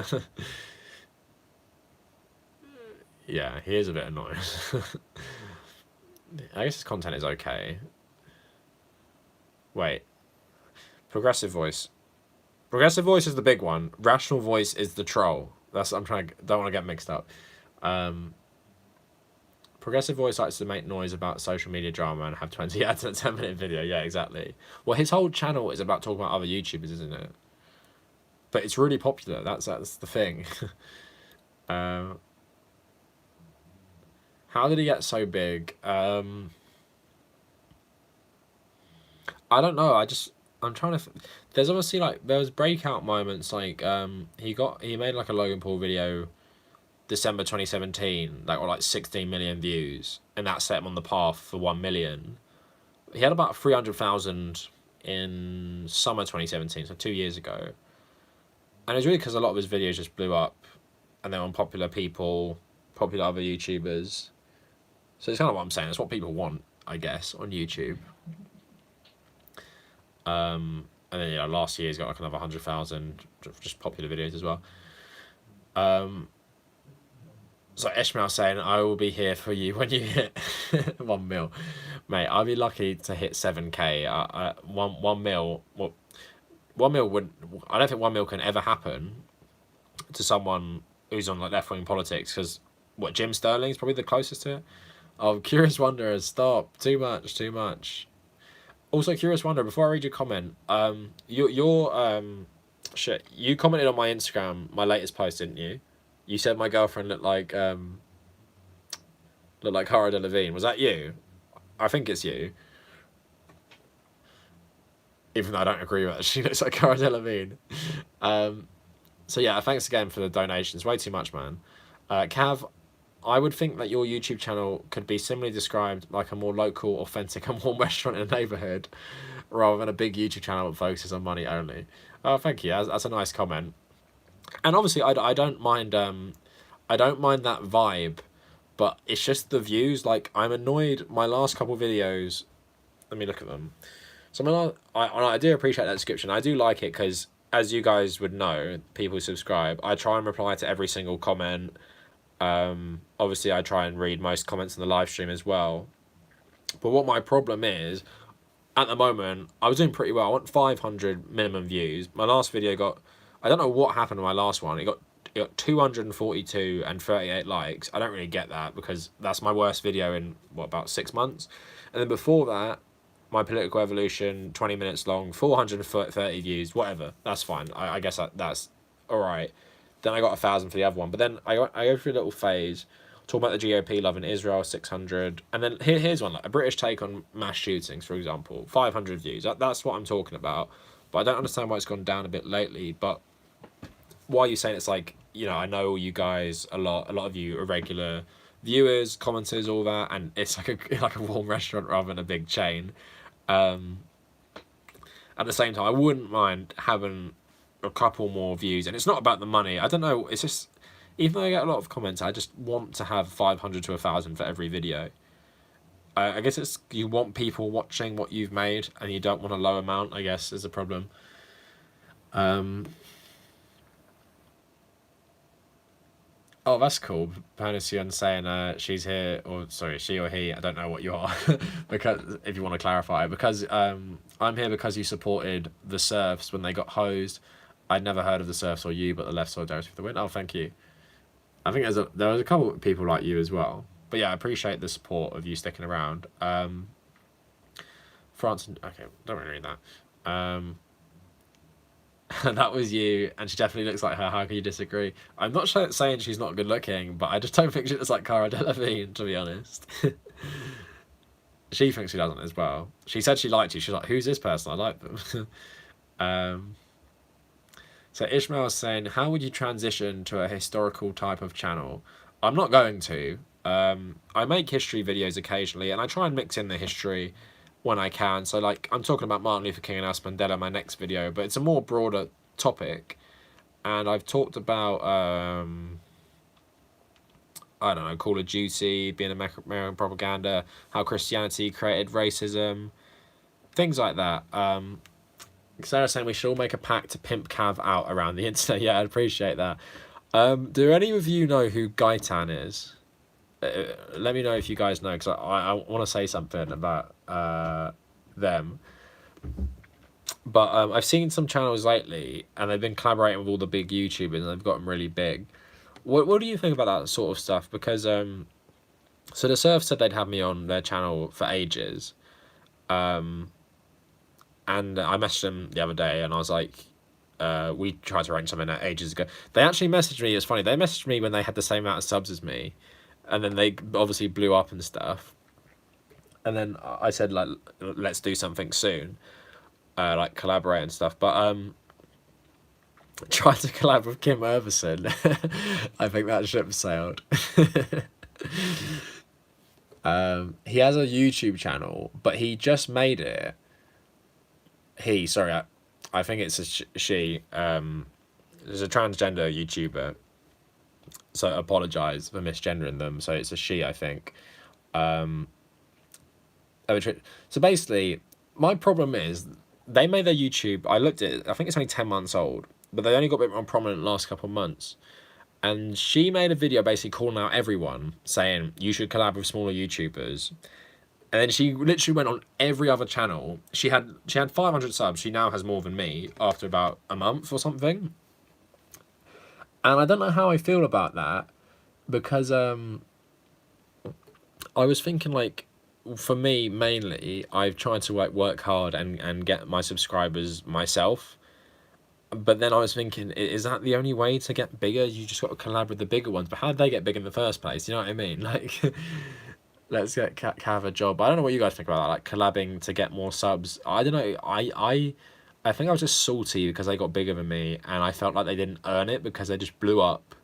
Yeah, he is a bit annoying. I guess his content is okay. Wait. Progressive voice. Progressive voice is the big one. Rational voice is the troll. That's I'm trying. Don't want to get mixed up. Progressive voice likes to make noise about social media drama and have 20 ads in a 10-minute video. Yeah, exactly. Well, his whole channel is about talking about other YouTubers, isn't it? But it's really popular. That's the thing. How did he get so big? I don't know. I'm trying to. There's obviously like there was breakout moments like he made like a Logan Paul video December 2017 that got like 16 million views, and that set him on the path for 1 million. He had about 300,000 in summer 2017, so 2 years ago. And it's really because a lot of his videos just blew up, and they're on popular people, popular other YouTubers. So it's kind of what I'm saying. It's what people want, I guess, on YouTube. And then last year he's got like another 100,000 just popular videos as well. So Ishmael saying, I will be here for you when you hit 1 mil. Mate, I'll be lucky to hit 7k. 1 mil, well, 1 mil wouldn't, I don't think 1 mil can ever happen to someone who's on like left-wing politics, because Jim Sterling's probably the closest to it. Oh, Curious Wanderer, stop. Too much. Also, Curious Wanderer, before I read your comment, you commented on my Instagram, my latest post, didn't you? You said my girlfriend looked like Cara Delevingne. Was that you? I think it's you. Even though I don't agree with it, she looks like Cara Delevingne. So yeah, thanks again for the donations. Way too much, man. Cav, I would think that your YouTube channel could be similarly described like a more local, authentic, and warm restaurant in a neighborhood, rather than a big YouTube channel that focuses on money only. Oh, thank you. That's a nice comment. And obviously, I don't mind that vibe, but it's just the views. Like, I'm annoyed. My last couple videos, let me look at them. So I do appreciate that description. I do like it because, as you guys would know, people who subscribe, I try and reply to every single comment. Obviously, I try and read most comments in the live stream as well. But what my problem is, at the moment, I was doing pretty well. I want 500 minimum views. My last video got, I don't know what happened to my last one. It got 242 and 38 likes. I don't really get that because that's my worst video in, about 6 months. And then before that, my Political Evolution, 20 minutes long, 430 views, whatever. That's fine. I guess that's all right. Then I got 1,000 for the other one. But then I go through a little phase, talk about the GOP love in Israel, 600. And then here's one, like a British take on mass shootings, for example, 500 views. That's what I'm talking about. But I don't understand why it's gone down a bit lately. But why are you saying it's like, I know you guys a lot of you are regular viewers, commenters, all that, and it's like a warm restaurant rather than a big chain. At the same time, I wouldn't mind having a couple more views, and it's not about the money. I don't know, it's just, even though I get a lot of comments, I just want to have 500 to 1,000 for every video. I guess it's, you want people watching what you've made, and you don't want a low amount, I guess, is a problem. Oh, that's cool. Panasian saying she's here, or sorry, she or he, I don't know what you are, because if you want to clarify, because I'm here because you supported the Serfs when they got hosed. I'd never heard of the Serfs or you, but the left solidarity for the win. Oh, thank you. I think there was a couple of people like you as well. But yeah, I appreciate the support of you sticking around. France, okay, don't really read that. That was you, and she definitely looks like her. How can you disagree? I'm not saying she's not good looking, but I just don't think she looks like Cara Delevingne, to be honest. She thinks she doesn't as well. She said she liked you. She's like, who's this person? I like them. So Ishmael is saying, how would you transition to a historical type of channel? I'm not going to. I make history videos occasionally, and I try and mix in the history when I can. So like, I'm talking about Martin Luther King and Nelson Mandela in my next video, but it's a more broader topic. And I've talked about, I don't know, Call of Duty, being American propaganda, how Christianity created racism, things like that. Sarah's saying we should all make a pact to pimp Cav out around the internet. Yeah, I'd appreciate that. Do any of you know who Gaitan is? let me know if you guys know, because I want to say something about them. But I've seen some channels lately, and they've been collaborating with all the big YouTubers, and they've gotten really big. What do you think about that sort of stuff? Because so the Surf said they'd have me on their channel for ages, and I messaged them the other day, and I was like, we tried to arrange something ages ago. They actually messaged me. It's funny. They messaged me when they had the same amount of subs as me, and then they obviously blew up and stuff. And then I said, like, let's do something soon, like collaborate and stuff. But tried to collab with Kim Urverson. I think that ship sailed. He has a YouTube channel, but he just made it. Sorry, I think it's a she. There's a transgender YouTuber. So I apologise for misgendering them. So it's a she, I think. So basically, my problem is they made their YouTube. I looked at it. I think it's only 10 months old, but they only got a bit more prominent last couple of months. And she made a video basically calling out everyone, saying you should collab with smaller YouTubers. And then she literally went on every other channel. She had 500 subs. She now has more than me after about a month or something. And I don't know how I feel about that, because I was thinking, like, for me mainly, I've tried to like work hard and get my subscribers myself. But then I was thinking, is that the only way to get bigger? You just got to collab with the bigger ones. But how did they get big in the first place? You know what I mean? Like, let's get Cav a job. I don't know what you guys think about that, like collabing to get more subs. I don't know. I think I was just salty because they got bigger than me, and I felt like they didn't earn it because they just blew up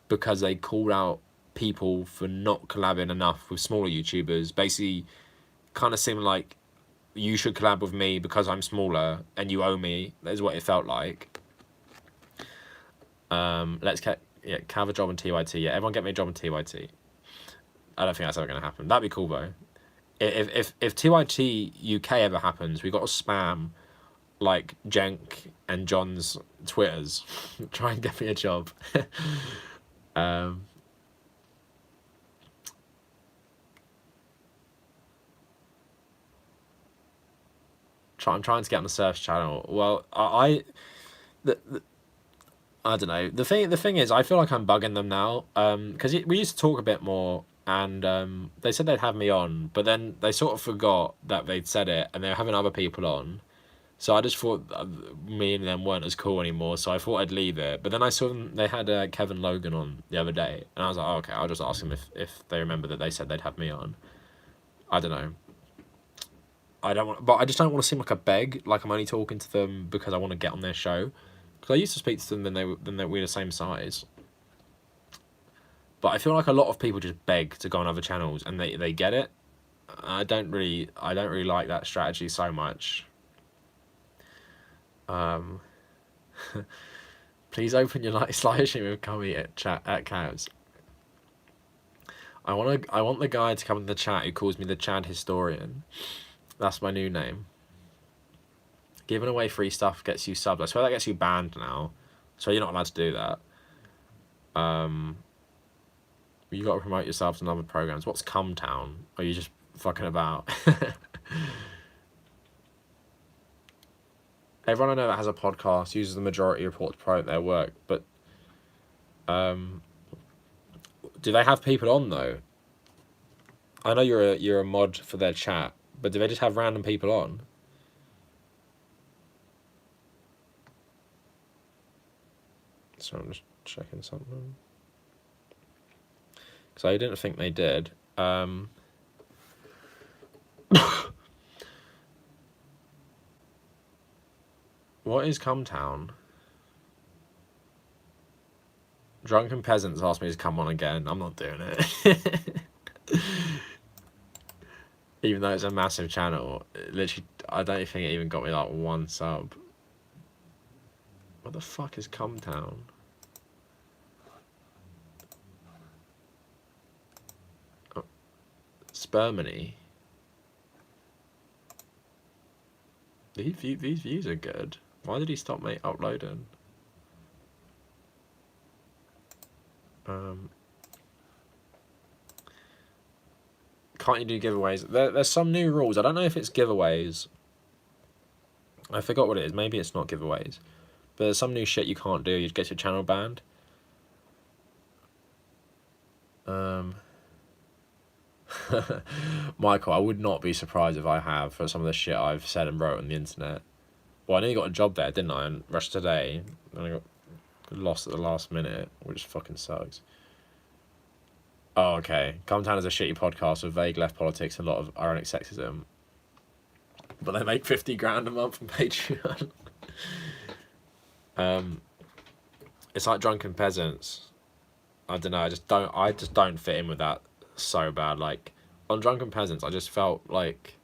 because they called out people for not collabing enough with smaller YouTubers. Basically, kind of seemed like you should collab with me because I'm smaller and you owe me. That's what it felt like. Let's get Cav a job in TYT. Yeah, everyone get me a job in TYT. I don't think that's ever going to happen. That'd be cool though. If TYT UK ever happens, we got to spam like Jenk and John's Twitters. Try and get me a job. I'm trying to get on the Surf's channel. Well, I don't know. The thing is, I feel like I'm bugging them now. Because we used to talk a bit more, and they said they'd have me on, but then they sort of forgot that they'd said it, and they were having other people on. So I just thought me and them weren't as cool anymore, so I thought I'd leave it. But then I saw them, they had Kevin Logan on the other day, and I was like, oh, okay, I'll just ask them if they remember that they said they'd have me on. I don't know. But I just don't want to seem like a beg, like I'm only talking to them because I want to get on their show. Because I used to speak to them, then we were the same size. But I feel like a lot of people just beg to go on other channels, and they get it. I don't really like that strategy so much. Please open your live stream with Cummy at Cavs. I want the guy to come in the chat who calls me the Chad Historian. That's my new name. Giving away free stuff gets you subs. I swear that gets you banned now. So you're not allowed to do that. You got to promote yourself in other programs. What's Cumtown? Or are you just fucking about? Everyone I know that has a podcast uses the Majority Report to promote their work, but do they have people on though? I know you're a mod for their chat, but do they just have random people on? So I'm just checking something. Because I didn't think they did. What is Cumtown? Drunken Peasants asked me to come on again. I'm not doing it. Even though it's a massive channel, literally, I don't think it even got me like one sub. What the fuck is Cumtown? Oh, Spermany. These views are good. Why did he stop me uploading? can't you do giveaways? There's some new rules. I don't know if it's giveaways. I forgot what it is. Maybe it's not giveaways. But there's some new shit you can't do. You'd get your channel banned. Michael, I would not be surprised if I have for some of the shit I've said and wrote on the internet. Well, I nearly got a job there, didn't I? And rushed today, and I got lost at the last minute, which fucking sucks. Oh, okay. Come Town is a shitty podcast with vague left politics and a lot of ironic sexism. But they make 50 grand a month on Patreon. It's like Drunken Peasants. I don't know. I just don't fit in with that so bad. Like on Drunken Peasants, I just felt like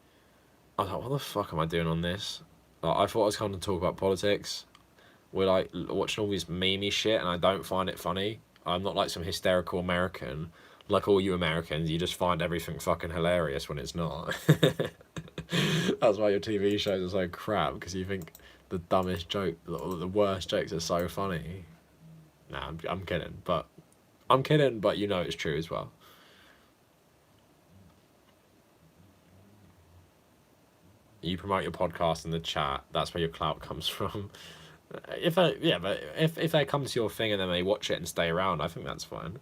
I was like, what the fuck am I doing on this? Like, I thought I was coming to talk about politics. We're like watching all this memey shit, and I don't find it funny. I'm not like some hysterical American. Like all you Americans, you just find everything fucking hilarious when it's not. That's why your TV shows are so crap, because you think the dumbest joke, the worst jokes are so funny. Nah, I'm kidding, but you know it's true as well. You promote your podcast in the chat. That's where your clout comes from. If they come to your thing and then they watch it and stay around, I think that's fine.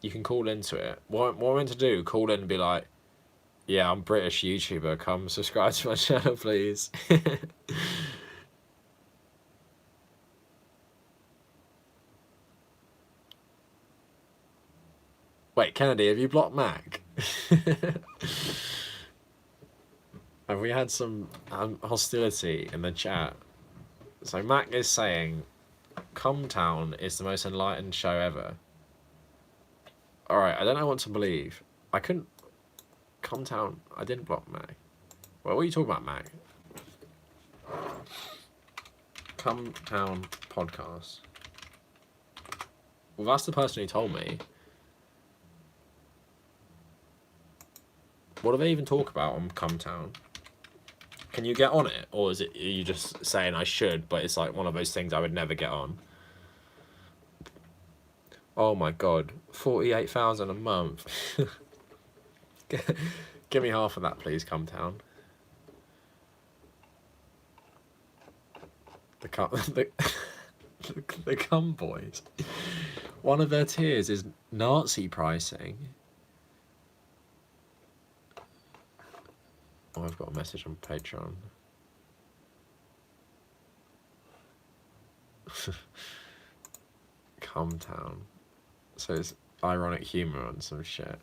You can call into it. What am I meant to do? Call in and be like, yeah, I'm British YouTuber. Come subscribe to my channel, please. Wait, Kennedy, have you blocked Mac? Have we had some hostility in the chat? So Mac is saying, Come Town is the most enlightened show ever. Alright, I don't know what to believe. I couldn't... Come Town... I didn't block Mac. What are you talking about, Mac? Come Town podcast. Well, that's the person who told me. What do they even talk about on Come Town? Can you get on it? Or is it you just saying I should, but it's like one of those things I would never get on? Oh my god. 48,000 a month. Give me half of that, please, Come Town. The Cum Boys. One of their tiers is Nazi pricing. Oh, I've got a message on Patreon. Come Town. So it's ironic humour on some shit.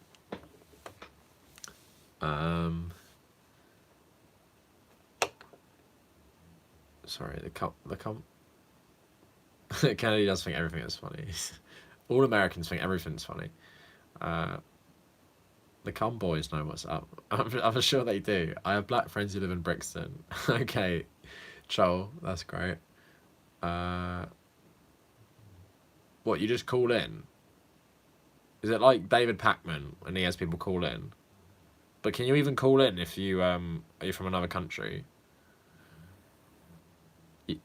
Sorry, the Kennedy does think everything is funny. All Americans think everything's funny. The Cum Boys know what's up. I'm sure they do. I have black friends who live in Brixton. Okay, Joel, that's great. What, you just call in? Is it like David Packman when he has people call in? But can you even call in if you are you from another country?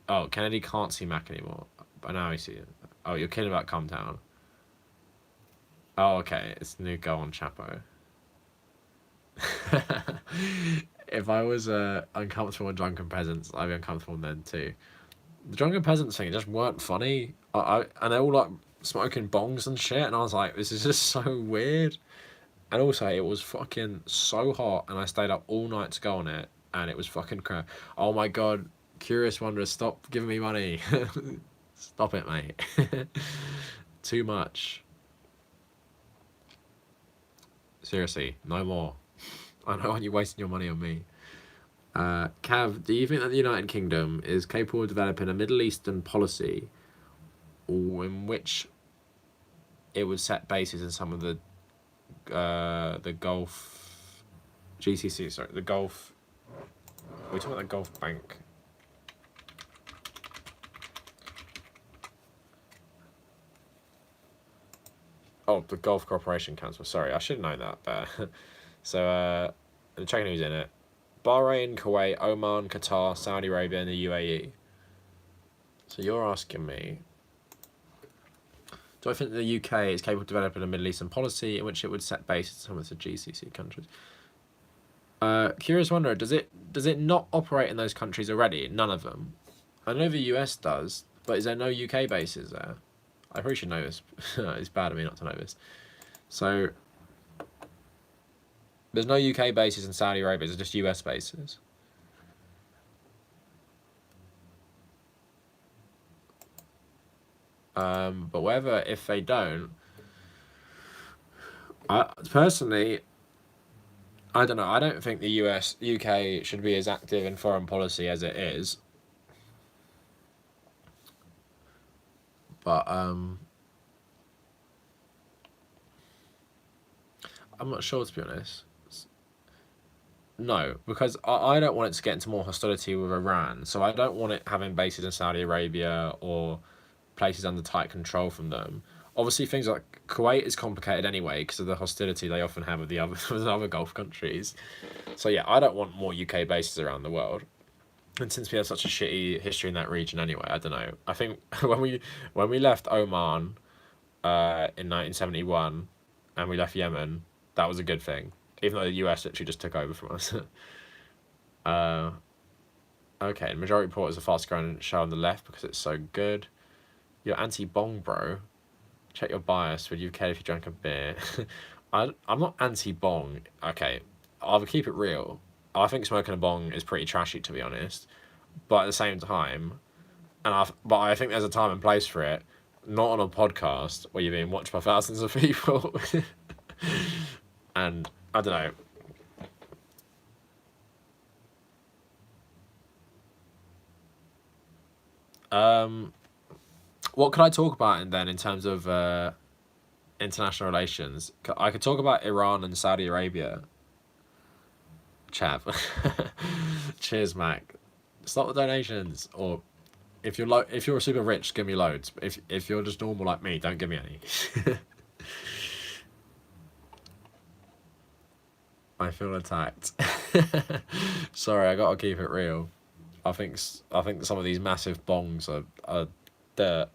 Oh, Kennedy can't see Mac anymore. But now he sees it. Oh, you're kidding about Come Town. Oh, okay. It's the new girl on Chapo. If I was uncomfortable with Drunken Peasants, I'd be uncomfortable then too. The Drunken Peasants thing just weren't funny. And they're all like smoking bongs and shit, and I was like, this is just so weird. And also, it was fucking so hot, and I stayed up all night to go on it, and it was fucking crap. Oh my god, Curious Wanderer, stop giving me money. Stop it, mate. Too much. Seriously, no more. I don't want you wasting your money on me. Cav, do you think that the United Kingdom is capable of developing a Middle Eastern policy in which it would set bases in some of the Gulf GCC, sorry, the Gulf, we're talking about the Gulf Bank. Oh, the Gulf Cooperation Council, sorry, I should know that, but so checking who's in it. Bahrain, Kuwait, Oman, Qatar, Saudi Arabia, and the UAE. So you're asking me, Do I think the UK is capable of developing a Middle Eastern policy in which it would set bases in some of the GCC countries? Curious wonder, does it not operate in those countries already? None of them. I know the US does, but is there no UK bases there? I probably should know this. It's bad of me not to know this. So there's no UK bases in Saudi Arabia, there's just US bases. But whether, if they don't, personally, I don't know. I don't think the UK should be as active in foreign policy as it is. But I'm not sure, to be honest. No, because I don't want it to get into more hostility with Iran. So I don't want it having bases in Saudi Arabia or places under tight control from them. Obviously, things like Kuwait is complicated anyway because of the hostility they often have with the other with other Gulf countries. So yeah, I don't want more UK bases around the world. And since we have such a shitty history in that region anyway, I don't know. I think when we left Oman, in 1971, and we left Yemen, that was a good thing. Even though the US literally just took over from us. Okay, majority report is a fast growing show on the left because it's so good. You're anti-bong, bro. Check your bias. Would you care if you drank a beer? I'm not anti-bong. Okay, I'll keep it real. I think smoking a bong is pretty trashy, to be honest. But at the same time, but I think there's a time and place for it. Not on a podcast where you're being watched by thousands of people. And I don't know. What could I talk about then in terms of international relations? I could talk about Iran and Saudi Arabia. Chav. Cheers, Mac. Stop the donations, or if you're super rich, give me loads. But if you're just normal like me, don't give me any. I feel attacked. Sorry, I gotta keep it real. I think some of these massive bongs are dirt.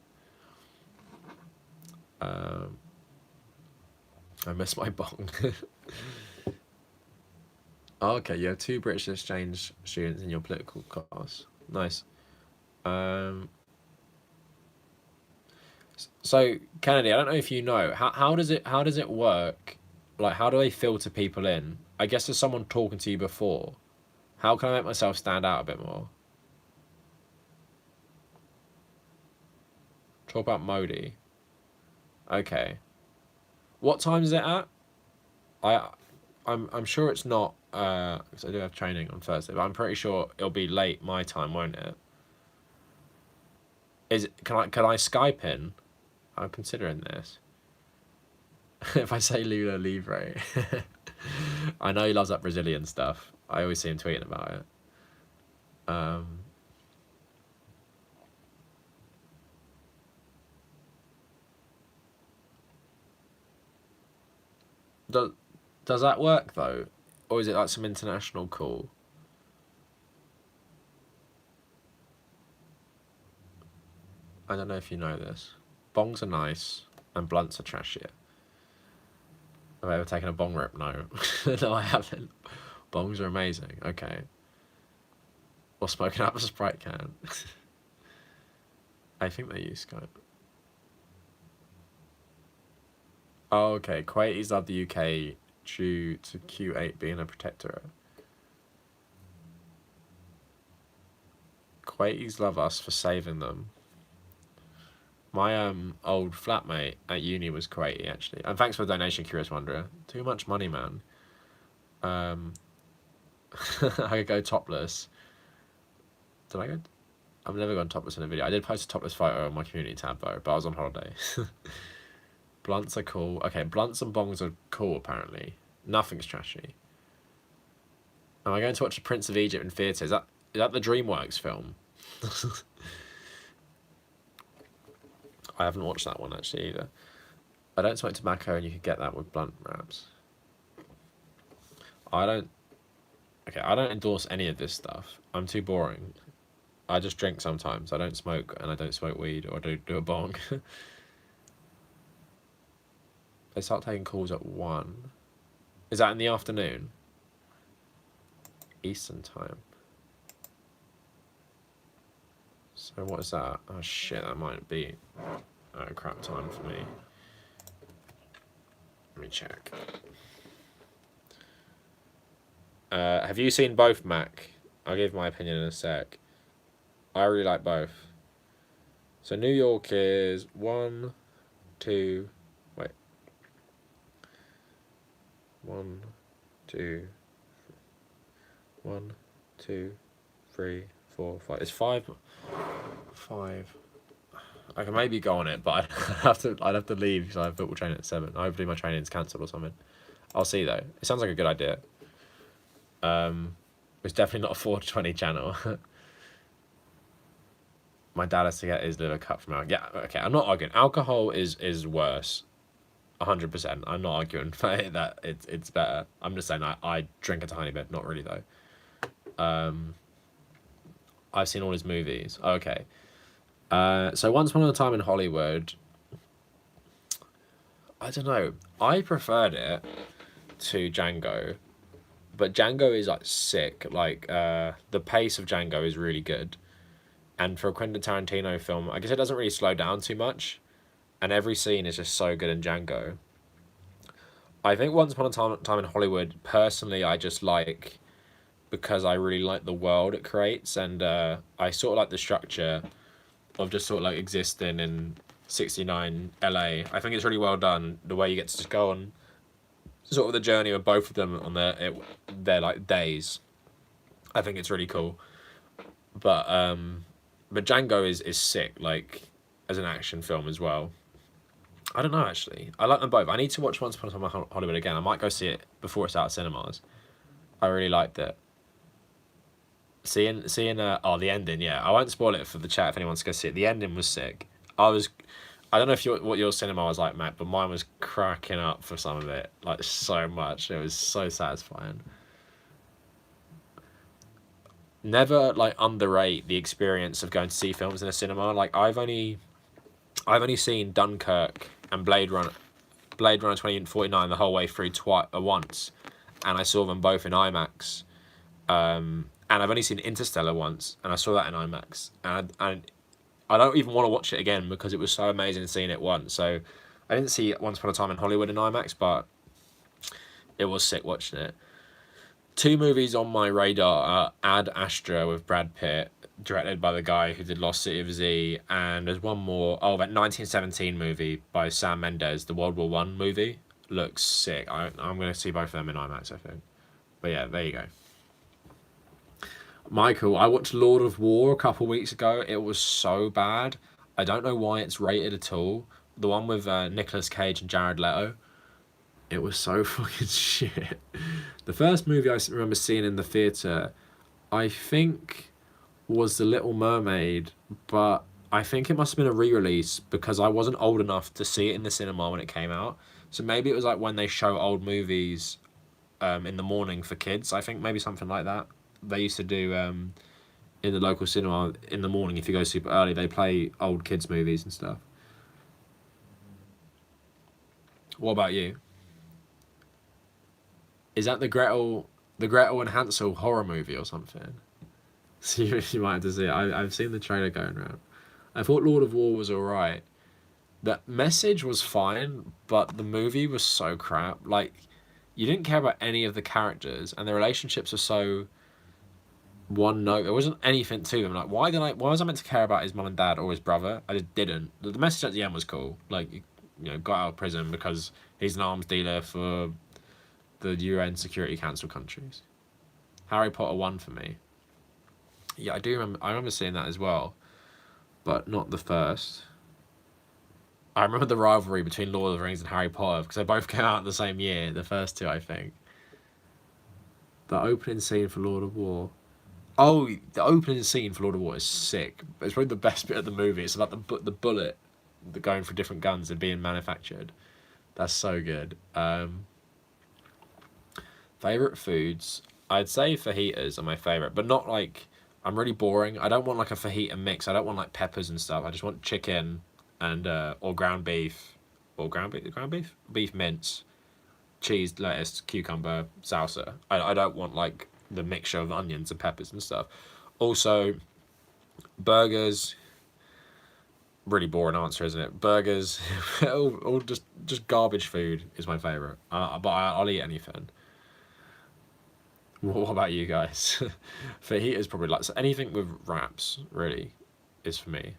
I miss my bong. Oh, okay, you have 2 British exchange students in your political class. Nice. So Kennedy, I don't know if you know how does it work? Like, how do they filter people in? I guess there's someone talking to you before. How can I make myself stand out a bit more? Talk about Modi. Okay. What time is it at? I'm sure it's not, because I do have training on Thursday, but I'm pretty sure it'll be late my time, won't it? Can I Skype in? I'm considering this. If I say Lula Livre. I know he loves that Brazilian stuff. I always see him tweeting about it. Does that work though? Or is it like some international call? I don't know if you know this. Bongs are nice and blunts are trashier. Have I ever taken a bong rip? No. No, I haven't. Bongs are amazing. Okay. Or smoking out of a Sprite can. I think they use Skype. Oh, okay. Kuwaitis love the UK due to Q8 being a protectorate. Kuwaitis love us for saving them. My old flatmate at uni was Kuwaiti, actually. And thanks for the donation, Curious Wanderer. Too much money, man. I could go topless. Did I go? I've never gone topless in a video. I did post a topless photo on my community tab, though, but I was on holiday. Blunts are cool. Okay, blunts and bongs are cool, apparently. Nothing's trashy. Am I going to watch The Prince of Egypt in theatre? Is that the DreamWorks film? I haven't watched that one, actually, either. I don't smoke tobacco, and you could get that with blunt wraps. I don't endorse any of this stuff. I'm too boring. I just drink sometimes. I don't smoke, and I don't smoke weed, or do a bong. They start taking calls at 1. Is that in the afternoon? Eastern time. So what is that? Oh shit, that might be a crap time for me. Let me check. Have you seen both, Mac? I'll give my opinion in a sec. I really like both. So New York is 1, 2, wait. 1, 2, 1, 2, 3, 4, 5. It's 5. I can maybe go on it, but I'd have to leave because I have football training at 7. Hopefully my training's cancelled or something. I'll see though. It sounds like a good idea. It's definitely not a 420 channel. My dad has to get his liver cut from out. Yeah, okay. I'm not arguing. Alcohol is worse. 100%. I'm not arguing for it that it's better. I'm just saying I drink a tiny bit. Not really though. I've seen all his movies. Okay. So Once Upon a Time in Hollywood. I don't know. I preferred it to Django, but Django is like sick. Like the pace of Django is really good, and for a Quentin Tarantino film, I guess it doesn't really slow down too much, and every scene is just so good in Django. I think Once Upon a Time in Hollywood, personally, I just like because I really like the world it creates, and I sort of like the structure of just sort of like existing in 69 LA. I think it's really well done, the way you get to just go on sort of the journey of both of them on their like days. I think it's really cool. But Django is sick, like as an action film as well. I don't know actually. I like them both. I need to watch Once Upon a Time in Hollywood again. I might go see it before it's out of cinemas. I really liked it. Seeing the ending, yeah. I won't spoil it for the chat if anyone wants to go see it. The ending was sick. I don't know if what your cinema was like, Matt, but mine was cracking up for some of it, like so much. It was so satisfying. Never like underrate the experience of going to see films in a cinema. Like I've only seen Dunkirk and Blade Runner 2049 the whole way through once, and I saw them both in IMAX. And I've only seen Interstellar once, and I saw that in IMAX. And I don't even want to watch it again because it was so amazing seeing it once. So I didn't see Once Upon a Time in Hollywood in IMAX, but it was sick watching it. 2 movies on my radar are Ad Astra with Brad Pitt, directed by the guy who did Lost City of Z, and there's one more, that 1917 movie by Sam Mendes, the World War One movie. Looks sick. I'm going to see both of them in IMAX, I think. But yeah, there you go. Michael, I watched Lord of War a couple weeks ago. It was so bad. I don't know why it's rated at all. The one with Nicolas Cage and Jared Leto. It was so fucking shit. The first movie I remember seeing in the theatre, I think, was The Little Mermaid, but I think it must have been a re-release because I wasn't old enough to see it in the cinema when it came out. So maybe it was like when they show old movies in the morning for kids. I think maybe something like that. They used to do in the local cinema in the morning. If you go super early, they play old kids movies and stuff. What about you? Is that the Gretel and Hansel horror movie or something? So you might have to see it. I've seen the trailer going around. I thought Lord of War was alright. The message was fine, but the movie was so crap. Like, you didn't care about any of the characters, and the relationships were so one note. There wasn't anything to them. Like, why was I meant to care about his mum and dad or his brother? I just didn't. The message at the end was cool. Like, you know, got out of prison because he's an arms dealer for the UN Security Council countries. Harry Potter won for me. Yeah, I remember seeing that as well, but not the first. I remember the rivalry between Lord of the Rings and Harry Potter because they both came out the same year. The first two, I think. The opening scene for Lord of War. Oh, the opening scene for Lord of War is sick. It's probably the best bit of the movie. It's about the bullet going for different guns and being manufactured. That's so good. Favorite foods? I'd say fajitas are my favorite, but not like, I'm really boring. I don't want like a fajita mix. I don't want like peppers and stuff. I just want chicken and or ground beef or ground beef mince, cheese, lettuce, cucumber, salsa. I don't want like the mixture of onions and peppers and stuff. Also, burgers. Really boring answer, isn't it? Burgers, all just garbage food is my favorite. But I'll eat anything. What about you guys? Fajitas probably like, so anything with wraps really is for me.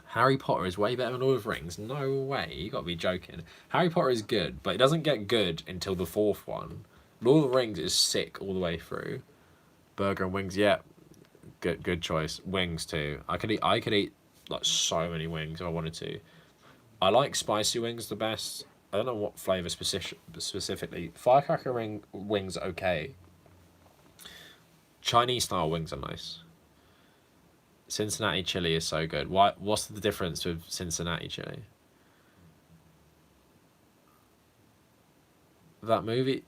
Harry Potter is way better than Lord of the Rings. No way, you gotta be joking. Harry Potter is good, but it doesn't get good until the fourth one. Lord of the Rings is sick all the way through. Burger and wings, yeah, good choice. Wings too. I could eat like so many wings if I wanted to. I like spicy wings the best. I don't know what flavour specifically. Firecracker wings are okay. Chinese style wings are nice. Cincinnati chili is so good. What's the difference with Cincinnati chili? That movie.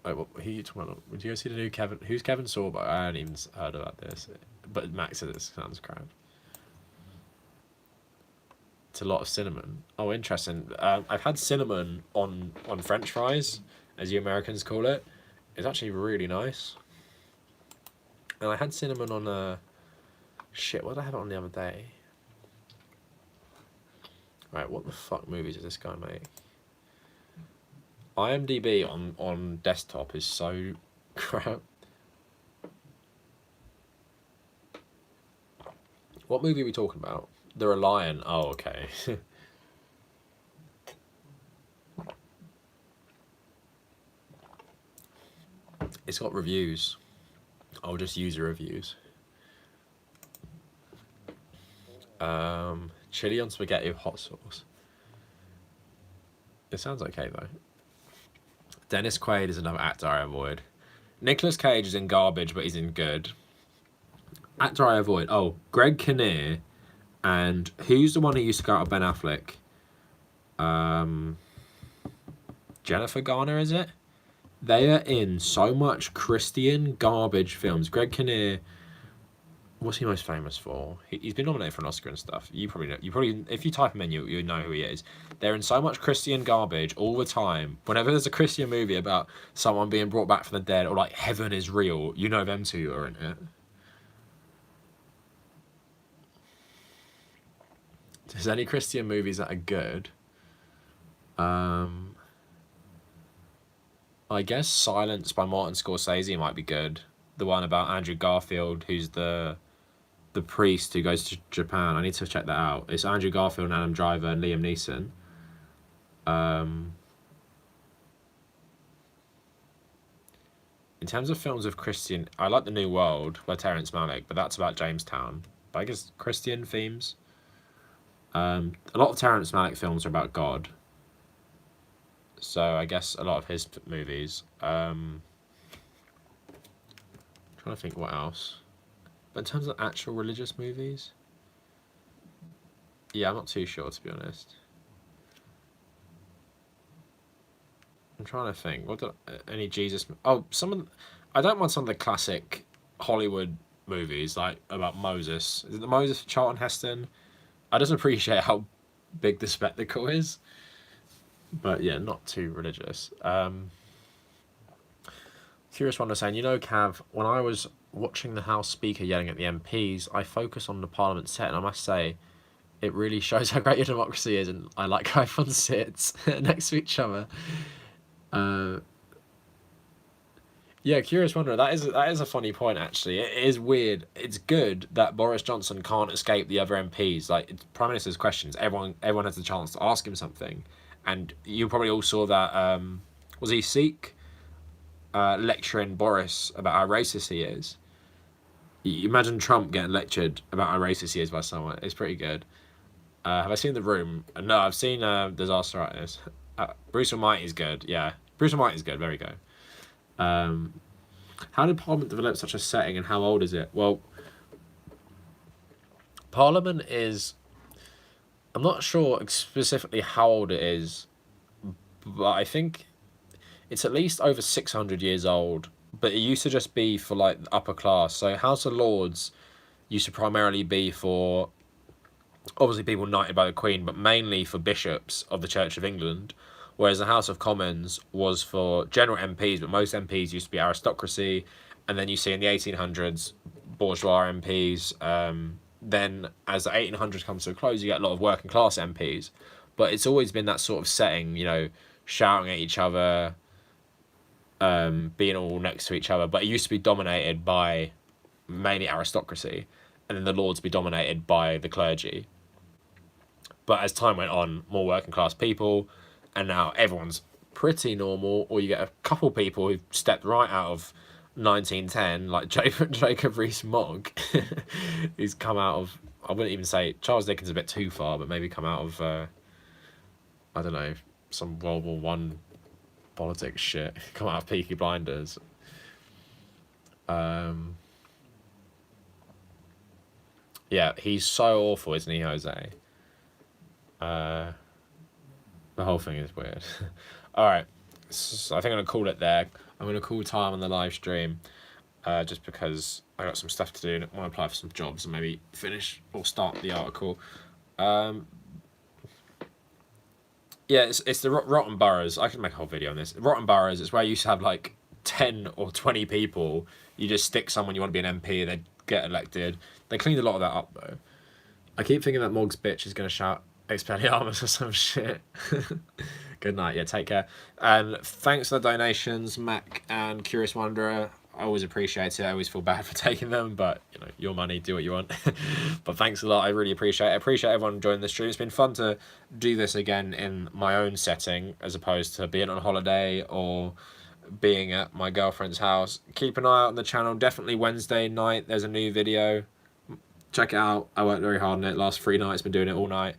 Wait, what? Who you talking about? Would you go see the new Kevin? Who's Kevin Sorbo? I haven't even heard about this. But Max says it sounds crap. It's a lot of cinnamon. Oh, interesting. I've had cinnamon on French fries, as you Americans call it. It's actually really nice. And I had cinnamon on shit, what did I have it on the other day? Right, what the fuck movies does this guy make? IMDb on desktop is so crap. What movie are we talking about? They're a lion. Oh, okay. It's got reviews. I'll just use the reviews. Chili on spaghetti with hot sauce. It sounds okay though. Dennis Quaid is another actor I avoid. Nicolas Cage is in garbage, but he's in good. Actor I avoid. Oh, Greg Kinnear, and who's the one who used to go out with Ben Affleck? Jennifer Garner, is it? They are in so much Christian garbage films. Greg Kinnear, what's he most famous for? He's been nominated for an Oscar and stuff. You probably know. You probably, if you type him in, you know who he is. They're in so much Christian garbage all the time. Whenever there's a Christian movie about someone being brought back from the dead or like heaven is real, you know them two are in it. There's any Christian movies that are good. I guess Silence by Martin Scorsese might be good. The one about Andrew Garfield, who's the priest who goes to Japan. I need to check that out. It's Andrew Garfield and Adam Driver and Liam Neeson. In terms of films of Christian, I like The New World by Terrence Malick, but that's about Jamestown. But I guess Christian themes. A lot of Terrence Malick films are about God. So I guess a lot of his movies. Trying to think what else. But in terms of actual religious movies, yeah, I'm not too sure to be honest. I'm trying to think. Any Jesus? Oh, I don't mind some of the classic Hollywood movies like about Moses. Is it the Moses with Charlton Heston? I just appreciate how big the spectacle is. But yeah, not too religious. Curious one was saying, you know, Cav, when I was watching the House Speaker yelling at the MPs, I focused on the Parliament set, and I must say, it really shows how great your democracy is, and I like how everyone sits next to each other. Yeah, curious wonder. That is a funny point, actually. It is weird. It's good that Boris Johnson can't escape the other MPs. Like, it's Prime Minister's questions. Everyone has the chance to ask him something. And you probably all saw that, was he Sikh? Lecturing Boris about how racist he is. You imagine Trump getting lectured about how racist he is by someone. It's pretty good. Have I seen The Room? No, I've seen Disaster Artist. Bruce Almighty is good. Yeah, Bruce Almighty is good. There we go. How did Parliament develop such a setting, and how old is it? Well, Parliament is... I'm not sure specifically how old it is, but I think it's at least over 600 years old. But it used to just be for like the upper class. So House of Lords used to primarily be for obviously people knighted by the Queen, but mainly for bishops of the Church of England, whereas the House of Commons was for general MPs, but most MPs used to be aristocracy, and then you see in the 1800s bourgeois MPs. Then as the 1800s comes to a close, you get a lot of working class MPs, but it's always been that sort of setting, you know, shouting at each other, being all next to each other. But it used to be dominated by mainly aristocracy, and then the Lords be dominated by the clergy. But as time went on, more working class people, and now everyone's pretty normal, or you get a couple people who've stepped right out of 1910, like Jacob Rees-Mogg, who's come out of, I wouldn't even say, Charles Dickens is a bit too far, but maybe come out of, I don't know, some World War One politics shit, come out of Peaky Blinders. Yeah, he's so awful, isn't he, Jose? The whole thing is weird. Alright, so I think I'm going to call it there. I'm going to call time on the live stream, just because I got some stuff to do and I want to apply for some jobs and maybe finish or start the article. Yeah, it's the rotten boroughs. I can make a whole video on this. Rotten boroughs is where you used to have like 10 or 20 people. You just stick someone you want to be an MP, they get elected. They cleaned a lot of that up though. I keep thinking that Mog's bitch is going to shout Expelliarmus or some shit. Good night, yeah, take care. And thanks for the donations, Mac and Curious Wanderer. I always appreciate it. I always feel bad for taking them, but you know, your money, do what you want. But thanks a lot. I really appreciate it. I appreciate everyone joining the stream. It's been fun to do this again in my own setting, as opposed to being on holiday or being at my girlfriend's house. Keep an eye out on the channel. Definitely Wednesday night, there's a new video. Check it out. I worked very hard on it. Last 3 nights, been doing it all night.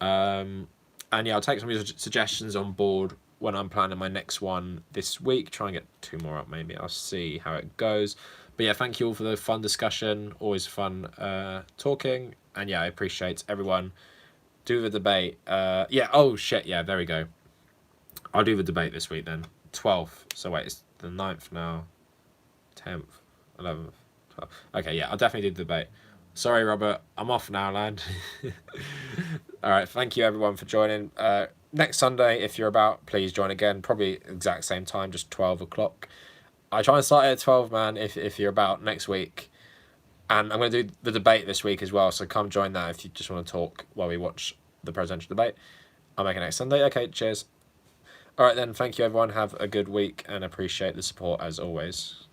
And yeah, I'll take some of your suggestions on board when I'm planning my next one this week. Try and get 2 more up maybe. I'll see how it goes. But yeah, thank you all for the fun discussion. Always fun talking. And yeah, I appreciate everyone. Do the debate. Yeah, oh shit, yeah, there we go. I'll do the debate this week then. 12th. So wait, it's the 9th now. 10th, 11th, 12th. Okay, yeah, I'll definitely do the debate. Sorry, Robert. I'm off now, lad. All right, thank you everyone for joining. Next Sunday, if you're about, please join again. Probably exact same time, just 12 o'clock. I try and start it at 12, man, if you're about next week. And I'm going to do the debate this week as well, so come join that if you just want to talk while we watch the presidential debate. I'll make it next Sunday. Okay, cheers. All right then, thank you everyone. Have a good week and appreciate the support as always.